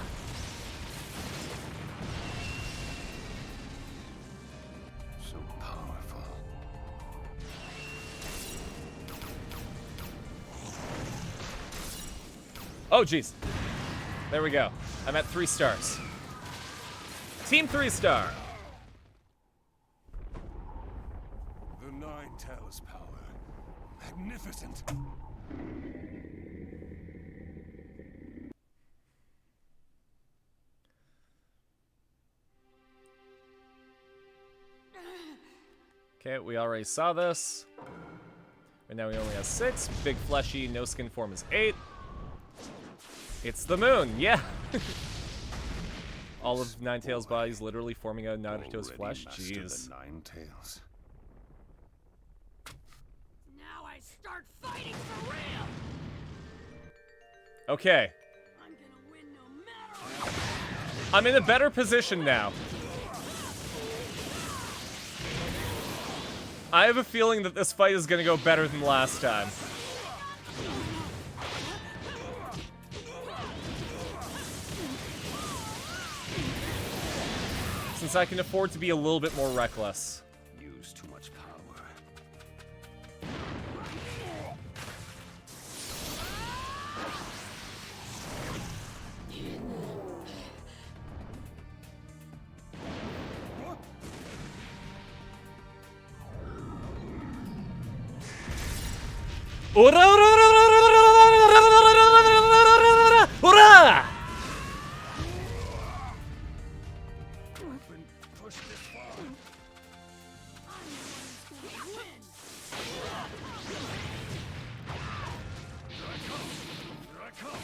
So powerful. Oh, jeez. There we go. I'm at 3 stars. Team 3-star. The Nine Tails power. Magnificent. Okay, we already saw this. And now we only have 6. Big fleshy, no skin form is 8. It's the moon, yeah! All of Ninetales' bodies literally forming out of Naruto's flesh? Jeez. The Nine Tails. Now I start fighting for real. Okay. I'm gonna win no matter. I'm in a better position now. I have a feeling that this fight is gonna go better than last time. Since I can afford to be a little bit more reckless. Use too much power. Ora! Ora! I've been pushed this far. Here I come. Here I come.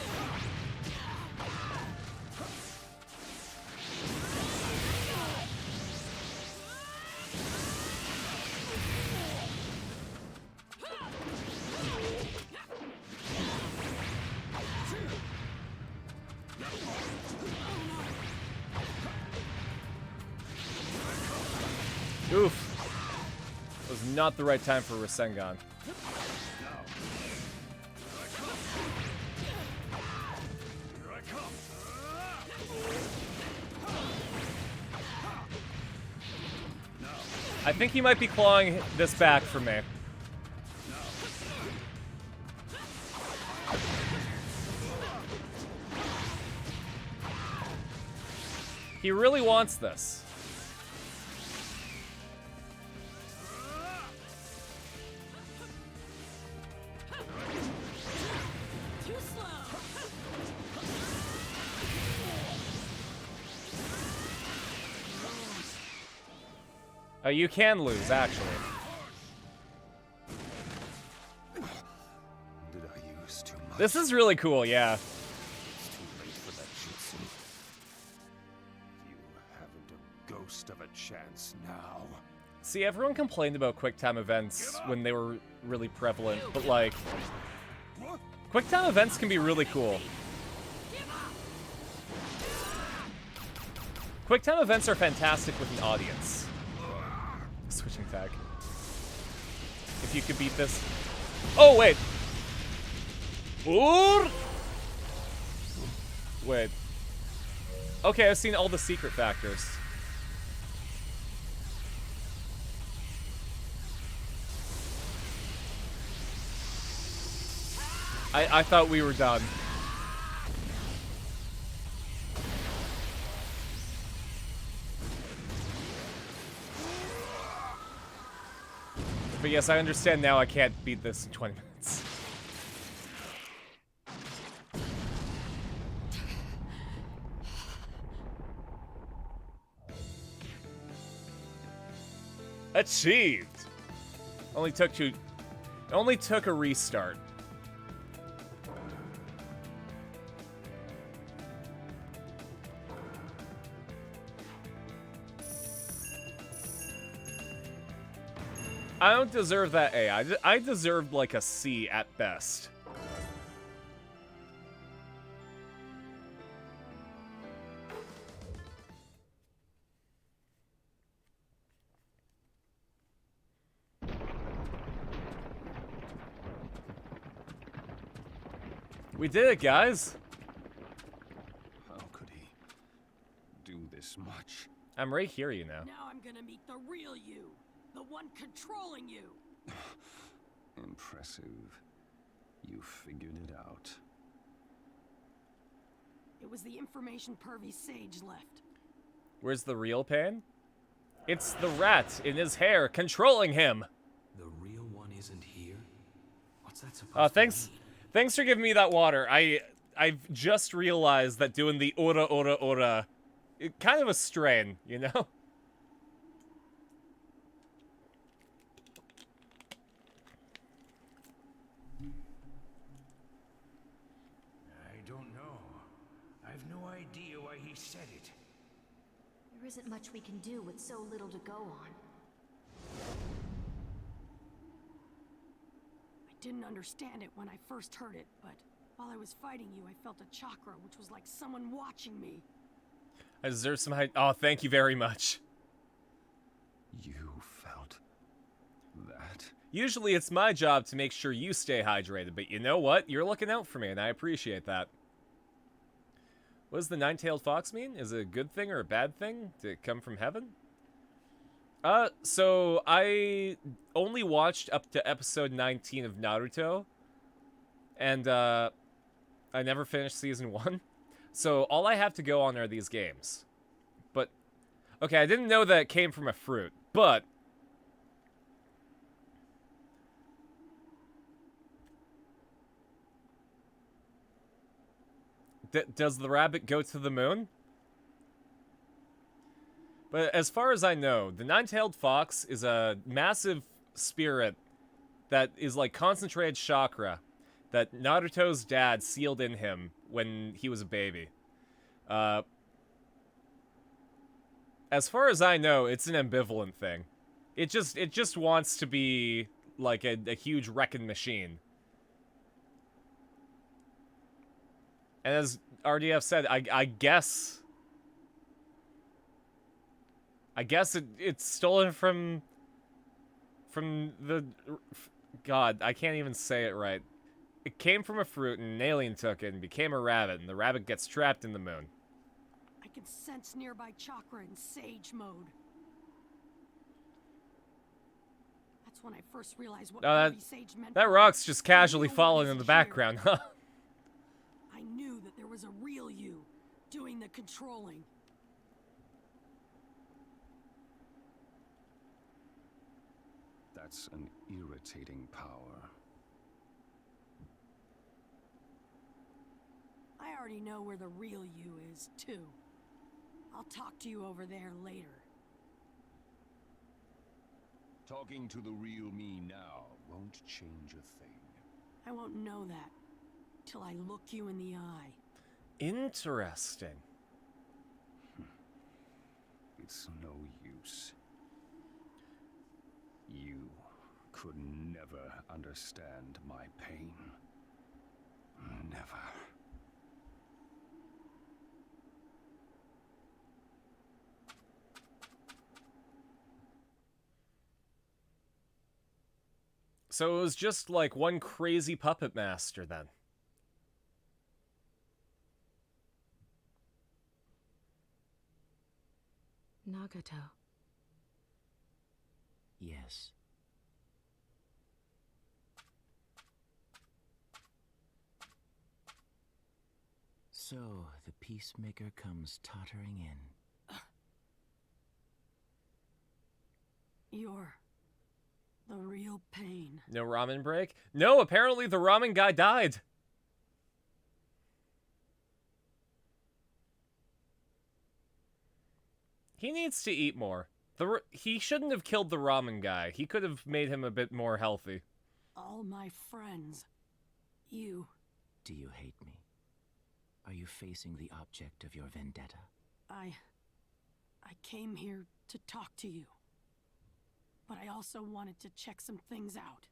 Oof. It was not the right time for Rasengan. I think he might be clawing this back for me. He really wants this. Too slow. You can lose, actually. Did I use too much? This is really cool, yeah. It's too late for that jutsu. You haven't a ghost of a chance now. See, everyone complained about QuickTime events when they were really prevalent, but like, QuickTime events can be really cool. QuickTime events are fantastic with an audience. Switching tag. If you could beat this. Oh, wait. Wait. Okay, I've seen all the secret factors. I thought we were done. But yes, I understand now I can't beat this in 20 minutes. Achieved! Only took a restart. I don't deserve that A. I deserved like a C at best. We did it, guys. How could he do this much? I'm right here, you know. Now I'm gonna meet the real you. The one controlling you. Impressive. You figured it out. It was the information pervy sage left. Where's the real pain? It's the rat in his hair controlling him. The real one isn't here? What's that supposed to Thanks. mean? Thanks for giving me that water. I've just realized that doing the ora, it kind of a strain, you know? I don't know. I've no idea why he said it. There isn't much we can do with so little to go on. I didn't understand it when I first heard it, but while I was fighting you, I felt a chakra, which was like someone watching me. I deserve some height. Oh, thank you very much. You felt that? Usually it's my job to make sure you stay hydrated, but you know what? You're looking out for me, and I appreciate that. What does the nine-tailed fox mean? Is it a good thing or a bad thing? Did it come from heaven? So I only watched up to episode 19 of Naruto, and I never finished season 1. So all I have to go on are these games. But okay, I didn't know that it came from a fruit, but does the rabbit go to the moon? But as far as I know, the nine-tailed fox is a massive spirit that is like concentrated chakra that Naruto's dad sealed in him when he was a baby. As far as I know, it's an ambivalent thing. It just wants to be like a huge wrecking machine. And as RDF said, I guess it's stolen from the... God, I can't even say it right. It came from a fruit, and an alien took it and became a rabbit, and the rabbit gets trapped in the moon. I can sense nearby chakra in sage mode. That's when I first realized what pervy sage meant. That rock's just casually falling in the background, huh? I knew that there was a real you doing the controlling. That's an irritating power. I already know where the real you is, too. I'll talk to you over there later. Talking to the real me now won't change a thing. I won't know that till I look you in the eye. Interesting. It's no use. You could never understand my pain. Never. So it was just like one crazy puppet master then. Nagato. Yes. So, the peacemaker comes tottering in. You're The real pain. No ramen break? No, apparently the ramen guy died. He needs to eat more. He shouldn't have killed the ramen guy. He could have made him a bit more healthy. All my friends. You. Do you hate me? Are you facing the object of your vendetta? I came here to talk to you. But I also wanted to check some things out.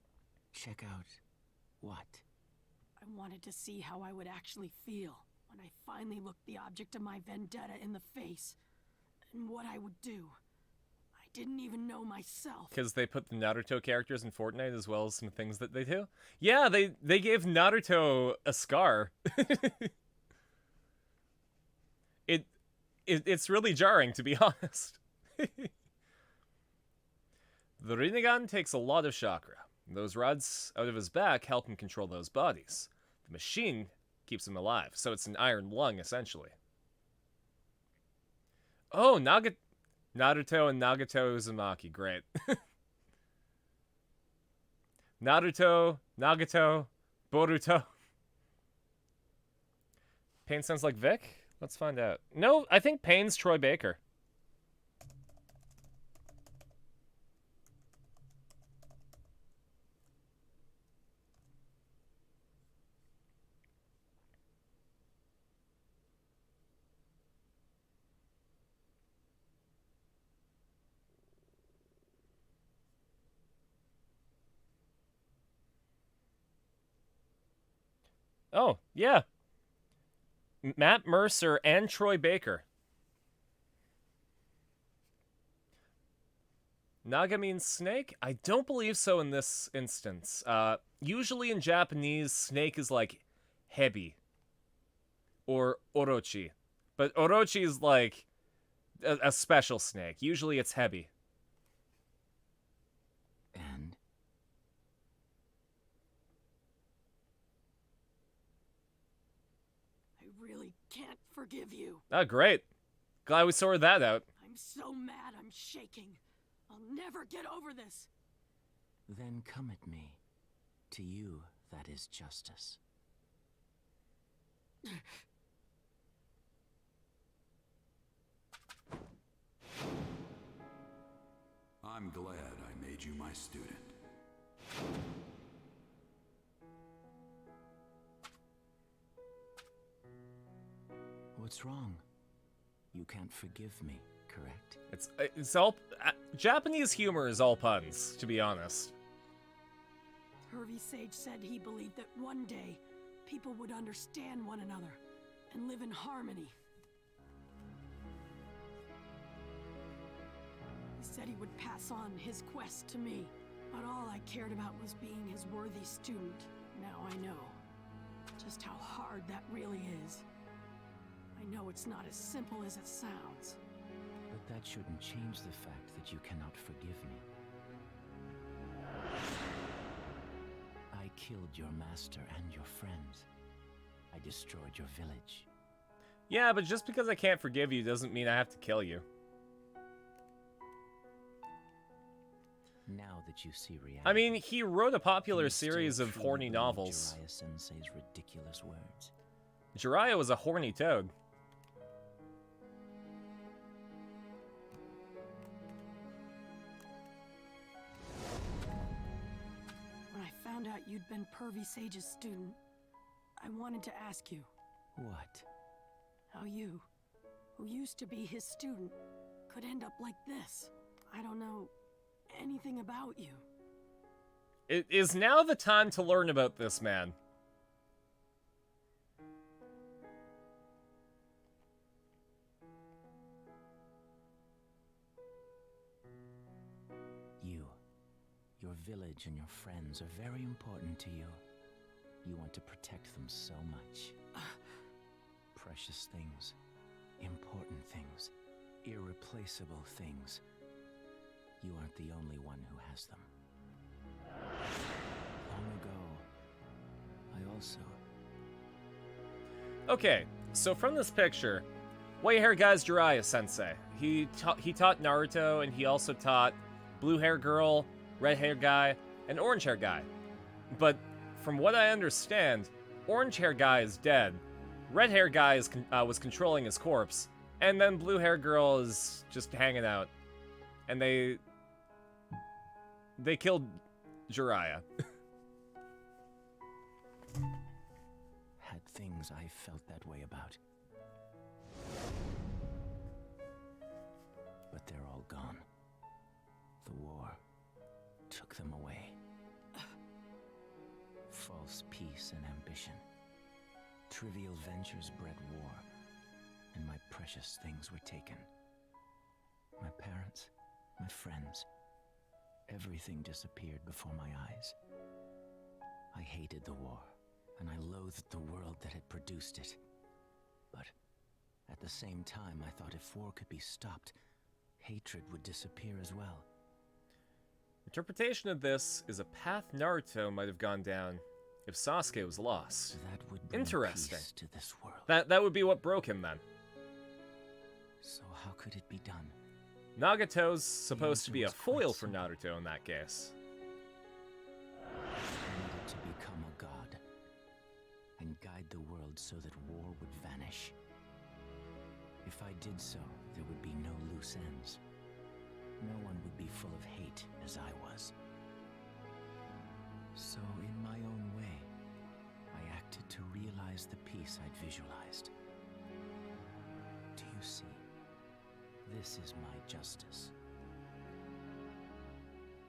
Check out what? I wanted to see how I would actually feel when I finally looked the object of my vendetta in the face. And what I would do. I didn't even know myself. Because they put the Naruto characters in Fortnite as well as some things that they do? Yeah, they gave Naruto a scar. It's really jarring, to be honest. The Rinnegan takes a lot of chakra. Those rods out of his back help him control those bodies. The machine keeps him alive, so it's an iron lung, essentially. Oh, Naruto and Nagato Uzumaki, great. Naruto, Nagato, Boruto. Pain sounds like Vic? Let's find out. No, I think Pain's Troy Baker. Oh, yeah. Matt Mercer and Troy Baker. Naga means snake? I don't believe so in this instance. Usually in Japanese, snake is like hebi or orochi. But orochi is like a special snake. Usually it's hebi. And? I really can't forgive you. Oh, great. Glad we sorted that out. I'm so mad I'm shaking. I'll never get over this. Then come at me. To you, that is justice. I'm glad I made you my student. What's wrong? You can't forgive me, correct? It's all Japanese humor is all puns, to be honest. Hervey Sage said he believed that one day people would understand one another and live in harmony. He said he would pass on his quest to me, but all I cared about was being his worthy student. Now I know just how hard that really is. I know it's not as simple as it sounds. But that shouldn't change the fact that you cannot forgive me. I killed your master and your friends. I destroyed your village. Yeah, but just because I can't forgive you doesn't mean I have to kill you. Now that you see reality, I mean, he wrote a popular you still series of truly horny believe novels. Jiraiya-sensei's ridiculous words. Jiraiya was a horny toad. When I found out you'd been Hervey Sage's student, I wanted to ask you What? how you, who used to be his student, could end up like this. I don't know anything about you. It is now the time to learn about this man. You, your village and your friends are very important to you. You want to protect them so much. Precious things, important things, irreplaceable things. You aren't the only one who has them. Long ago, I also... Okay, so from this picture, white hair guy's Jiraiya sensei. He taught Naruto, and he also taught blue hair girl red-hair guy, and orange-hair guy. But from what I understand, orange-hair guy is dead, red-hair guy is was controlling his corpse, and then blue-hair girl is just hanging out. And they killed Jiraiya. Had things I felt that way about. But they're all gone. The war took them away. False peace and ambition. Trivial ventures bred war, and my precious things were taken. My parents, my friends, everything disappeared before my eyes. I hated the war, and I loathed the world that had produced it. But at the same time, I thought if war could be stopped, hatred would disappear as well. Interpretation of this is a path Naruto might have gone down if Sasuke was lost. That would bring Interesting. peace to this world. That would be what broke him then. So how could it be done? Nagato's supposed to be a foil for Naruto in that case. I needed to become a god and guide the world so that war would vanish. If I did so, there would be no loose ends. No one would be full of hate as I was. So in my own way, I acted to realize the peace I'd visualized. Do you see? This is my justice.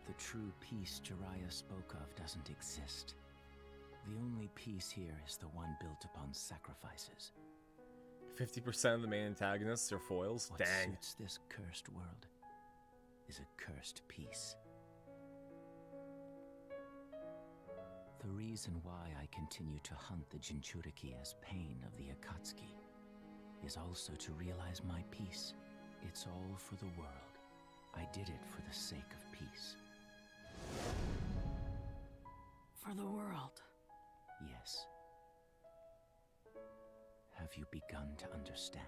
The true peace Jiraiya spoke of doesn't exist. The only peace here is the one built upon sacrifices. 50% of the main antagonists are foils? What Dang. suits this cursed world is a cursed peace. The reason why I continue to hunt the Jinchuriki as pain of the Akatsuki is also to realize my peace. It's all for the world. I did it for the sake of peace. For the world. Yes. Have you begun to understand?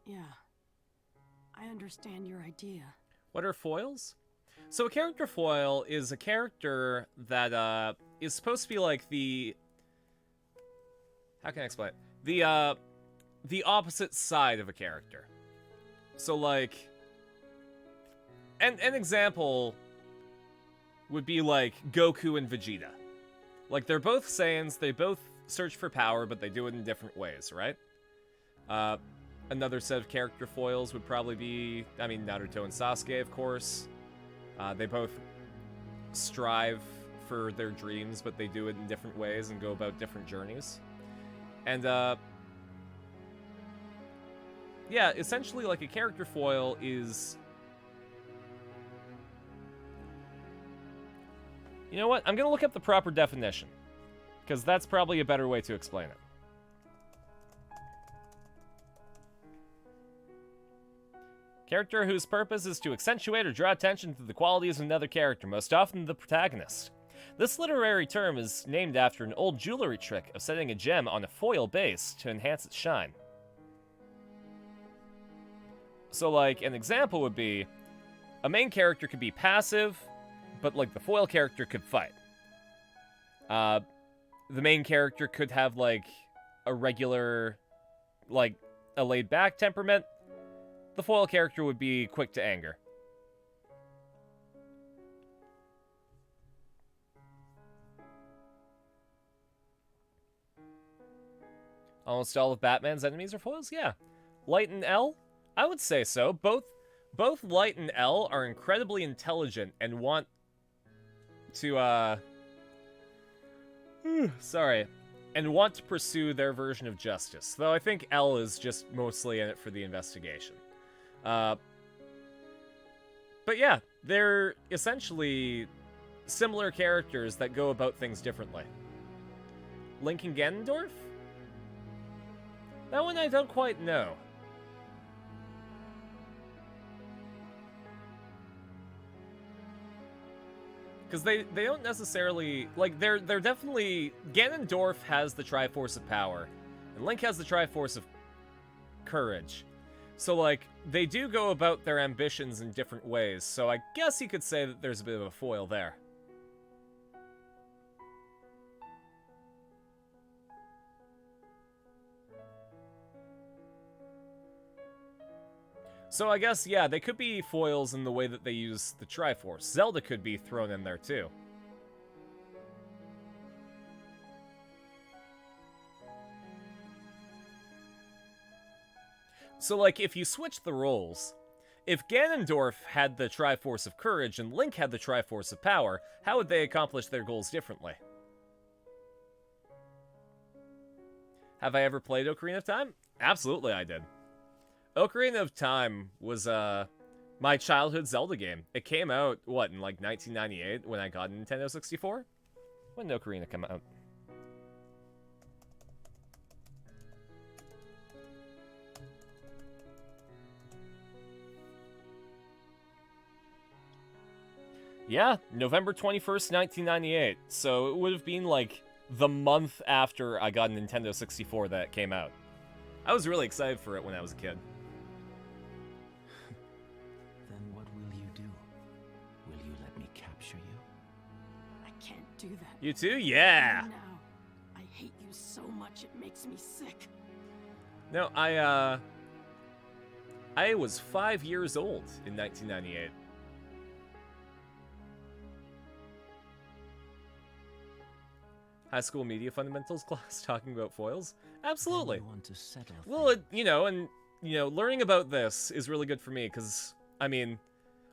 Yeah. I understand your idea. What are foils? So a character foil is a character that is supposed to be like the... How can I explain it? The opposite side of a character. So like... An example would be like Goku and Vegeta. Like they're both Saiyans, they both search for power, but they do it in different ways, right? Another set of character foils would probably be, I mean, Naruto and Sasuke, of course. They both strive for their dreams, but they do it in different ways and go about different journeys. And, yeah, essentially, like, a character foil is... You know what? I'm gonna look up the proper definition, because that's probably a better way to explain it. Character whose purpose is to accentuate or draw attention to the qualities of another character, most often the protagonist. This literary term is named after an old jewelry trick of setting a gem on a foil base to enhance its shine. So, like, an example would be, a main character could be passive, but, like, the foil character could fight. The main character could have, like, a regular, like, a laid-back temperament. The foil character would be quick to anger. Almost all of Batman's enemies are foils? Yeah. Light and L? I would say so. Both Light and L are incredibly intelligent and want to, sorry. And want to pursue their version of justice. Though I think L is just mostly in it for the investigation. But yeah, they're essentially similar characters that go about things differently. Link and Ganondorf? That one I don't quite know. Because they don't necessarily... Like, they're definitely... Ganondorf has the Triforce of Power, and Link has the Triforce of Courage. So, like, they do go about their ambitions in different ways, so I guess you could say that there's a bit of a foil there. So I guess, yeah, they could be foils in the way that they use the Triforce. Zelda could be thrown in there, too. So, like, if you switch the roles, if Ganondorf had the Triforce of Courage and Link had the Triforce of Power, how would they accomplish their goals differently? Have I ever played Ocarina of Time? Absolutely I did. Ocarina of Time was, my childhood Zelda game. It came out, what, in, like, 1998 when I got a Nintendo 64? When did Ocarina come out? Yeah, November 21st, 1998. So it would have been, like, the month after I got a Nintendo 64 that it came out. I was really excited for it when I was a kid. Then what will you do? Will you let me capture you? I can't do that. You too? Yeah! Even now, I hate you so much it makes me sick. No, I was 5 years old in 1998. High school media fundamentals class talking about foils? Absolutely. You want to settle Well, learning about this is really good for me because, I mean,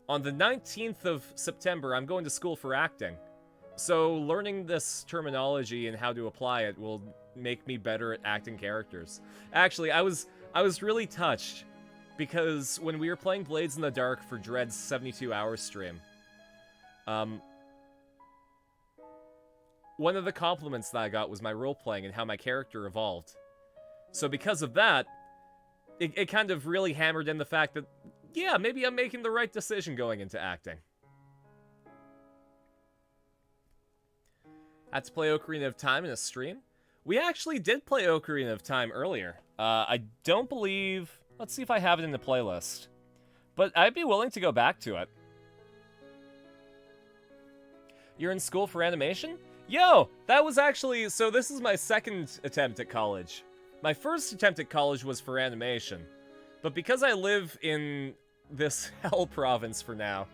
on the 19th of September, I'm going to school for acting. So learning this terminology and how to apply it will make me better at acting characters. Actually, I was really touched because when we were playing Blades in the Dark for Dread's 72-hour stream, one of the compliments that I got was my role-playing and how my character evolved. So because of that, it kind of really hammered in the fact that, yeah, maybe I'm making the right decision going into acting. Had to play Ocarina of Time in a stream? We actually did play Ocarina of Time earlier. I don't believe... Let's see if I have it in the playlist. But I'd be willing to go back to it. You're in school for animation? Yo, that was actually... So this is my second attempt at college. My first attempt at college was for animation. But because I live in this hell province for now,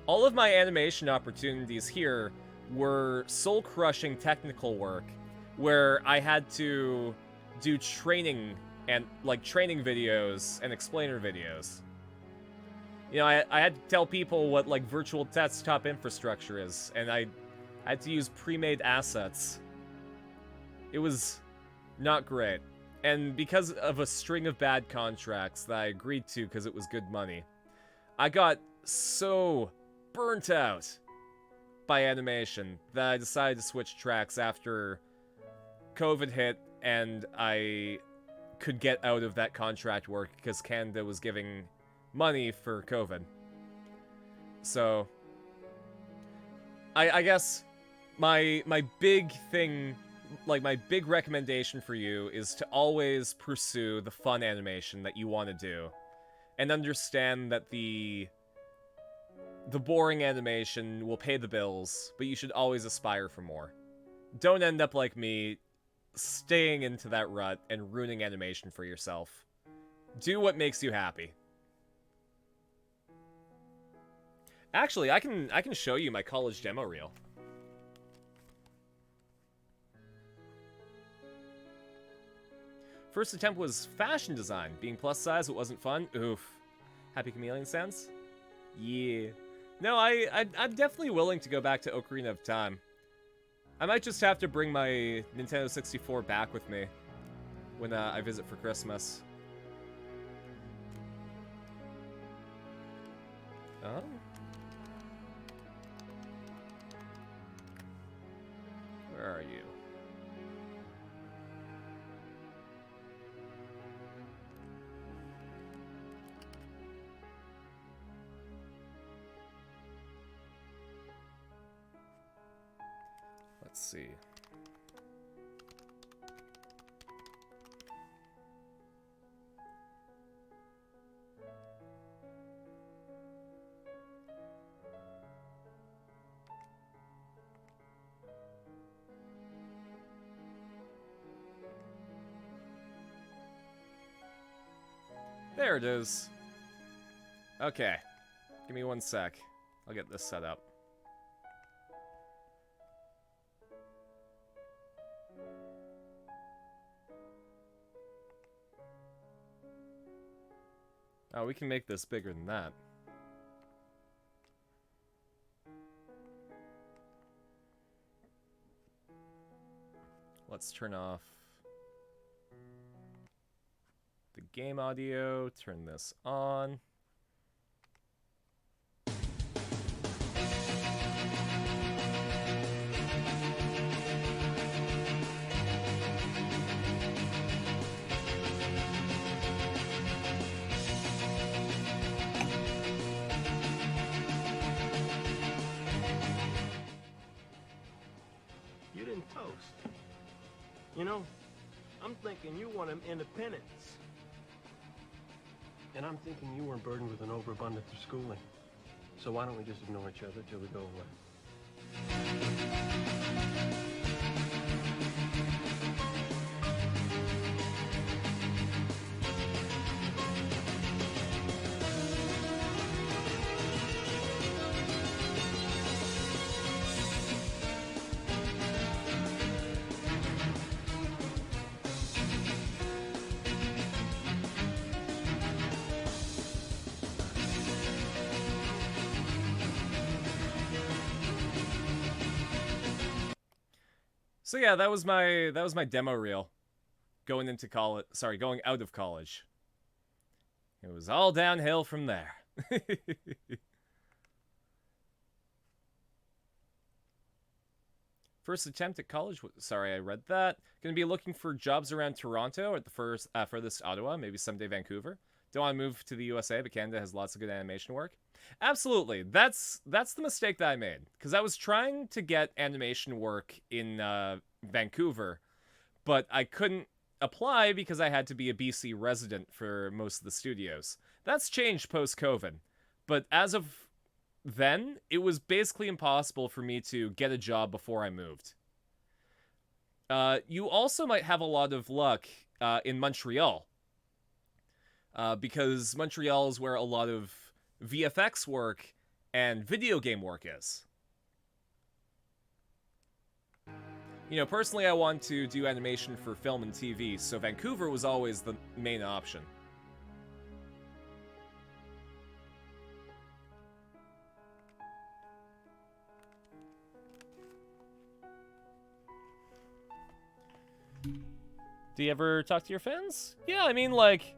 all of my animation opportunities here were soul-crushing technical work, where I had to do training and, like, training videos and explainer videos. You know, I had to tell people what, like, virtual desktop infrastructure is, and I had to use pre-made assets. It was not great. And because of a string of bad contracts that I agreed to because it was good money, I got so burnt out by animation that I decided to switch tracks after COVID hit and I could get out of that contract work because Canada was giving money for COVID. So, I guess my big thing, like my big recommendation for you is to always pursue the fun animation that you want to do and understand that the boring animation will pay the bills, but you should always aspire for more. Don't end up like me, staying into that rut and ruining animation for yourself. Do what makes you happy. Actually, I can show you my college demo reel. First attempt was fashion design. Being plus size, it wasn't fun. Oof. Happy Chameleon sounds? Yeah. No, I'm definitely willing to go back to Ocarina of Time. I might just have to bring my Nintendo 64 back with me when I visit for Christmas. Oh? Where are you? Let's see. There it is. Okay. Give me 1 sec. I'll get this set up. Oh, we can make this bigger than that. Let's turn off the game audio, turn this on. You didn't toast. You know, I'm thinking you want him independence. And I'm thinking you weren't burdened with an overabundance of schooling. So why don't we just ignore each other till we go away? So yeah, that was my demo reel. Going into college, sorry, going out of college. It was all downhill from there. First attempt at college. Sorry, I read that. Going to be looking for jobs around Toronto at the furthest Ottawa, maybe someday Vancouver. Don't want to move to the USA, but Canada has lots of good animation work. Absolutely. That's the mistake that I made. Because I was trying to get animation work in Vancouver, but I couldn't apply because I had to be a BC resident for most of the studios. That's changed post-COVID. But as of then, it was basically impossible for me to get a job before I moved. You also might have a lot of luck in Montreal. Because Montreal is where a lot of VFX work and video game work is. You know, personally I want to do animation for film and TV, so Vancouver was always the main option. Do you ever talk to your fans? Yeah, I mean, like...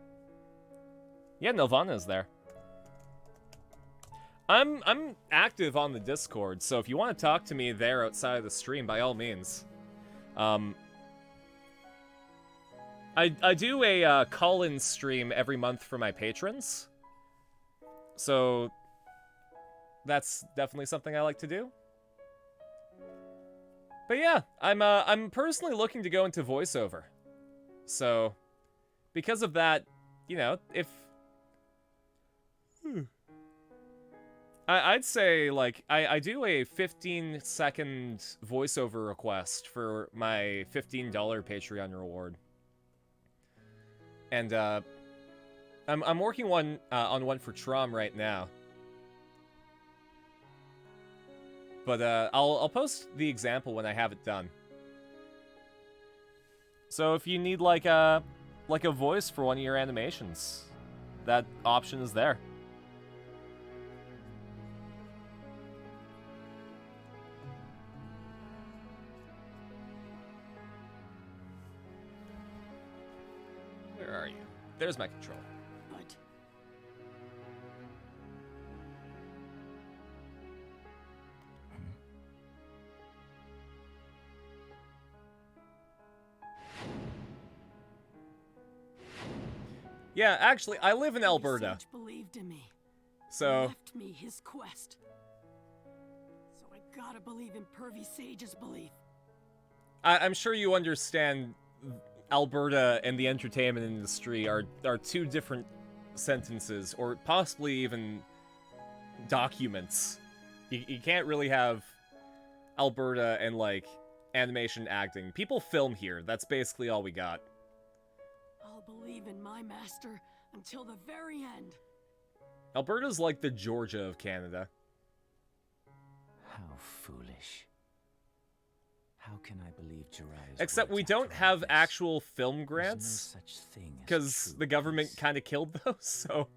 Yeah, Nirvana's there. I'm active on the Discord, so if you want to talk to me there outside of the stream, by all means. I do a call-in stream every month for my patrons. So that's definitely something I like to do. But yeah, I'm personally looking to go into voiceover. So because of that, you know, if I'd say, like, I do a 15-second voiceover request for my $15 Patreon reward. And, I'm working on one for Trom right now. But, I'll post the example when I have it done. So if you need, like a voice for one of your animations, that option is there. Where are you? There's my control. But Yeah, actually, I live in Alberta. Sage believed in me. So Left me his quest. So I gotta believe in Pervy Sage's belief. I'm sure you understand Alberta and the entertainment industry are two different sentences, or possibly even documents. You can't really have Alberta and, like, animation acting. People film here. That's basically all we got. I'll believe in my master until the very end. Alberta's like the Georgia of Canada. How foolish. How can I believe Jiraiya's Except words we after don't all have this? actual film There's grants. no such thing as Because true the government peace. kind of killed those, so...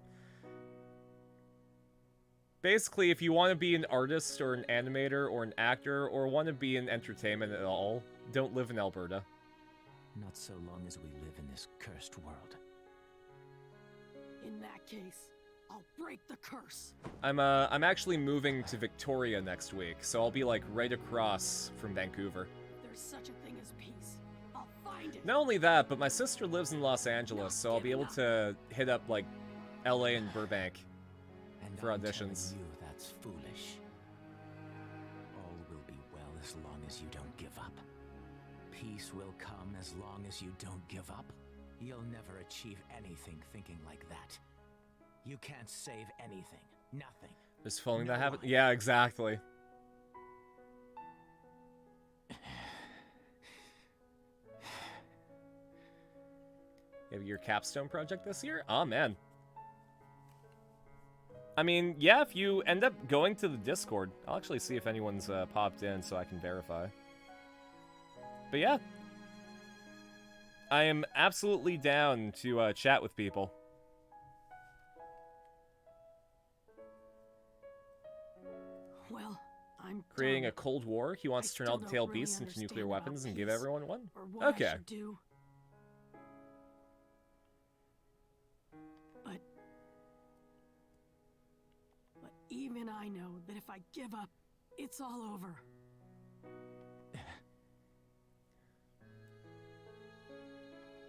Basically, if you want to be an artist or an animator or an actor or want to be in entertainment at all, don't live in Alberta. Not so long as we live in this cursed world. In that case, I'll break the curse. I'm actually moving to Victoria next week, so I'll be like right across from Vancouver. If there's such a thing as peace, I'll find it. Not only that, but my sister lives in Los Angeles, so I'll be able to hit up like LA and Burbank And for I'm auditions. telling you that's foolish. All will be well as long as you don't give up. Peace will come as long as you don't give up. You'll never achieve anything thinking like that. You can't save anything. Nothing. There's phone No that happened. one. Yeah, exactly. You have your capstone project this year? Oh man. I mean, yeah, if you end up going to the Discord, I'll actually see if anyone's popped in so I can verify. But yeah. I am absolutely down to chat with people. Well, I'm Creating done. a Cold War, he wants I to turn all still the tail don't really beasts into nuclear understand weapons about and give peace, everyone one? or what I Okay. should do. But even I know that if I give up, it's all over.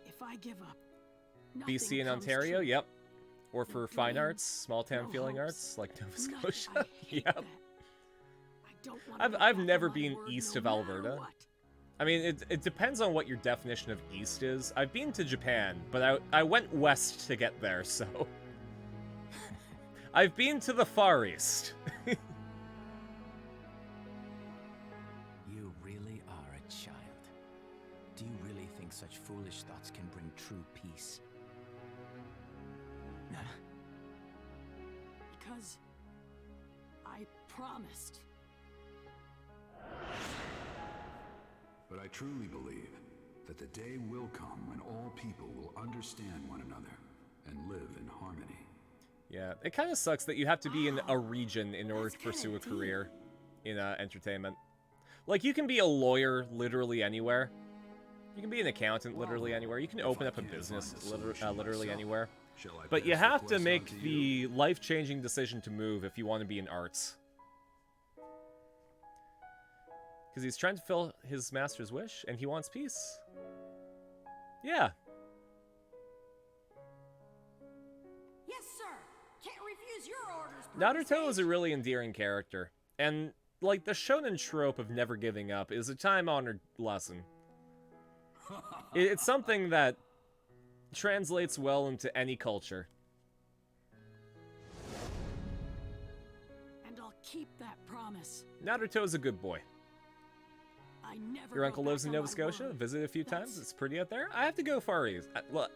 If I give up, nothing BC and comes Ontario, true. yep. Or for No fine dreams, arts, small town no feeling hopes, arts, like Nova nothing. Scotia. I hate Yep. that. I don't wanna go I've back on never my been word east no of matter Alberta. what. I mean, it depends on what your definition of east is. I've been to Japan, but I went west to get there, so... I've been to the Far East. You really are a child. Do you really think such foolish thoughts can bring true peace? Because I promised. But I truly believe that the day will come when all people will understand one another and live in harmony. Yeah, it kind of sucks that you have to be in a region in order to pursue a career in entertainment. Like, you can be a lawyer literally anywhere. You can be an accountant literally anywhere. You can open up a business literally anywhere. But you have to make the life-changing decision to move if you want to be in arts. Because he's trying to fill his master's wish, and he wants peace. Yeah. Yes, sir. Can't refuse your orders. Naruto is a really endearing character. And, like, the shonen trope of never giving up is a time-honored lesson. It's something that translates well into any culture. And I'll keep that promise. Naruto's a good boy. I never Your go uncle back lives in on Nova my Scotia. word. Visited a few times. That's- It's pretty out there. I have to go far east.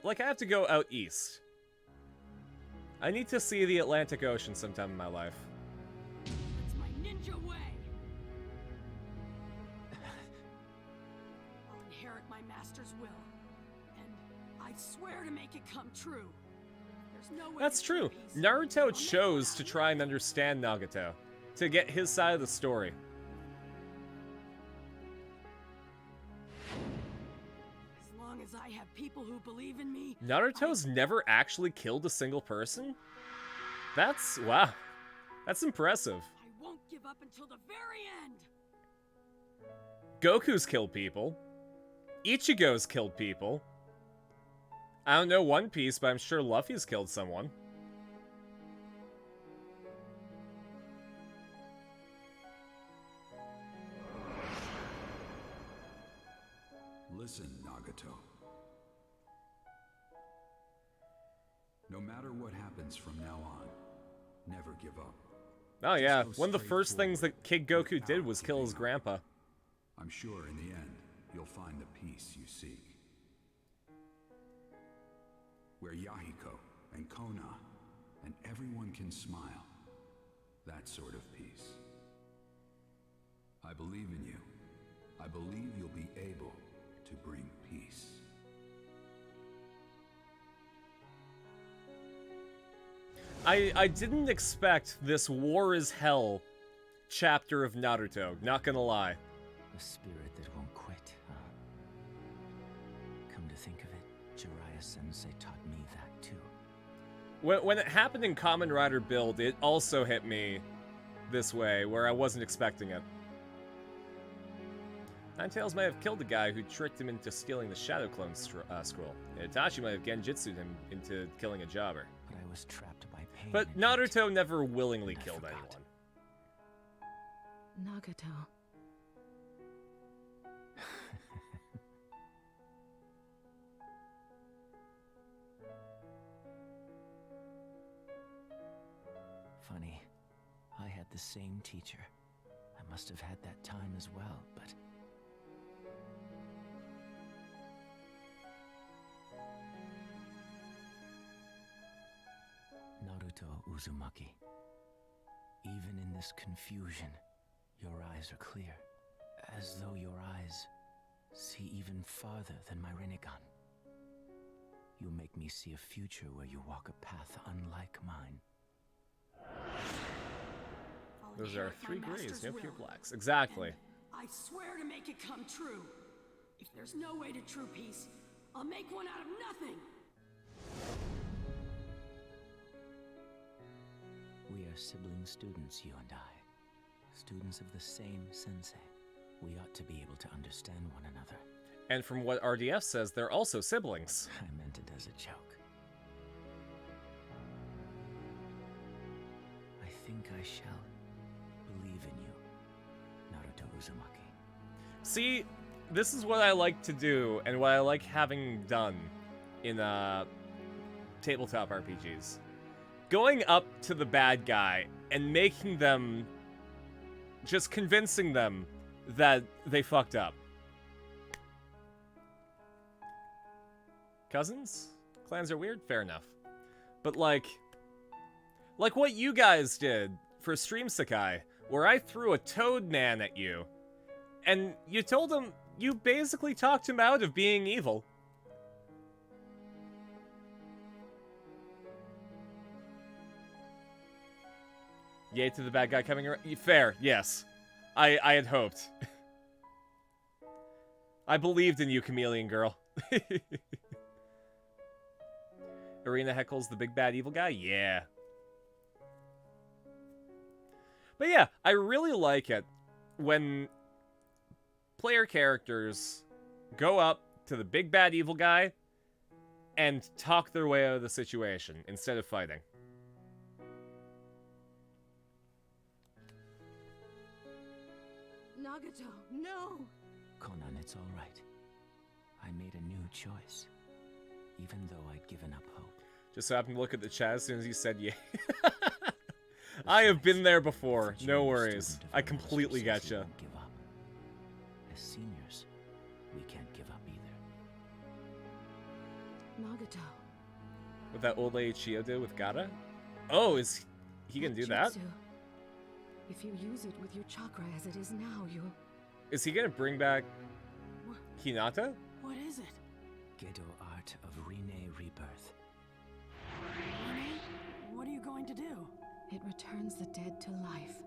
Like, I have to go out east. I need to see the Atlantic Ocean sometime in my life. That's my ninja way. I'll inherit my master's will, and I swear to make it come true. There's no way That's to true. keep peace. Naruto I'll make chose it to try and understand Nagato, to get his side of the story. As long as I have people who believe in me. Naruto's never actually killed a single person? That's... wow. That's impressive. I won't give up until the very end. Goku's killed people. Ichigo's killed people. I don't know One Piece, but I'm sure Luffy's killed someone. Listen, Nagato. No matter what happens from now on, never give up. Oh yeah, Just go one of the straight first things forward that Kid Goku without did was kill giving his up. grandpa. I'm sure in the end, you'll find the peace you seek. Where Yahiko and Kona, and everyone can smile. That sort of peace. I believe in you. I believe you'll be able to bring peace. I didn't expect this war is hell chapter of Naruto, not gonna lie. A spirit that won't quit, huh? Come to think of it, Jiraiya-sensei taught me that too. When it happened in Kamen Rider Build, it also hit me this way, where I wasn't expecting it. Ninetales might have killed the guy who tricked him into stealing the Shadow Clone scroll. Itachi might have genjutsu'd him into killing a jobber. But I was trapped by pain. But Naruto never willingly killed anyone. Nagato. Funny, I had the same teacher. I must have had that time as well, but... Naruto Uzumaki. Even in this confusion, your eyes are clear. As though your eyes see even farther than my Rinnegan. You make me see a future where you walk a path unlike mine. Those are 3 grays, no pure blacks. Exactly. I swear to make it come true. If there's no way to true peace, I'll make one out of nothing. We are sibling students, you and I. Students of the same sensei. We ought to be able to understand one another. And from what RDF says, they're also siblings. I meant it as a joke. I think I shall believe in you, Naruto Uzumaki. See, this is what I like to do, and what I like having done in tabletop RPGs. Going up to the bad guy and making them, just convincing them that they fucked up. Cousins? Clans are weird? Fair enough. But like what you guys did for Stream Sakai, where I threw a toad man at you, and you told him, you basically talked him out of being evil. Yay to the bad guy coming around. Fair, yes. I had hoped. I believed in you, Chameleon Girl. Arena heckles the big bad evil guy? Yeah. But yeah, I really like it when player characters go up to the big bad evil guy and talk their way out of the situation instead of fighting. Nagato, no! Conan, it's all right. I made a new choice, even though I'd given up hope. Just so happened to look at the chat as soon as you said yeah. I have been there before. No worries. I completely gotcha. Give up. As seniors, we can't give up either. Nagato. What that old lady Chio did with Gaara? Oh, is he gonna do that? Jutsu. If you use it with your chakra as it is now, you'll... Is he gonna bring back Hinata? What is it? Gedo art of Rine rebirth. Renee, what are you going to do? It returns the dead to life.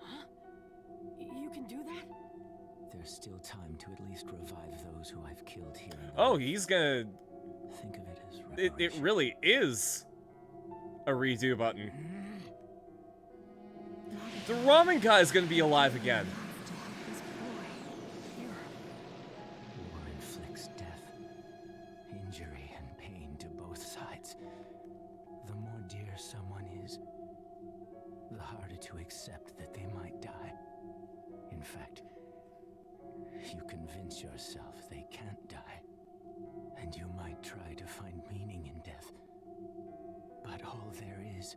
Huh? You can do that? There's still time to at least revive those who I've killed here. Oh, he's gonna... Think of it as reparation. It really is a redo button. The ramen guy is gonna be alive again. War inflicts death, injury, and pain to both sides. The more dear someone is, the harder to accept that they might die. In fact, you convince yourself they can't die, and you might try to find meaning in death. But all there is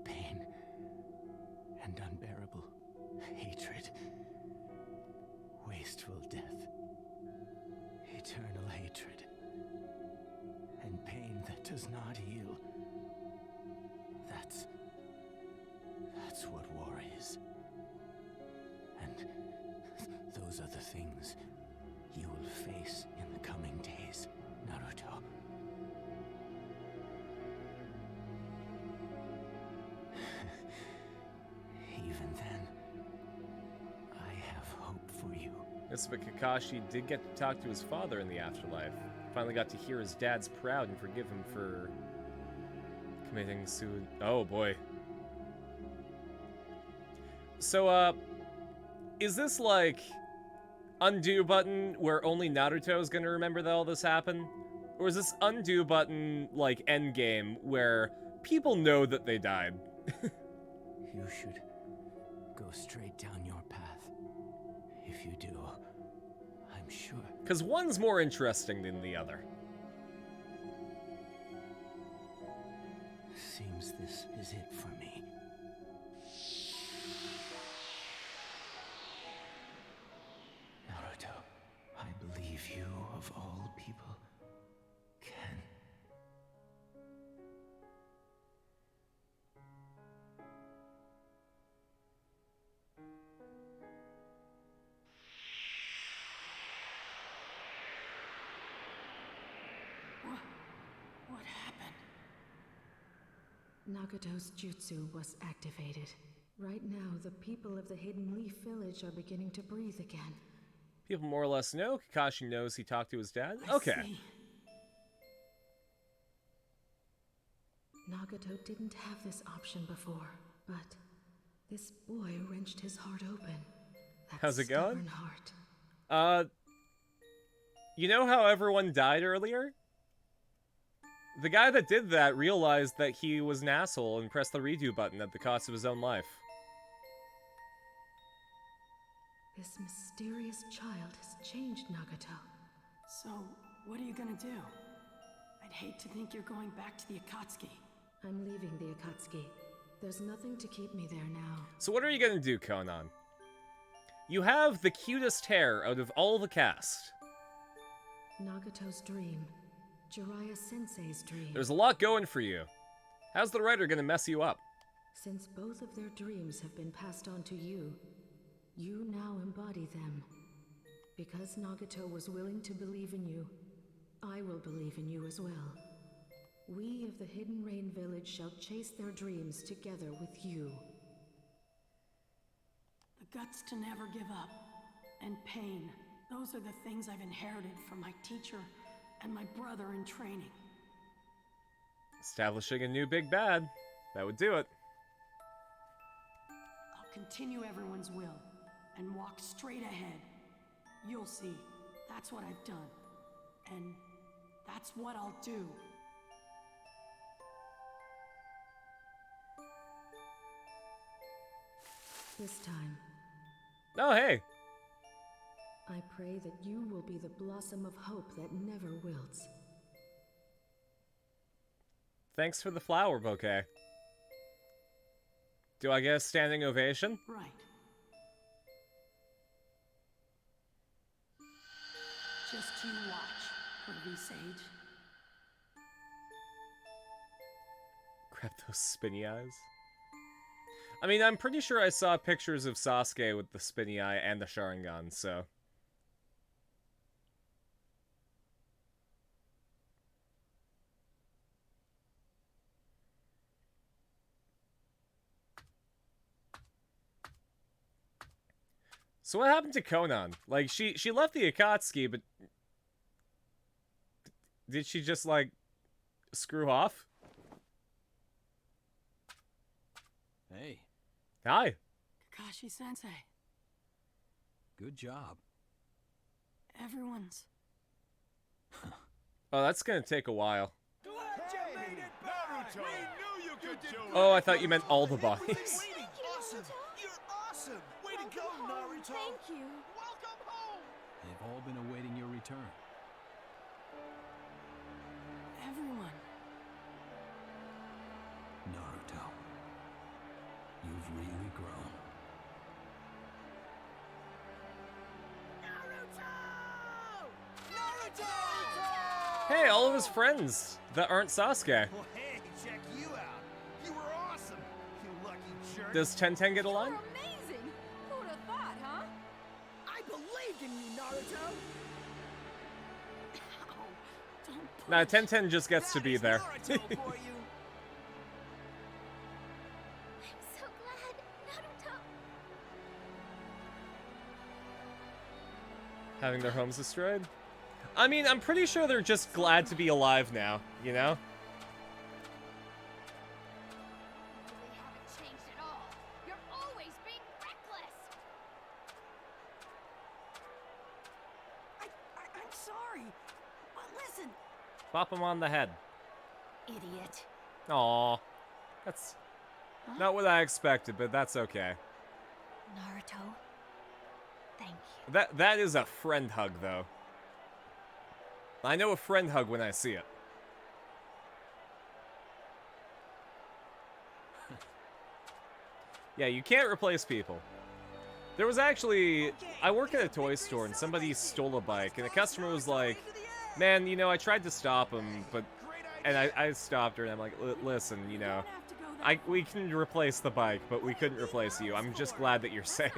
pain and unbearable hatred, wasteful death, eternal hatred, and pain that does not heal. That's what war is. And those are the things you will face in the coming days, Naruto. Even then, I have hope for you. Yes, but Kakashi did get to talk to his father in the afterlife. Finally got to hear his dad's proud and forgive him for committing suicide. Oh boy. So, is this like undo button where only Naruto is gonna remember that all this happened? Or is this undo button like endgame where people know that they died? You should go straight down your path. If you do, I'm sure. Because one's more interesting than the other. Seems this is it for me. Naruto, I believe you, of all people, can. What happened? Nagato's jutsu was activated. Right now, the people of the Hidden Leaf Village are beginning to breathe again. People more or less know. Kakashi knows he talked to his dad. I Okay. see. Nagato didn't have this option before, but this boy wrenched his heart open. That How's it going? stubborn heart. You know how everyone died earlier? The guy that did that realized that he was an asshole and pressed the redo button at the cost of his own life. This mysterious child has changed Nagato. So, what are you gonna do? I'd hate to think you're going back to the Akatsuki. I'm leaving the Akatsuki. There's nothing to keep me there now. So what are you gonna do, Conan? You have the cutest hair out of all the cast. Nagato's dream. Jiraiya Sensei's dream. There's a lot going for you. How's the writer gonna mess you up? Since both of their dreams have been passed on to you, you now embody them. Because Nagato was willing to believe in you, I will believe in you as well. We of the Hidden Rain Village shall chase their dreams together with you. The guts to never give up. And pain. Those are the things I've inherited from my teacher and my brother in training. Establishing a new big bad. That would do it. I'll continue everyone's will and walk straight ahead. You'll see. That's what I've done. And that's what I'll do. This time, Oh, hey. I pray that you will be the blossom of hope that never wilts. Thanks for the flower bouquet. Do I get a standing ovation? Right. Just you watch, Pervy Sage. Grab those spinny eyes. I mean, I'm pretty sure I saw pictures of Sasuke with the spinny eye and the Sharingan, so... So what happened to Conan? Like, she left the Akatsuki, but... Did she just, like, screw off? Hey. Hi. Kakashi-sensei. Good job. Everyone's... Oh, that's gonna take a while. Glad you made it back! We knew you could do it! Oh, I thought you meant all the bodies. Awesome! You're awesome! Way to go, Naruto! Thank you. Welcome home! They've all been awaiting your return. Everyone. Naruto, you've really grown. Naruto! Naruto! Hey, all of his friends that aren't Sasuke. Well, hey, check you out. You were awesome, you lucky jerk. Does Tenten get a line? Amazing! Who'd have thought, huh? I believed in you, Naruto. Nah, Tenten just gets to be there. I'm so glad, Naruto. Having their homes destroyed? I mean, I'm pretty sure they're just glad to be alive now, you know? You haven't changed at all. You're always being reckless. I'm sorry. But listen. Pop him on the head. Idiot. Aw. That's not what I expected, but that's okay. Naruto. Thank you. That is a friend hug, though. I know a friend hug when I see it. Yeah, you can't replace people. There was actually... I work at a toy store, and somebody stole a bike, and a customer was like, man, you know, I tried to stop him, but... And I stopped her, and I'm like, listen, you know, we can replace the bike, but we couldn't replace you. I'm just glad that you're safe.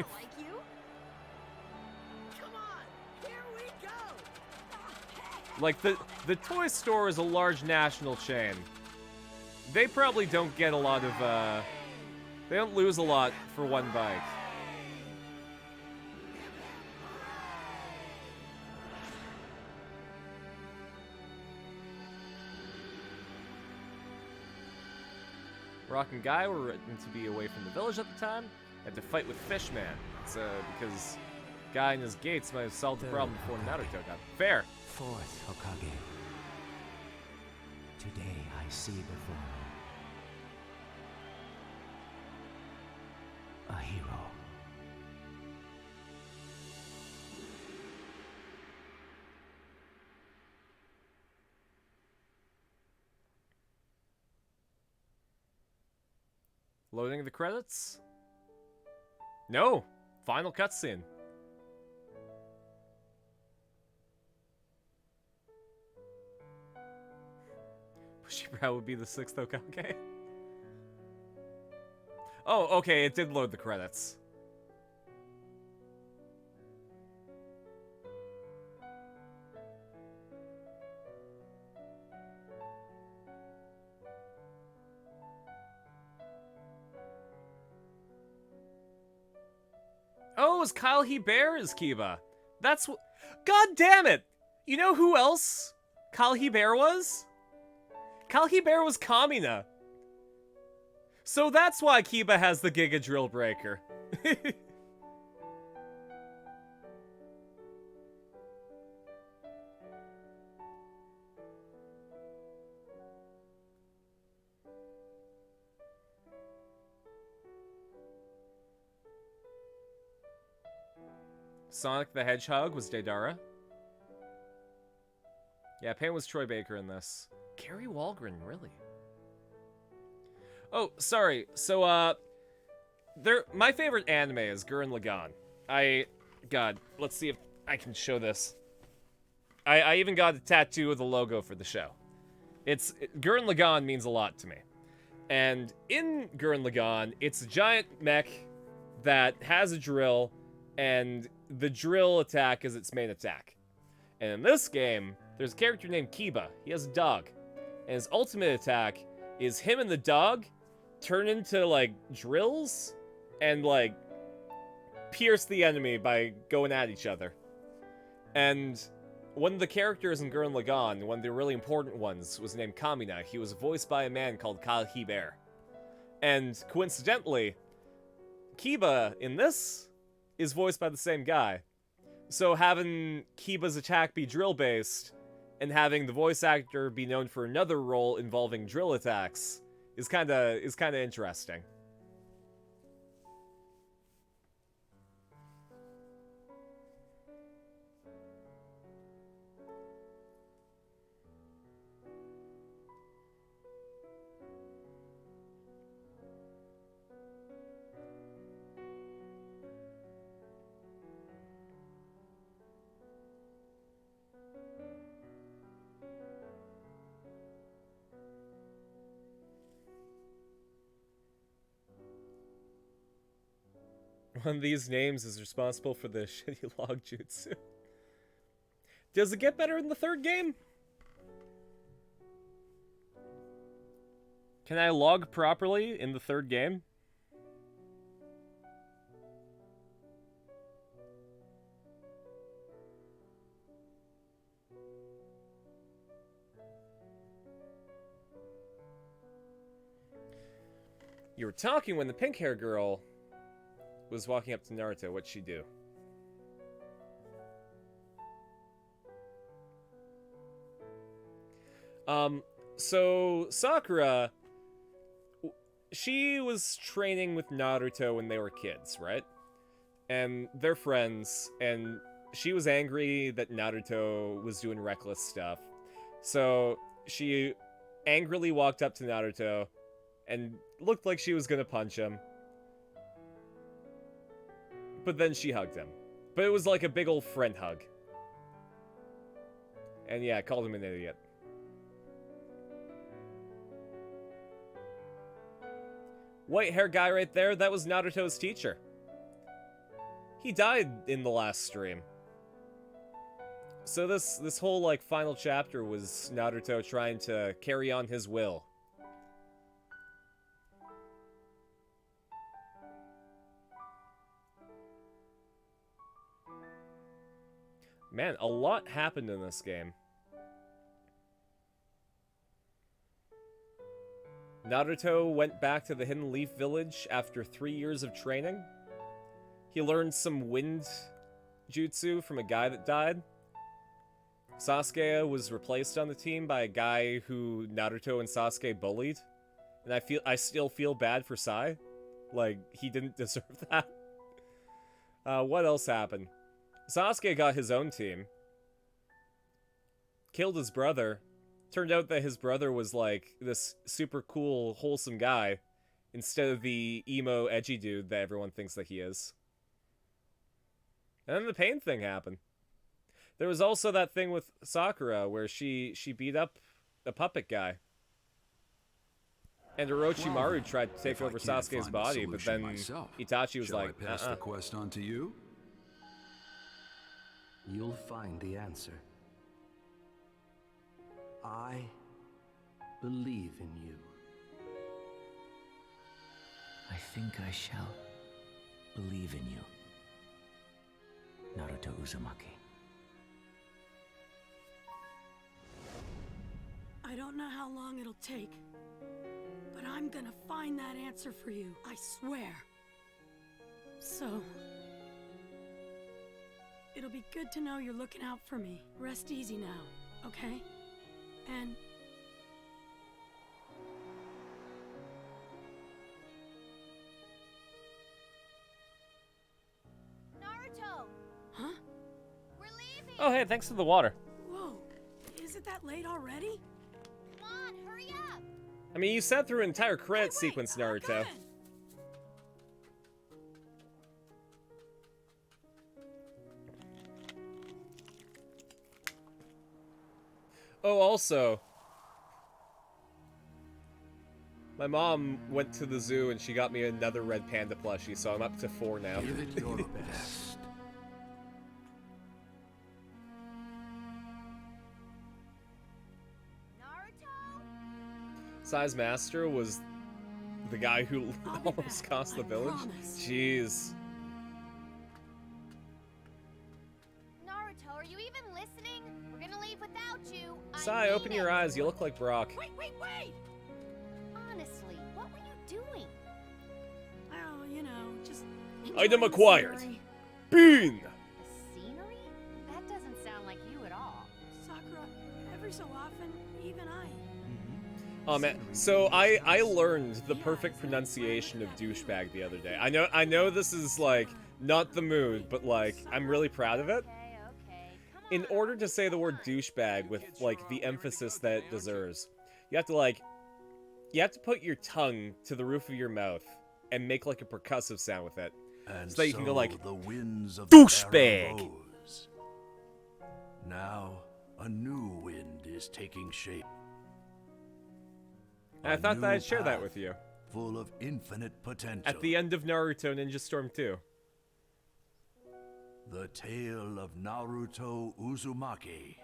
Like, the toy store is a large national chain. They probably don't get a lot of, they don't lose a lot for one bike. Rock and Guy were written to be away from the village at the time, had to fight with Fishman. It's, because Guy and his gates might have solved the problem before Naruto got fair. Fourth Hokage. Today I see before me a hero. Loading the credits? No! Final cutscene. Bushibrow would be the sixth Hokage. Oh, okay, it did load the credits. Oh, it's Kyle Hebert as Kiba. That's what... God damn it! You know who else Kyle Hebert was? Kyle Hebert was Kamina. So that's why Kiba has the Giga Drill Breaker. Sonic the Hedgehog was Deidara. Yeah, Pain was Troy Baker in this. Gary Walgren, really? Oh, sorry. So, my favorite anime is Gurren Lagann. God, let's see if I can show this. I even got a tattoo of the logo for the show. Gurren Lagann means a lot to me. And in Gurren Lagann, it's a giant mech that has a drill, and the drill attack is its main attack. And in this game, there's a character named Kiba. He has a dog. And his ultimate attack is him and the dog turn into, like, drills and, like, pierce the enemy by going at each other. And one of the characters in Gurren Lagann, one of the really important ones, was named Kamina. He was voiced by a man called Kyle Hebert. And coincidentally, Kiba in this is voiced by the same guy. So having Kiba's attack be drill-based and having the voice actor be known for another role involving drill attacks is kind of interesting. One of these names is responsible for the shitty log jutsu. Does it get better in the third game? Can I log properly in the third game? You were talking when the pink hair girl was walking up to Naruto. What'd she do? So Sakura, she was training with Naruto when they were kids, right? And they're friends, and she was angry that Naruto was doing reckless stuff. So she angrily walked up to Naruto and looked like she was gonna punch him. But then she hugged him. But it was like a big old friend hug. And yeah, called him an idiot. White hair guy right there, that was Naruto's teacher. He died in the last stream. So this whole like final chapter was Naruto trying to carry on his will. Man, a lot happened in this game. Naruto went back to the Hidden Leaf Village after 3 years of training. He learned some wind jutsu from a guy that died. Sasuke was replaced on the team by a guy who Naruto and Sasuke bullied. And I still feel bad for Sai. Like, he didn't deserve that. What else happened? Sasuke got his own team. Killed his brother. Turned out that his brother was like this super cool, wholesome guy instead of the emo, edgy dude that everyone thinks that he is. And then the pain thing happened. There was also that thing with Sakura where she beat up a puppet guy. And Orochimaru tried to take over Sasuke's body, but then Itachi was like, Shall I pass the quest on to you? You'll find the answer. I believe in you. I think I shall believe in you, Naruto Uzumaki. I don't know how long it'll take, but I'm gonna find that answer for you, I swear. So, it'll be good to know you're looking out for me. Rest easy now, okay? And Naruto! huh? We're leaving! oh hey, thanks for the water. Whoa, is it that late already? Come on, hurry up! I mean, you sat through an entire credit sequence, Naruto. Oh, also, my mom went to the zoo and she got me another red panda plushie, so I'm up to 4 now. Give it your best. Naruto? Sai's master was the guy who almost cost the village. promise. Jeez. Naruto, are you even listening? We're gonna leave without you. Sai, open your eyes. You look like Brock. Wait! Honestly, what were you doing? Oh, you know, just... Item enjoying the acquired. scenery. Bean! The scenery? That doesn't sound like you at all. Sakura, every so often, even I... Oh man, so I learned the perfect pronunciation of douchebag the other day. I know this is like not the mood, but like I'm really proud of it. Okay. In order to say the word douchebag with like the emphasis that it deserves, you have to put your tongue to the roof of your mouth and make like a percussive sound with it. And So that you can go like, the winds of douchebag. the era rose. Now a new wind is taking shape. And I A thought that new I'd share that path with you. Full of infinite potential. At the end of Naruto Ninja Storm 2. The tale of Naruto Uzumaki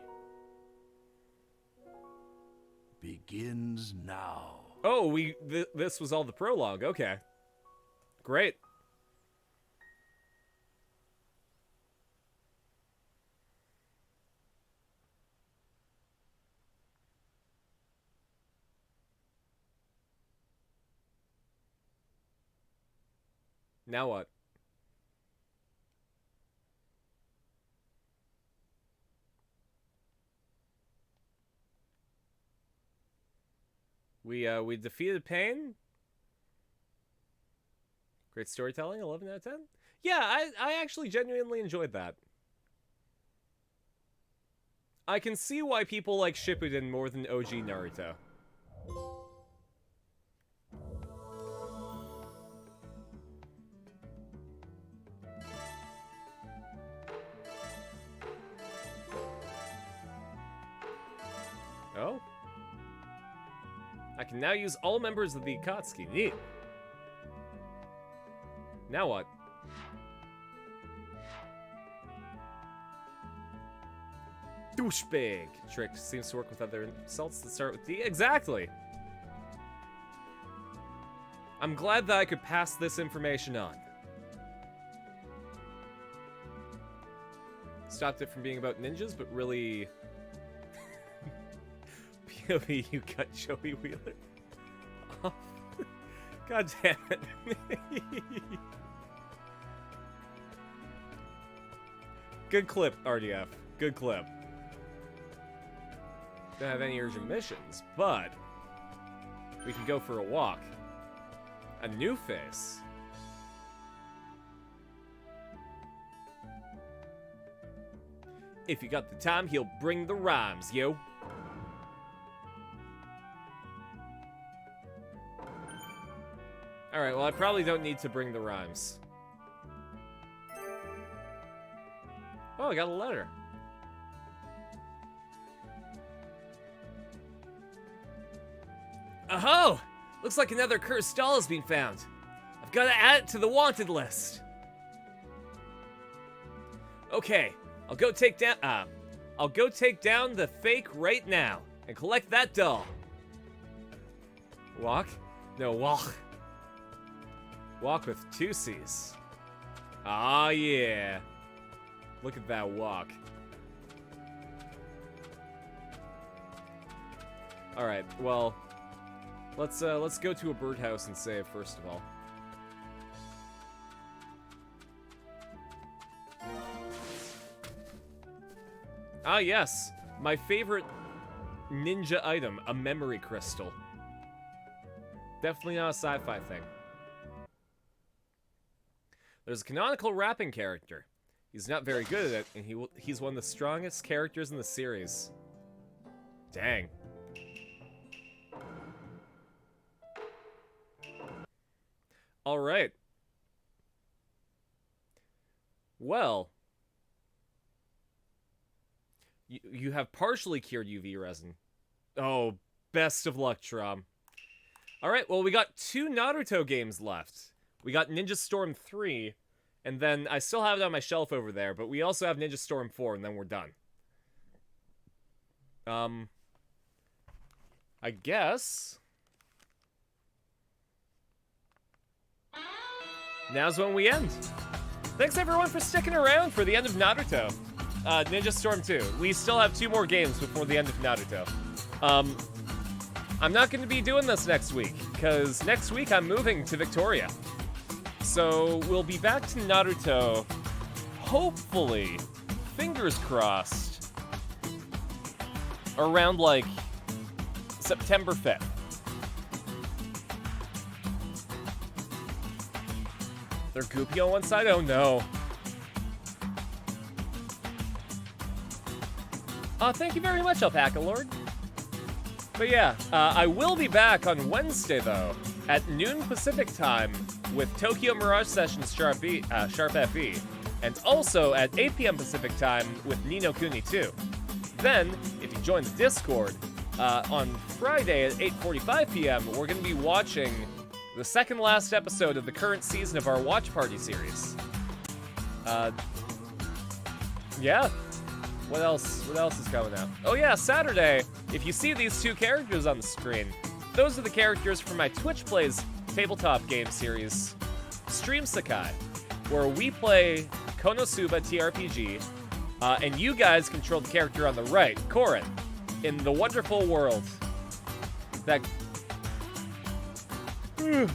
begins now. Oh, this was all the prologue. Okay. Great. Now what? We defeated Pain. Great storytelling, 11 out of 10. Yeah, I actually genuinely enjoyed that. I can see why people like Shippuden more than OG Naruto. Oh? I can now use all members of the Akatsuki. Neat. Now what? Douchebag. Trick seems to work with other insults that start with D. Exactly. I'm glad that I could pass this information on. Stopped it from being about ninjas, but really... POV, you got Joey Wheeler. Oh. God damn it. Good clip, RDF. Good clip. Don't have any urgent missions, but we can go for a walk. A new face. If you got the time, he'll bring the rhymes, yo. Alright, well, I probably don't need to bring the rhymes. Oh, I got a letter. Oh! Looks like another cursed doll has been found. I've got to add it to the wanted list. Okay, I'll go take down the fake right now and collect that doll. Walk? No, walk. Walk with 2 C's. Ah, yeah. Look at that walk. All right, well, let's go to a birdhouse and save first of all. Ah, yes, my favorite ninja item, a memory crystal. Definitely not a sci-fi thing. There's a canonical rapping character. He's not very good at it, and he's one of the strongest characters in the series. Dang. All right. Well, you have partially cured UV resin. Oh, best of luck, Trom. All right, well, we got 2 Naruto games left. We got Ninja Storm 3, and then I still have it on my shelf over there, but we also have Ninja Storm 4, and then we're done. I guess now's when we end. Thanks everyone for sticking around for the end of Naruto. Ninja Storm 2. We still have 2 more games before the end of Naruto. I'm not going to be doing this next week, because next week I'm moving to Victoria. So we'll be back to Naruto, hopefully, fingers crossed, around, like, September 5th. They're goopy on one side? Oh no. Thank you very much, Alpaca Lord. But yeah, I will be back on Wednesday, though, at noon Pacific time with Tokyo Mirage Sessions Sharp FE, and also at 8 p.m. Pacific time with Ni no Kuni 2. Then, if you join the Discord, on Friday at 8:45 p.m., we're going to be watching the second last episode of the current season of our Watch Party series. Yeah. What else? What else is coming out? Oh yeah, Saturday. If you see these two characters on the screen, those are the characters from my Twitch Plays tabletop game series, Stream Sakai, where we play Konosuba TRPG, and you guys control the character on the right, Korin, in the wonderful world that...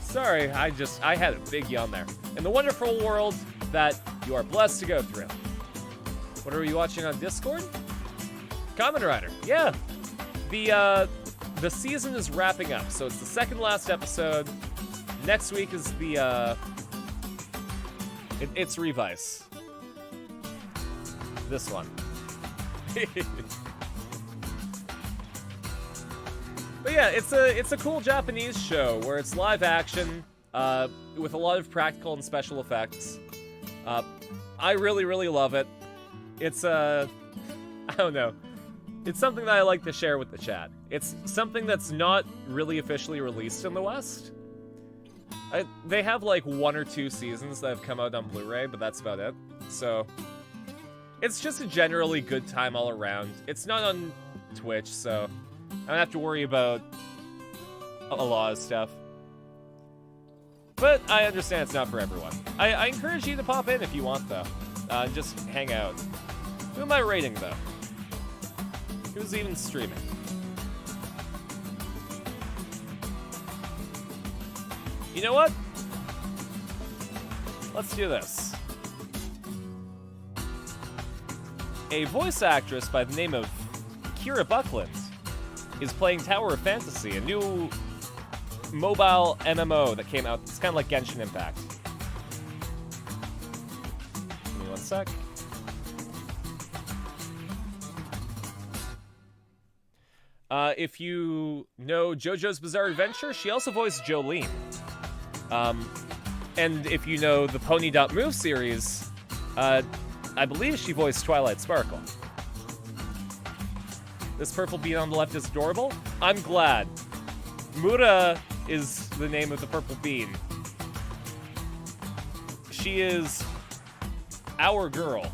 Sorry, I had a big yawn there. In the wonderful world that you are blessed to go through. What are we watching on Discord? Kamen Rider, yeah. The season is wrapping up, so it's the second last episode. Next week is the, it's Revice. This one. But yeah, it's a cool Japanese show where it's live action, with a lot of practical and special effects. I really, really love it. It's I don't know. It's something that I like to share with the chat. It's something that's not really officially released in the West. They have like 1 or 2 seasons that have come out on Blu-ray, but that's about it. So, it's just a generally good time all around. It's not on Twitch, so I don't have to worry about a lot of stuff. But I understand it's not for everyone. I encourage you to pop in if you want, though. Just hang out. Who am I rating, though? Who's even streaming? You know what? Let's do this. A voice actress by the name of Kira Buckland is playing Tower of Fantasy, a new mobile MMO that came out. It's kind of like Genshin Impact. Give me one sec. If you know JoJo's Bizarre Adventure, she also voiced Jolene. And if you know the Pony.move series, I believe she voiced Twilight Sparkle. This purple bean on the left is adorable. I'm glad. Mura is the name of the purple bean. She is our girl.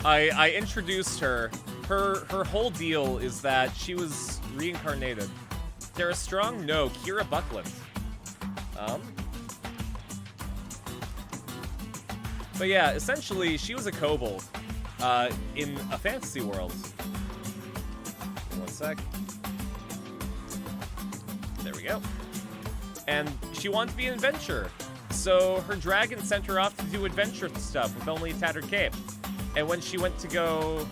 I introduced her. Her whole deal is that she was reincarnated. Tara Strong? No, Kira Buckland. But yeah, essentially, she was a kobold in a fantasy world. One sec. There we go. And she wanted to be an adventurer. So her dragon sent her off to do adventure stuff with only a tattered cape. And when she went to go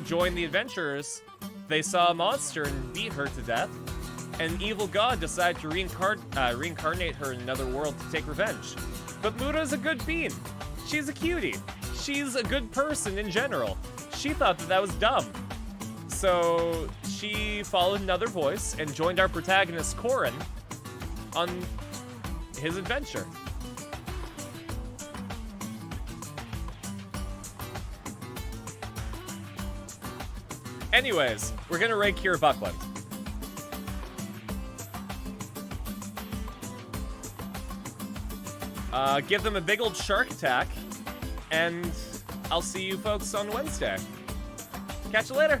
join the adventurers, they saw a monster and beat her to death. An evil god decided to reincarnate her in another world to take revenge. But Mura's a good bean. She's a cutie. She's a good person in general. She thought that was dumb. So she followed another voice and joined our protagonist Korin on his adventure. Anyways, we're gonna rate Kira Buckland. Give them a big old shark attack, and I'll see you folks on Wednesday. Catch you later.